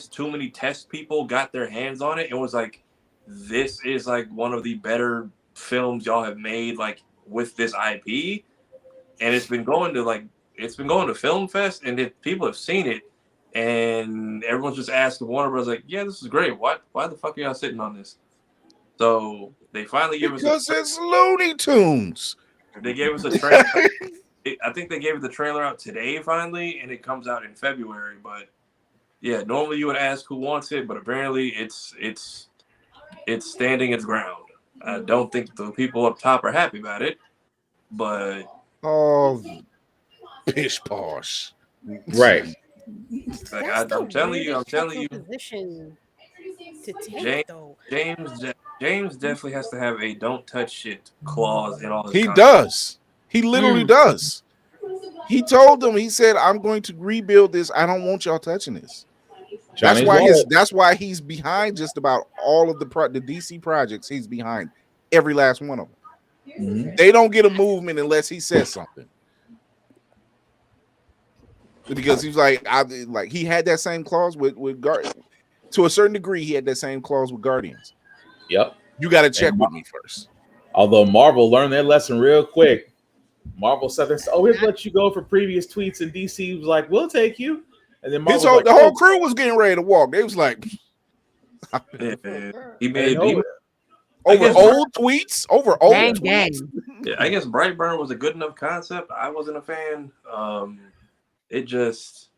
too many test people got their hands on it and was like, "This is like one of the better films y'all have made, like with this IP," and it's been going to Film Fest, and people have seen it. And everyone's just asking Warner Bros. Like, yeah, this is great. Why the fuck are y'all sitting on this? So they finally gave us because it's Looney Tunes. They gave us a trailer. I think they gave the trailer out today finally, and it comes out in February. But yeah, normally you would ask who wants it, but apparently it's standing its ground. I don't think the people up top are happy about it, but pish posh, right? Like, I'm telling you. Position to take, James definitely has to have a "don't touch shit" clause in all his He contract. does. He literally does. He told them. He said, "I'm going to rebuild this. I don't want y'all touching this." That's why he's behind just about all of the DC projects. He's behind every last one of them. They don't get a movement unless he says something. Because he's like, he had that same clause with Guardians. To a certain degree, he had that same clause with Guardians. Yep. You got to check with me first. Although Marvel learned their lesson real quick. Marvel said, "Oh, we'll let you go for previous tweets," and DC was like, "We'll take you." And then Marvel the whole crew was getting ready to walk. They was like, he made over old tweets. Yeah, I guess Brightburn was a good enough concept. I wasn't a fan. It just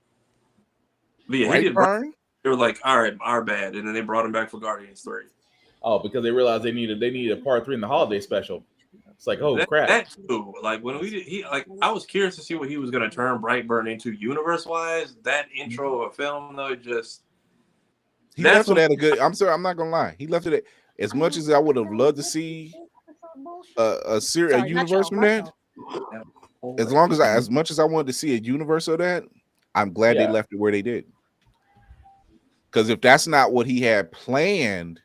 Brightburn. They were like, "All right, our bad," and then they brought him back for Guardians 3. Oh, because they realized they needed a part 3 in the holiday special. It's like, oh crap! That too. Like when I was curious to see what he was going to turn Brightburn into universe wise. That intro of a film though, he left it at a good. I'm sorry, I'm not gonna lie. He left it at, as much as I would have loved to see a universe from that. As much as I wanted to see a universe of that, I'm glad they left it where they did. Because if that's not what he had planned,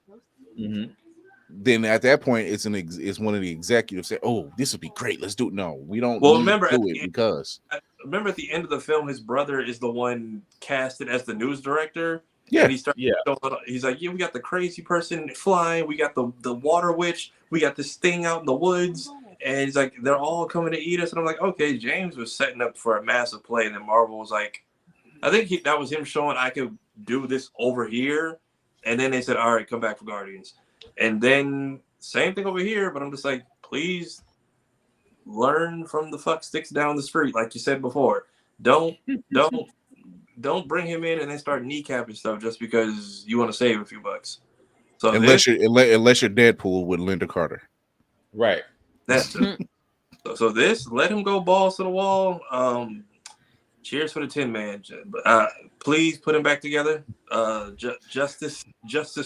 then at that point it's one of the executives say, "Oh, this would be great. Let's do it." No, we don't. Well, remember at the end of the film, his brother is the one casted as the news director. Yeah, and he's like, "Yeah, we got the crazy person flying. We got the water witch. We got this thing out in the woods." And he's like, "They're all coming to eat us." And I'm like, "Okay." James was setting up for a massive play, and then Marvel was like, I think that was him showing I could do this over here. And then they said, "All right, come back for Guardians." And then same thing over here, but I'm just like, please learn from the fuck sticks down the street, like you said before. Don't bring him in and then start kneecapping stuff just because you want to save a few bucks. So unless you're Deadpool with Linda Carter, right? That's so this let him go balls to the wall. Cheers for the Tin Man, but please put him back together. Justice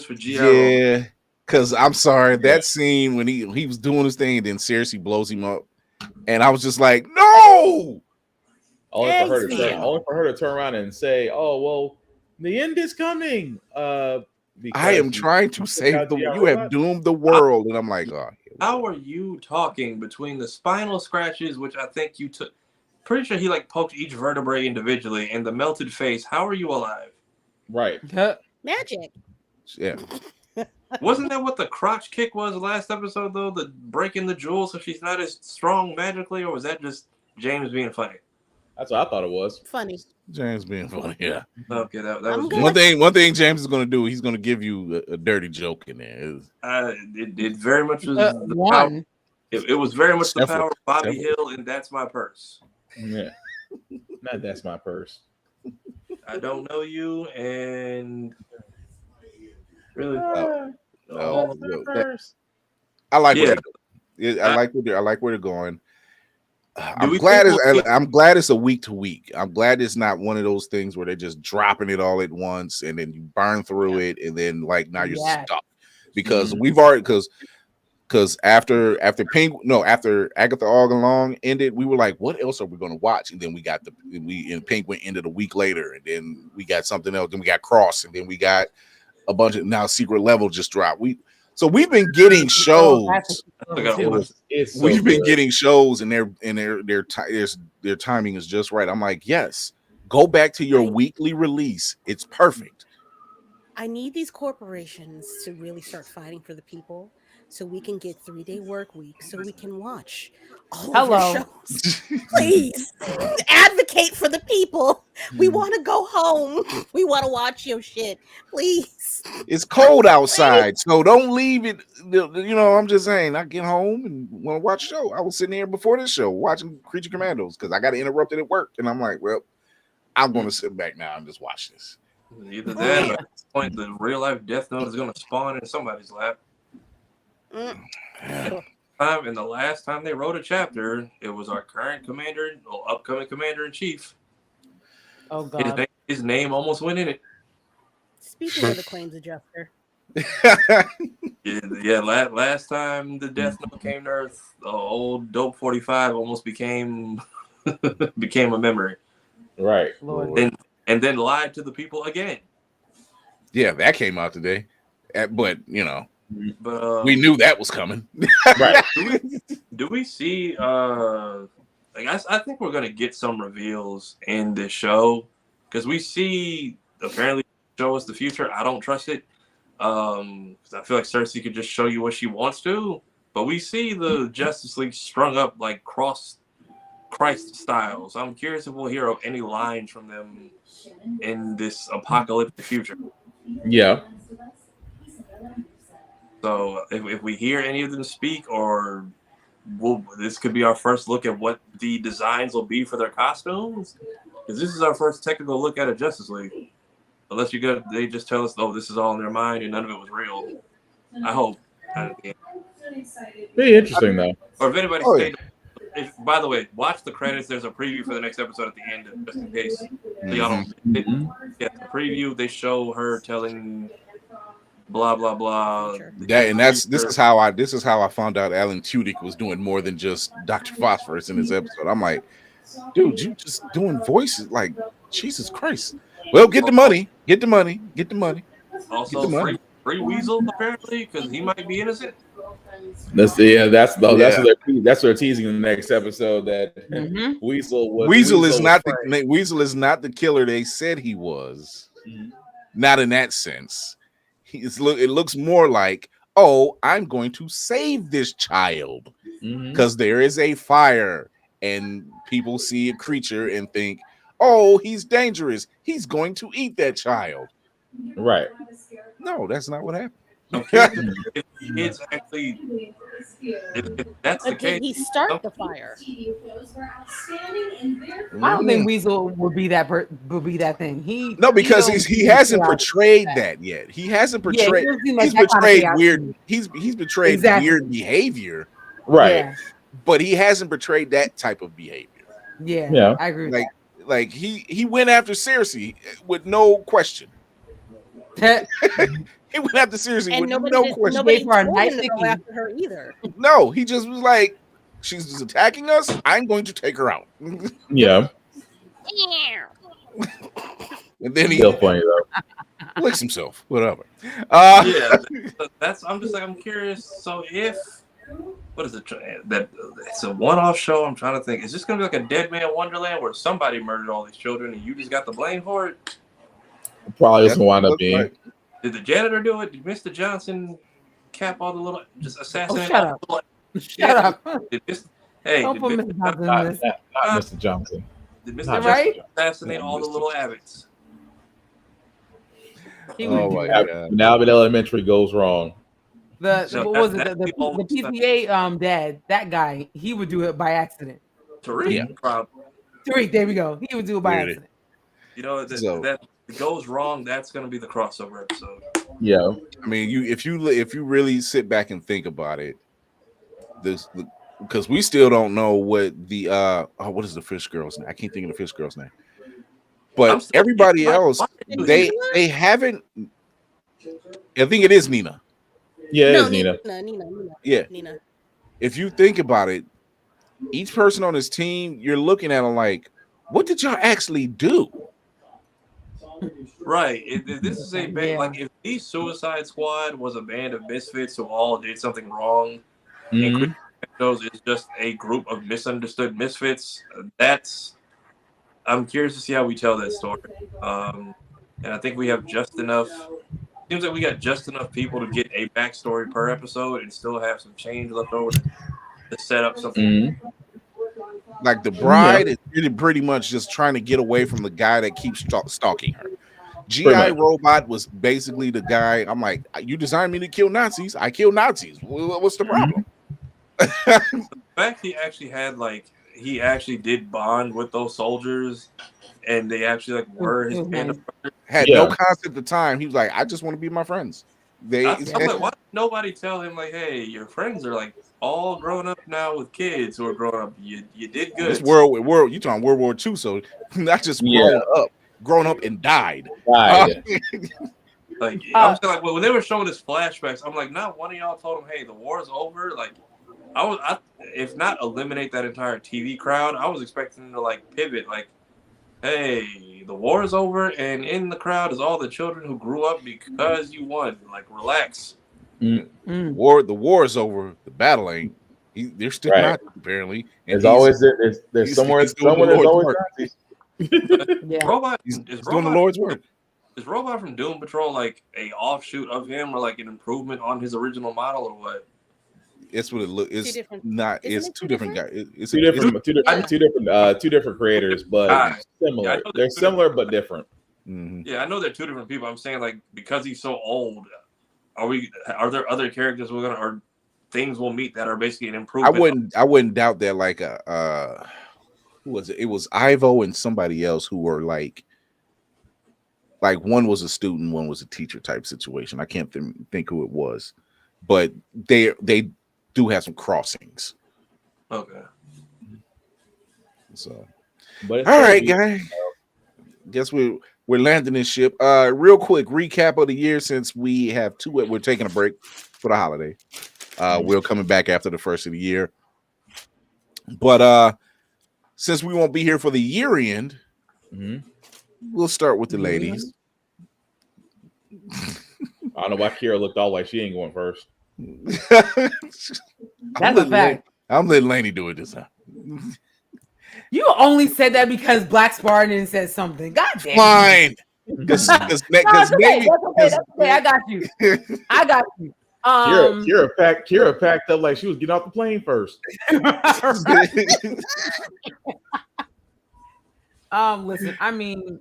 for G.I. Yeah. Because I'm sorry, that scene when he was doing his thing, and then Cersei blows him up, and I was just like, no. Only for her to turn around and say, "Oh well, the end is coming." I am trying to save the. You have doomed the world, and I'm like, oh. How are you talking between the spinal scratches, which I think you took? Pretty sure he like poked each vertebrae individually, and the melted face. How are you alive? Right. Magic. Yeah. Wasn't that what the crotch kick was last episode, though? The breaking the jewel so she's not as strong magically, or was that just James being funny? That's what I thought it was. Funny. James being funny, yeah. Okay, that was one thing James is going to do. He's going to give you a dirty joke in there. It very much was the power. It was very much the power of Bobby Hill, and that's my purse. Yeah, not that's my purse. I don't know you, and really. I like I like where they're going. I'm glad it's a week to week. I'm glad it's not one of those things where they're just dropping it all at once and then you burn through it and then like now you're stuck. Because we've already because after Agatha All Along ended, we were like, what else are we going to watch? And then we got Penguin ended a week later, and then we got something else. Then we got Cross, and then we got a bunch of now Secret Level just dropped. We've been getting shows. We've been getting shows, and their timing is just right. I'm like, yes, go back to your weekly release. It's perfect. I need these corporations to really start fighting for the people, so we can get 3-day work weeks, so we can watch all of your shows. Please advocate for the people. We want to go home. We want to watch your shit. Please. It's cold outside, so don't leave it. I'm just saying. I get home and want to watch a show. I was sitting here before this show watching Creature Commandos because I got interrupted at work, and I'm like, well, I'm going to sit back now and just watch this. Either that, or at this point, the real life Death Note is going to spawn in somebody's lap. And the last time they wrote a chapter, it was our current commander, or upcoming commander in chief. Oh God! His name almost went in it. Speaking of the claims adjuster. Last time the Death Note came to Earth, the old Dope 45 almost became a memory. Right. And then lied to the people again. Yeah, that came out today. But But we knew that was coming. Right. Do we see? I think we're gonna get some reveals in this show because we see apparently show us the future. I don't trust it. 'Cause I feel like Cersei could just show you what she wants to, but we see the Justice League strung up like cross Christ style. So I'm curious if we'll hear any lines from them in this apocalyptic future. Yeah. So if we hear any of them speak, or this could be our first look at what the designs will be for their costumes, because this is our first technical look at a Justice League. Unless they just tell us, oh, this is all in their mind and none of it was real. I hope. Be interesting though. Or if anybody stayed. By the way, watch the credits. There's a preview for the next episode at the end, just in case. So y'all don't. Yeah, the preview. They show her telling blah blah blah. This is how I found out Alan Tudyk was doing more than just Dr. Phosphorus in this episode. I'm like, dude, you just doing voices, like Jesus Christ. Well, get the money. Also, free Weasel apparently, because he might be innocent. That's what they're teasing in the next episode. That Weasel is not the killer they said he was. Not in that sense. It looks more like, oh, I'm going to save this child because there is a fire and people see a creature and think, oh, he's dangerous. He's going to eat that child. Right. No, that's not what happened. It's actually, if that's the case, Did he start the fire? I don't think Weasel would be that thing. Because he hasn't portrayed that yet. He hasn't portrayed. He's betrayed weird. He's betrayed weird behavior, right? Yeah. But he hasn't portrayed that type of behavior. Yeah. I agree. Like he went after Cersei with no question. He went after Cersei with no question. Nobody told him to go after her either. No, he just was like, she's just attacking us. I'm going to take her out. Yeah. And then he still funny though. licks himself. Whatever. I'm curious. So what is it? That it's a one-off show. I'm trying to think. Is this going to be like a Dead Man Wonderland where somebody murdered all these children and you just got the blame for it? Probably doesn't wind up being. Did the janitor do it? Did Mr. Johnson cap all the little assassinate? Shut up! Shut up! Don't put Mr. Johnson in this. Not Mr. Johnson. Did Mr. Johnson assassinate all the little abbots? Now that elementary goes wrong. The PCA dad, that guy, he would do it by accident. Tariq, there we go. He would do it by accident. You know that it goes wrong. That's going to be the crossover episode. Yeah, I mean, if you really sit back and think about it, because we still don't know what the what is the fish girl's name? I can't think of the fish girl's name. But everybody else, they haven't. I think it is Nina. Yeah, it is Nina. Nina. Yeah. Nina. If you think about it, each person on this team, you're looking at them like, what did y'all actually do? Right. This is a band, like if the Suicide Squad was a band of misfits who all did something wrong, and Commandos is just a group of misunderstood misfits, I'm curious to see how we tell that story. And I think we have just enough. Seems like we got just enough people to get a backstory per episode and still have some change left over to set up something. Like the bride is really pretty much just trying to get away from the guy that keeps stalking her. G.I. Robot was basically the guy. I'm like, you designed me to kill Nazis. I kill Nazis. What's the problem? The fact he actually did bond with those soldiers, and they actually were his band. Had no concept at the time. He was like, I just want to be my friends. I'm like, why did nobody tell him like, hey, your friends are like all grown up now with kids who are growing up. You did good. This world, you talking World War II, so not just grown up and died. I'm saying, like, when they were showing this flashbacks, I'm like, not one of y'all told him, hey, the war's over. Like, I if not eliminate that entire TV crowd, I was expecting them to like pivot, like, hey, the war is over, and in the crowd is all the children who grew up because you won. Like, relax. The war is over. The battle ain't. They're still not apparently. And there's always somewhere he's doing there's the always Lord's Nazis. Robot He's is doing the Lord's work. Is Robot from Doom Patrol like a offshoot of him, or like an improvement on his original model, or what? It's what it looks. It's not. It's two different guys. It's two different creators, but similar. They're similar but different. Yeah, I know they're two different people. I'm saying like because he's so old, are there other characters we're gonna or things we'll meet that are basically an improvement? I wouldn't doubt that. Like who was it? It was Ivo and somebody else who were like one was a student, one was a teacher type situation. I can't think who it was, but they do have some crossings. Okay. So, all right, guys. Guess we're landing this ship. Real quick recap of the year since we have we're taking a break for the holiday. We're coming back after the first of the year. But since we won't be here for the year end, we'll start with the ladies. I don't know why Kira looked all like she ain't going first. That's a fact. I'm letting Lainey do it this time. You only said that because Black Spartan said something. God damn. Fine. Because maybe that's okay. I got you. Kira packed up like she was getting off the plane first. Listen, I mean,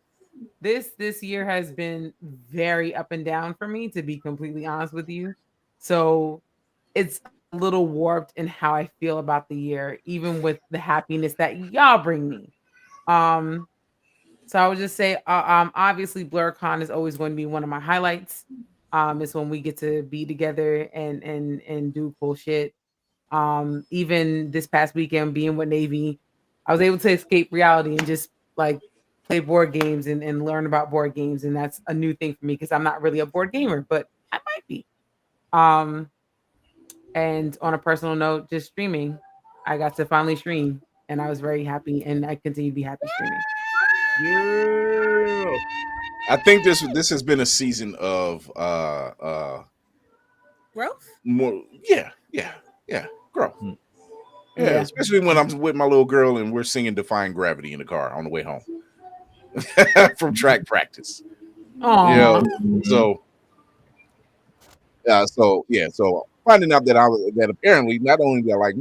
this year has been very up and down for me, to be completely honest with you. So it's a little warped in how I feel about the year, even with the happiness that y'all bring me. So I would just say, obviously, BlerdCon is always going to be one of my highlights. It's when we get to be together and do cool shit. Even this past weekend, being with Navy, I was able to escape reality and just like play board games and learn about board games, and that's a new thing for me because I'm not really a board gamer, but I might be. And on a personal note, just streaming, I got to finally stream, and I was very happy, and I continue to be happy streaming. Yeah. I think this has been a season of growth. More, yeah, growth. Yeah, especially when I'm with my little girl and we're singing "Defying Gravity" in the car on the way home from track practice. Aww. So finding out that apparently not only that like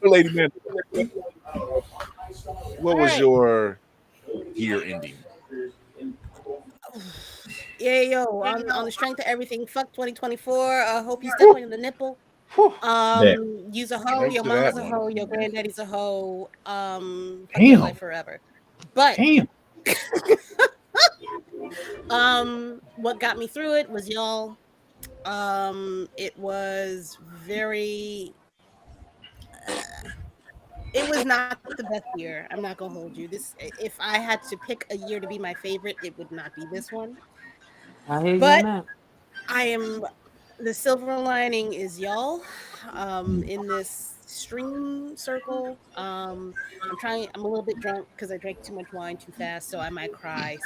lady man, what was your year ending? Yeah, yo, on the strength of everything, fuck 2024. Hope you step on the nipple. You's a hoe, your mama's a hoe, your granddaddy's a hoe. Fuck your life forever. But what got me through it was y'all. It was very. It was not the best year. I'm not gonna hold you. If I had to pick a year to be my favorite, it would not be this one. But I am. The silver lining is y'all. In this stream circle. I'm a little bit drunk because I drank too much wine too fast, so I might cry.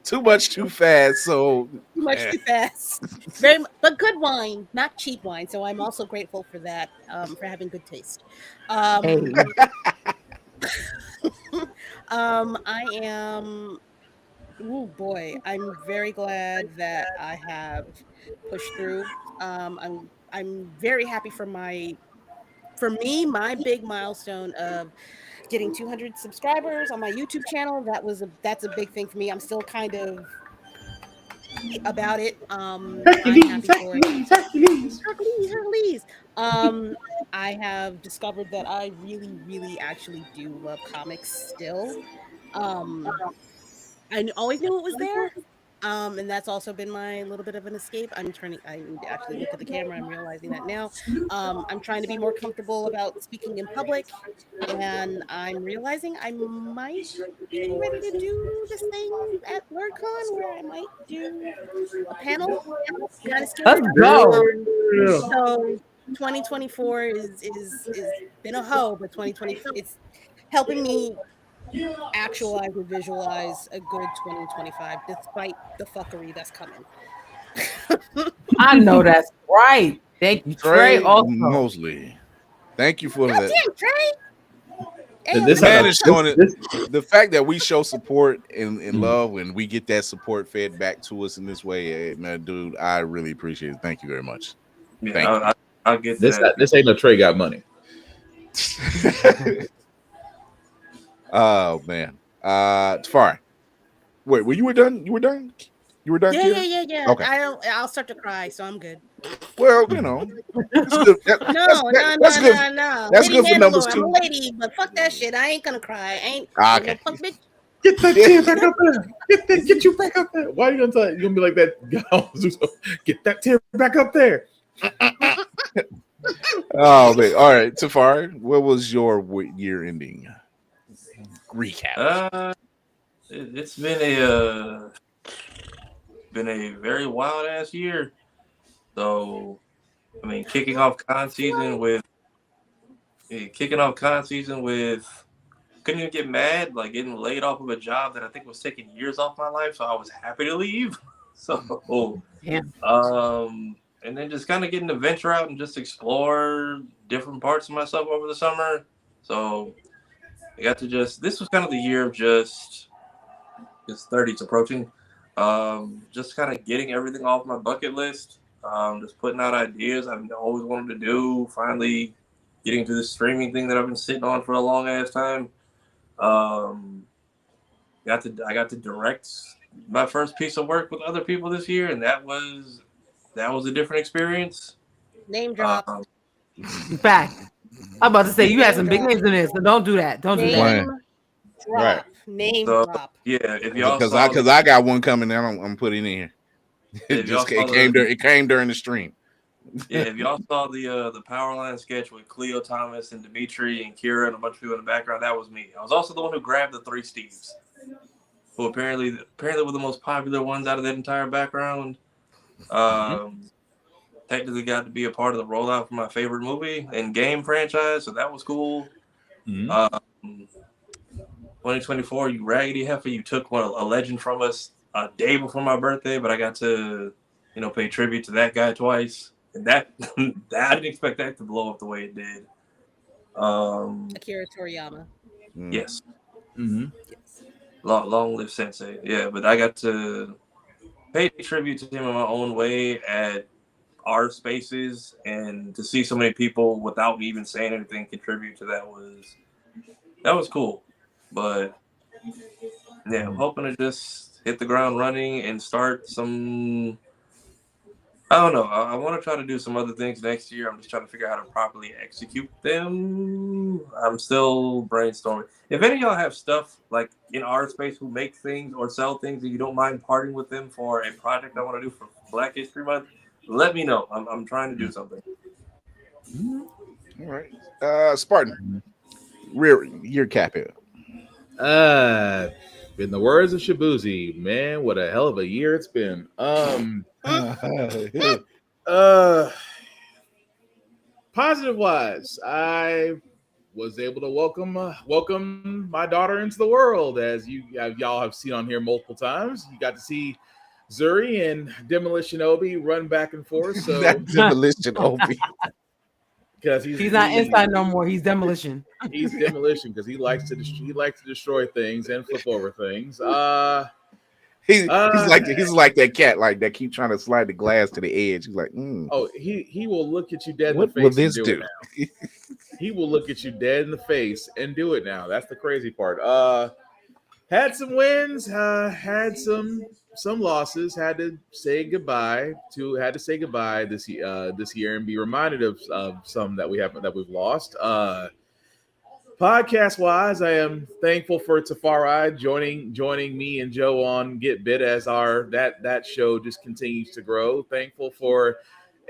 Too much too fast. So too much too fast. But good wine, not cheap wine. So I'm also grateful for that. For having good taste. I am. Oh boy, I'm very glad that I have pushed through. I'm very happy for me, my big milestone of getting 200 subscribers on my YouTube channel. That's a big thing for me. I'm still kind of about it. I'm happy for it. Hercules. I have discovered that I really, really actually do love comics still. I always knew it was there. And that's also been my little bit of an escape. I need to actually look at the camera. I'm realizing that now. I'm trying to be more comfortable about speaking in public, and I'm realizing I might be ready to do this thing at BlerdCon where I might do a panel. Kind of scary. Let's go. So 2024 is been a hoe, but 2024 it's helping me actualize and visualize a good 2025 despite the fuckery that's coming. I know that's right. Thank you, Trey. Also, Mosley. Thank you for that. Damn, Trey. The man is showing it. The fact that we show support and love and we get that support fed back to us in this way, man, dude, I really appreciate it. Thank you very much. Yeah, I'll get this. that. This ain't no Trey got money. Oh man, Tafari. Wait, you were done? You were done? You were done? Yeah. Okay. I'll start to cry, so I'm good. Well, you know, that's good. No. That's good for numbers I'm a too. lady, but fuck that shit. I ain't gonna cry. I ain't. Okay. Fuck, bitch. Get that tear back up there. Get you back up there. Why are you gonna tell? You gonna be like that? Get that tear back up there. Oh man! All right, Tafari, what was your year ending recap? It's been a very wild ass year. So, I mean, kicking off con season with couldn't even get mad, like getting laid off of a job that I think was taking years off my life. So I was happy to leave. So, yeah. And then just kind of getting to venture out and just explore different parts of myself over the summer. So I got to this was kind of the year of just 30's approaching. Just kind of getting everything off my bucket list. Just putting out ideas I've always wanted to do. Finally getting to this streaming thing that I've been sitting on for a long ass time. I got to direct my first piece of work with other people this year, and that was a different experience. Name drop. In fact, I'm about to say you had some big names in this, so don't do that. Don't do that. Right. Name drop. Yeah, if y'all because I got one coming down, I'm putting in here. It came during the stream. Yeah, if y'all saw the Powerline sketch with Cleo Thomas and Dimitri and Kira and a bunch of people in the background, that was me. I was also the one who grabbed the 3 Steves, who apparently were the most popular ones out of that entire background. Technically got to be a part of the rollout for my favorite movie and game franchise, so that was cool. 2024, you raggedy heifer, you took a legend from us a day before my birthday, but I got to, pay tribute to that guy twice. And that I didn't expect that to blow up the way it did. Akira Toriyama. Yes. Long live Sensei. Yeah, but I got to pay tribute to him in my own way at our spaces, and to see so many people without me even saying anything contribute to that was cool. But yeah, I'm hoping to just hit the ground running and start some. I don't know. I want to try to do some other things next year. I'm just trying to figure out how to properly execute them. I'm still brainstorming. If any of y'all have stuff like in our space who make things or sell things and you don't mind parting with them for a project I want to do for Black History Month, let me know. I'm trying to do something. All right. Spartan, year cap it. In the words of Shabuzi, man, what a hell of a year it's been. Positive wise, I was able to welcome my daughter into the world, as y'all have seen on here multiple times. You got to see Zuri and Demolition Obi run back and forth. So that Demolition Obi. Because he's not inside no more. He's Demolition. He's Demolition because he likes to destroy things and flip over things. He's like that cat, like that keep trying to slide the glass to the edge. He's like, oh, he will look at you dead in the face. What will this do? It now. He will look at you dead in the face and do it now. That's the crazy part. Had some wins, had some losses. Had to say goodbye this year and be reminded of some that we've lost. Podcast wise, I am thankful for Tafari joining me and Joe on Get Bit as that show just continues to grow. Thankful for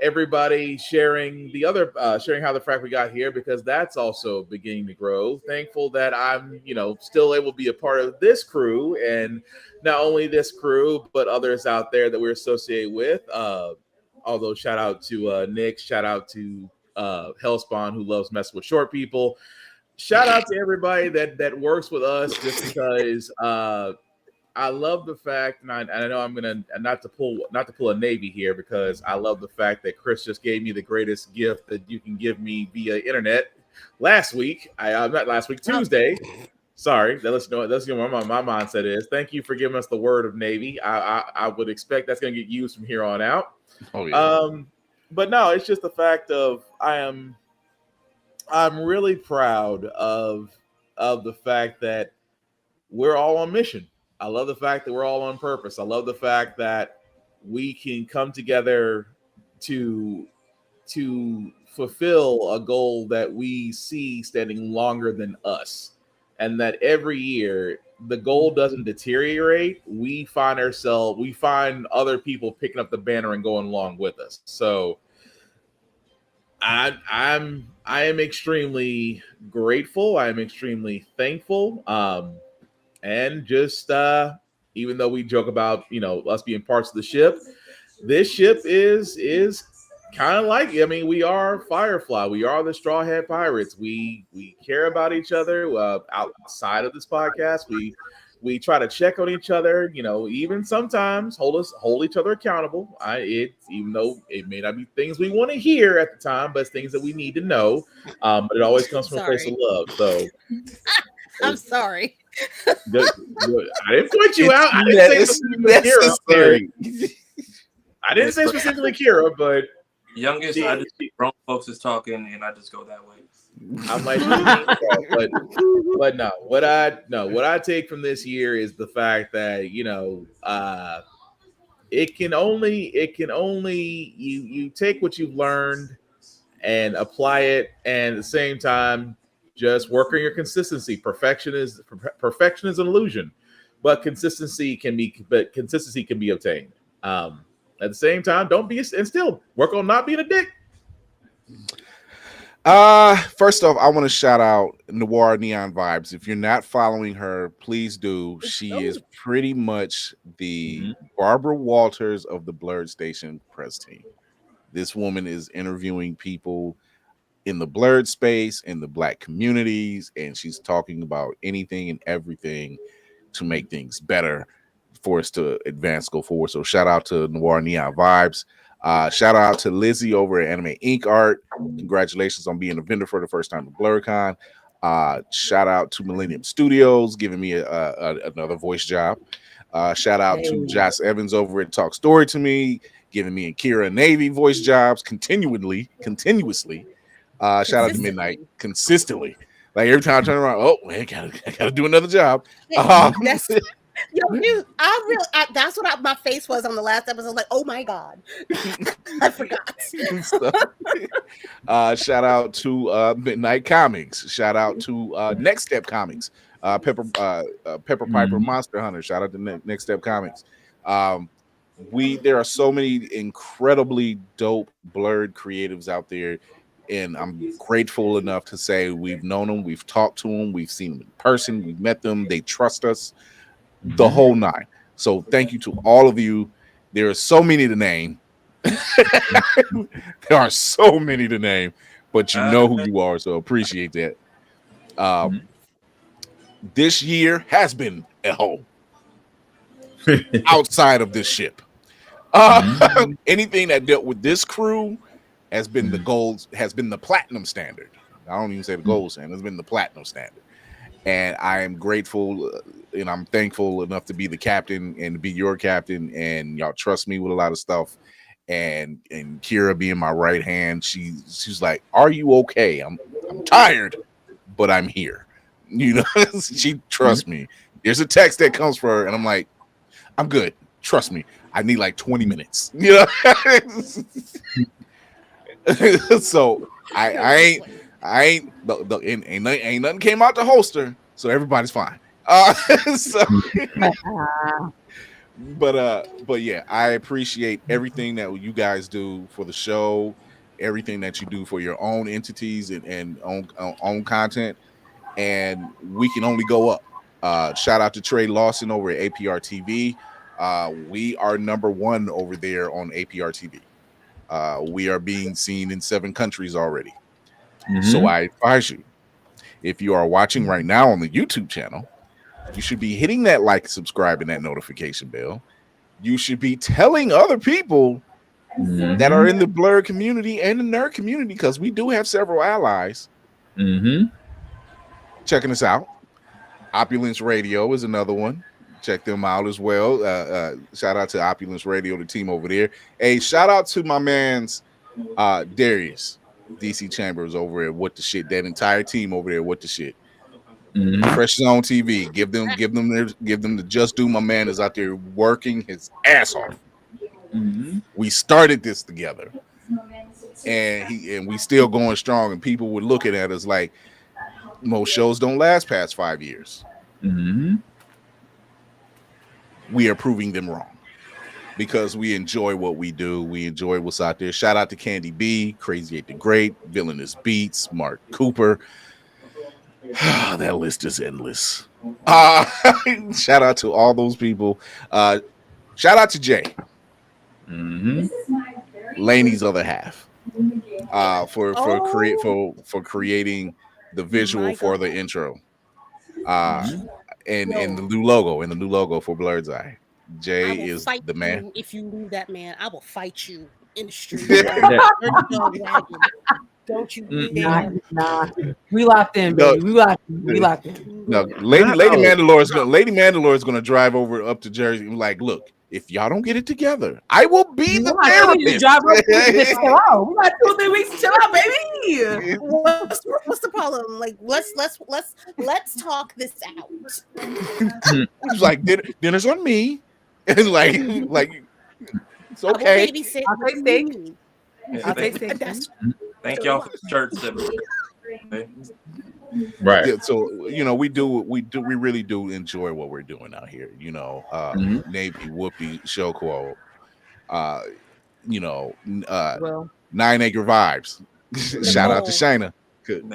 everybody sharing how the frack we got here, because that's also beginning to grow. Thankful that I'm still able to be a part of this crew, and not only this crew but others out there that we're associated with. Although shout out to Nick, shout out to Hellspawn, who loves messing with short people. shout out to everybody that works with us, just because I love the fact, and I know I'm gonna not to pull a Navy here, because I love the fact that Chris just gave me the greatest gift that you can give me via internet last week. Not last week, Tuesday. Sorry, let's know what my mindset is. Thank you for giving us the word of Navy. I would expect that's going to get used from here on out. Oh yeah. But no, it's just the fact of I'm really proud of the fact that we're all on mission. I love the fact that we're all on purpose. I love the fact that we can come together to fulfill a goal that we see standing longer than us. And that every year the goal doesn't deteriorate. We find other people picking up the banner and going along with us. So I am extremely grateful. I am extremely thankful. And just even though we joke about us being parts of the ship, this ship is kind of like, we are Firefly. We are the Straw Hat Pirates. We care about each other outside of this podcast. We try to check on each other, even sometimes hold each other accountable. Even though it may not be things we want to hear at the time, but it's things that we need to know. But it always comes from a place of love. So I'm sorry. I didn't point you out. I didn't say necessary. I didn't say specifically Kira, but youngest, I just see grown folks is talking, and I just go that way. I'm like, but no. What I take from this year is the fact that it can only you take what you've learned and apply it, and at the same time just work on your consistency. Perfection is an illusion, but consistency can be obtained. At the same time, don't be, and still work on not being a dick. First off, I want to shout out Noir Neon Vibes. If you're not following her, please do. She is pretty much the Barbara Walters of the Blerd Station press team. This woman is interviewing people in the Blerd space, in the Black communities, and she's talking about anything and everything to make things better for us to advance, go forward. So shout out to Noir Neon Vibes. Shout out to Lizzie over at Anime Inc. Art. Congratulations on being a vendor for the first time at BlerdCon. Shout out to Millennium Studios giving me another voice job. Shout out to Josh Evans over at Talk Story to Me, giving me and Kira Navy voice jobs continuously. Shout out to Midnight consistently. Like every time I turn around, oh man, I gotta do another job. Dude, that's what my face was on the last episode. Like, oh my god, I forgot. Shout out to Midnight Comics. Shout out to Next Step Comics. Pepper Piper Monster Hunter. Shout out to Next Step Comics. There are so many incredibly dope Blerd creatives out there, and I'm grateful enough to say we've known them, we've talked to them, we've seen them in person, we've met them, they trust us. The whole nine. So thank you to all of you. There are so many to name. There are so many to name, but you know who you are, so appreciate that. This year has been a hole outside of this ship. Anything that dealt with this crew has been the gold, has been the platinum standard. I don't even say the gold standard, it's been the platinum standard. And I am grateful and I'm thankful enough to be the captain and to be your captain. And y'all trust me with a lot of stuff. And Kira being my right hand, she's like, "Are you okay? I'm tired, but I'm here." She trusts me. There's a text that comes for her, and I'm like, "I'm good. Trust me. I need like 20 minutes." So I ain't nothing came out the holster, so everybody's fine. But yeah, I appreciate everything that you guys do for the show, everything that you do for your own entities and own content, and we can only go up. Shout out to Trey Lawson over at APR TV. We are #1 over there on APR TV. We are being seen in 7 countries already. So I advise you, If you are watching right now on the YouTube channel, you should be hitting that like, subscribe, and that notification bell. You should be telling other people that are in the Blerd community and the nerd community, because we do have several allies. Checking us out. Opulence Radio is another one. Check them out as well. Shout out to Opulence Radio, the team over there. Hey, shout out to my man's Darius, DC Chambers over at What the Shit. That entire team over there, What the Shit. Fresh Zone TV. Give them the just due. My man is out there working his ass off. We started this together, and we still going strong. And people were looking at us like most shows don't last past 5 years. We are proving them wrong because we enjoy what we do. We enjoy what's out there. Shout out to Candy B, Crazy 8 the Great, Villainous Beats, Mark Cooper. That list is endless. Shout out to all those people. Shout out to Jay, Laney's other half, for creating the visual for the intro, and the new logo for Blerd's Eye. Jay is the man. If you leave that man, I will fight you in the street. Don't you? Nah. We locked in, baby. We locked in. No, Lady Mandalore is gonna drive up to Jersey and be like, look, if y'all don't get it together, I will be the therapist. Chill out. We got 2-3 weeks to chill out, baby. What's the problem? Like, let's talk this out. It's like dinner's on me, and like it's okay. I'll take steak. Thank y'all for the church. Right. Yeah, so we really do enjoy what we're doing out here. Navy Whoopi Show Quo. 9 Acre Vibes. Shout out to Shayna.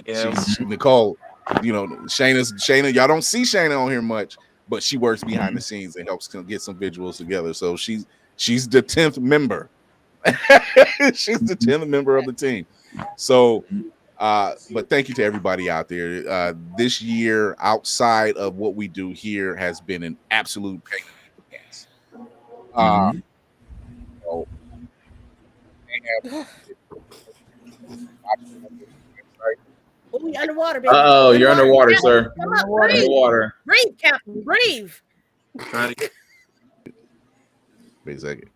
She's Nicole. Shayna. Y'all don't see Shayna on here much, but she works behind the scenes and helps get some visuals together. So she's the 10th member. She's the 10th member of the team. So but thank you to everybody out there. This year, outside of what we do here, has been an absolute pain in the ass. Oh, you're underwater, baby. Oh, you're underwater, sir. Underwater. Breathe, Captain. Breathe. Wait a second.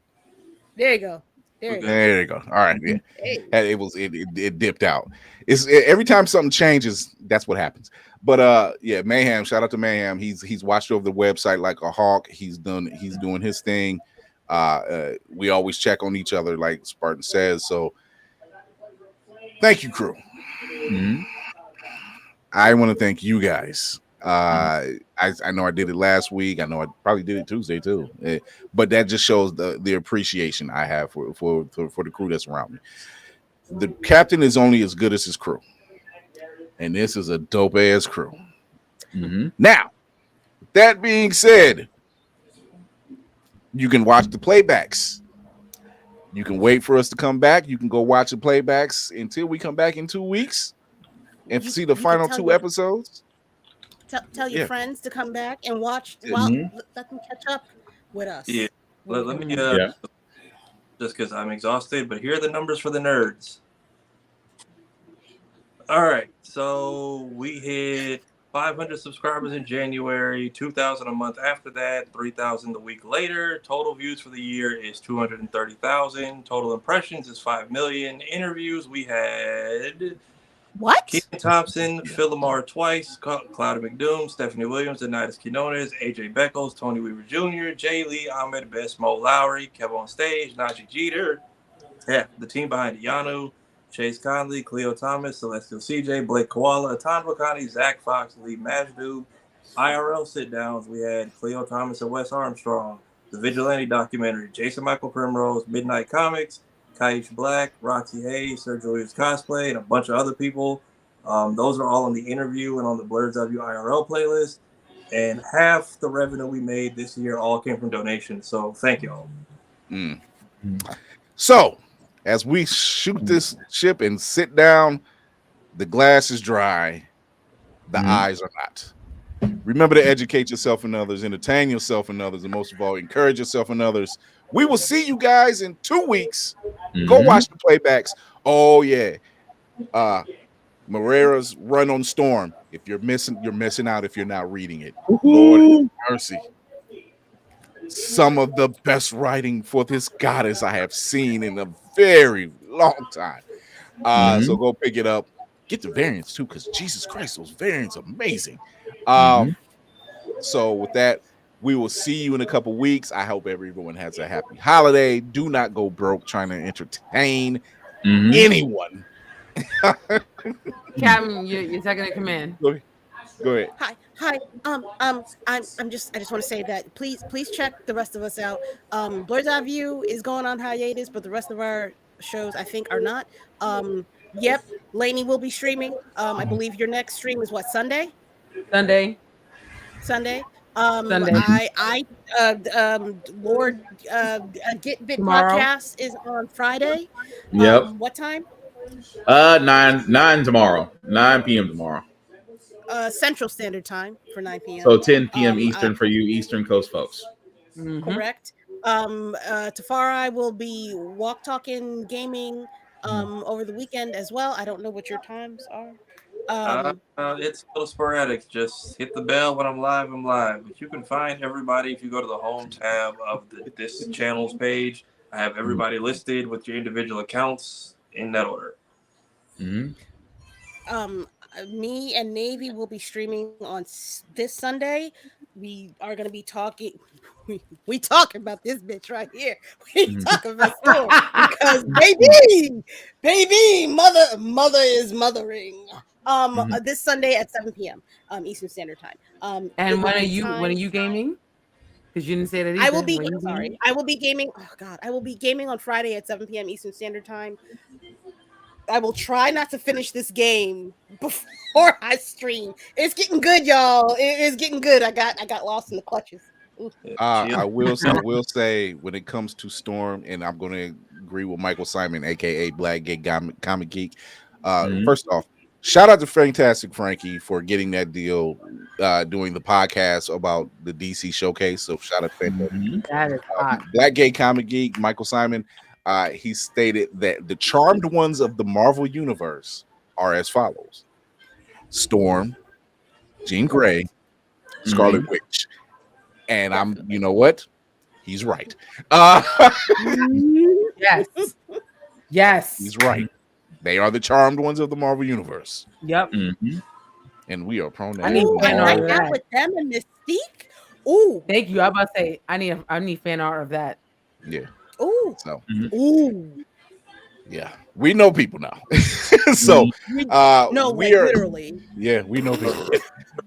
There you go. There you go. All right. Yeah. It dipped out. It's every time something changes, that's what happens. But Mayhem, shout out to Mayhem. He's watched over the website like a hawk. He's doing his thing. We always check on each other, like Spartan says. So thank you, crew. I want to thank you guys. I know I did it last week. I know I probably did it Tuesday too. But that just shows the appreciation I have for the crew that's around me. The captain is only as good as his crew, and this is a dope ass crew. Now, that being said, you can watch the playbacks. You can wait for us to come back. You can go watch the playbacks until we come back in 2 weeks and see the final 2 episodes. Tell your friends to come back and watch. Let them catch up with us. Yeah. Let me just because I'm exhausted, but here are the numbers for the nerds. All right, so we hit 500 subscribers in January, 2,000 a month after that, 3,000 the week later. Total views for the year is 230,000. Total impressions is 5 million. Interviews, we had Keaton Thompson, Phil Lamar twice, Cloudy McDoom, Stephanie Williams, Denitis Quinones, AJ Beckles, Tony Weaver Jr., Jay Lee, Ahmed, Best Mo Lowry, Kevin on Stage, Najee Jeter, the team behind Yanu, Chase Conley, Cleo Thomas, Celestial CJ, Blake Koala, Atan Wakani, Zach Fox, Lee Majdub. IRL sit-downs, we had Cleo Thomas and Wes Armstrong, the Vigilante documentary, Jason Michael Primrose, Midnight Comics, Kaish Black, Roxy Hayes, Sir Julius Cosplay, and a bunch of other people. Those are all on the interview and on the Blerd's Eyeview IRL playlist. And half the revenue we made this year all came from donations. So thank you all. So as we shoot this ship and sit down, the glass is dry. The eyes are not. Remember to educate yourself and others, entertain yourself and others, and most of all, encourage yourself and others. We will see you guys in 2 weeks. Go watch the playbacks. Oh yeah, Moreira's run on Storm. If you're missing out if you're not reading it. Lord have mercy. Some of the best writing for this goddess I have seen in a very long time. So go pick it up. Get the variants too, because Jesus Christ, those variants are amazing. So with that, we will see you in a couple weeks. I hope everyone has a happy holiday. Do not go broke trying to entertain anyone. Captain, you're second in command. Go ahead. Hi. I just want to say that please check the rest of us out. Blerd's Eyeview is going on hiatus, but the rest of our shows I think are not. Yep, Lainey will be streaming. I believe your next stream is what, Sunday? Sunday. Lord Get Bit Tomorrow. podcast is on Friday. Yep. What time? 9 tomorrow. 9 p.m. tomorrow. Central Standard Time for 9 p.m. So 10 p.m. Eastern for you Eastern Coast folks. Correct. Tafari will be walk talking gaming over the weekend as well. I don't know what your times are. It's a little sporadic. Just hit the bell when I'm live. But you can find everybody if you go to the home tab of this channel's page. I have everybody listed with your individual accounts in that order. Me and Navy will be streaming on this Sunday. We are going to be talking. We talking about this bitch right here. We talking about Storm because baby, mother is mothering. This Sunday at 7 p.m. Eastern Standard Time. And when are you gaming? Because you didn't say that either. I will be I will be gaming. Oh God, I will be gaming on Friday at 7 p.m. Eastern Standard Time. I will try not to finish this game before I stream. It's getting good, y'all. It's getting good. I got lost in the clutches. I will say when it comes to Storm, and I'm going to agree with Michael Simon, aka Black Gay Comic Geek. First off, shout out to Fantastic Frankie for getting that deal, doing the podcast about the DC showcase. So shout out to Fantastic. That is hot. Black Gay Comic Geek, Michael Simon. He stated that the charmed ones of the Marvel universe are as follows: Storm, Jean Grey, Scarlet Witch. And you know what? He's right. Yes. He's right. They are the charmed ones of the Marvel universe. Yep. And we are prone to. I need fan art of that. With them and Mystique. Ooh. Thank you. I'm about to say I need fan art of that. Yeah. Ooh. So. Ooh. Yeah, we know people now. So literally. Yeah, we know people.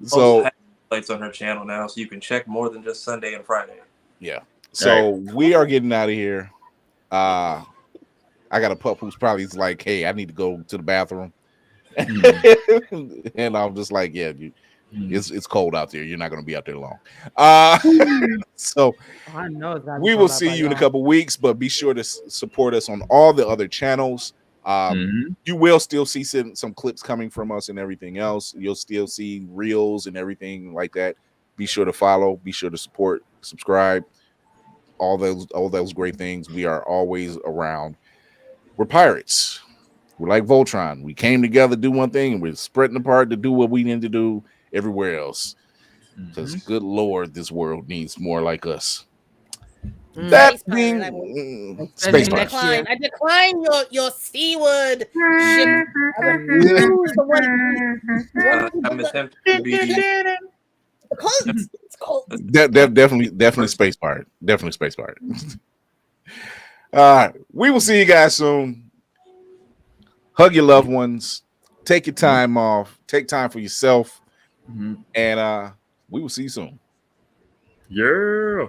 So lights on her channel now, so you can check more than just Sunday and Friday. Yeah. So we are getting out of here. I got a pup who's probably like, "Hey, I need to go to the bathroom," and I'm just like, "Yeah, it's cold out there. You're not going to be out there long." So I know we will see you in a couple weeks, but be sure to support us on all the other channels. You will still see some clips coming from us and everything else. You'll still see reels and everything like that. Be sure to follow. Be sure to support, subscribe, all those great things. We are always around. We're pirates. We're like Voltron. We came together to do one thing, and we're spreading apart to do what we need to do everywhere else. Because good Lord, this world needs more like us. That being space pirates. I decline your Seaward ship. I'm attempting to be. It's cold. Definitely space pirate. Definitely space pirate. All right, we will see you guys soon. Hug your loved ones. Take your time off. Take time for yourself. And we will see you soon. Yeah.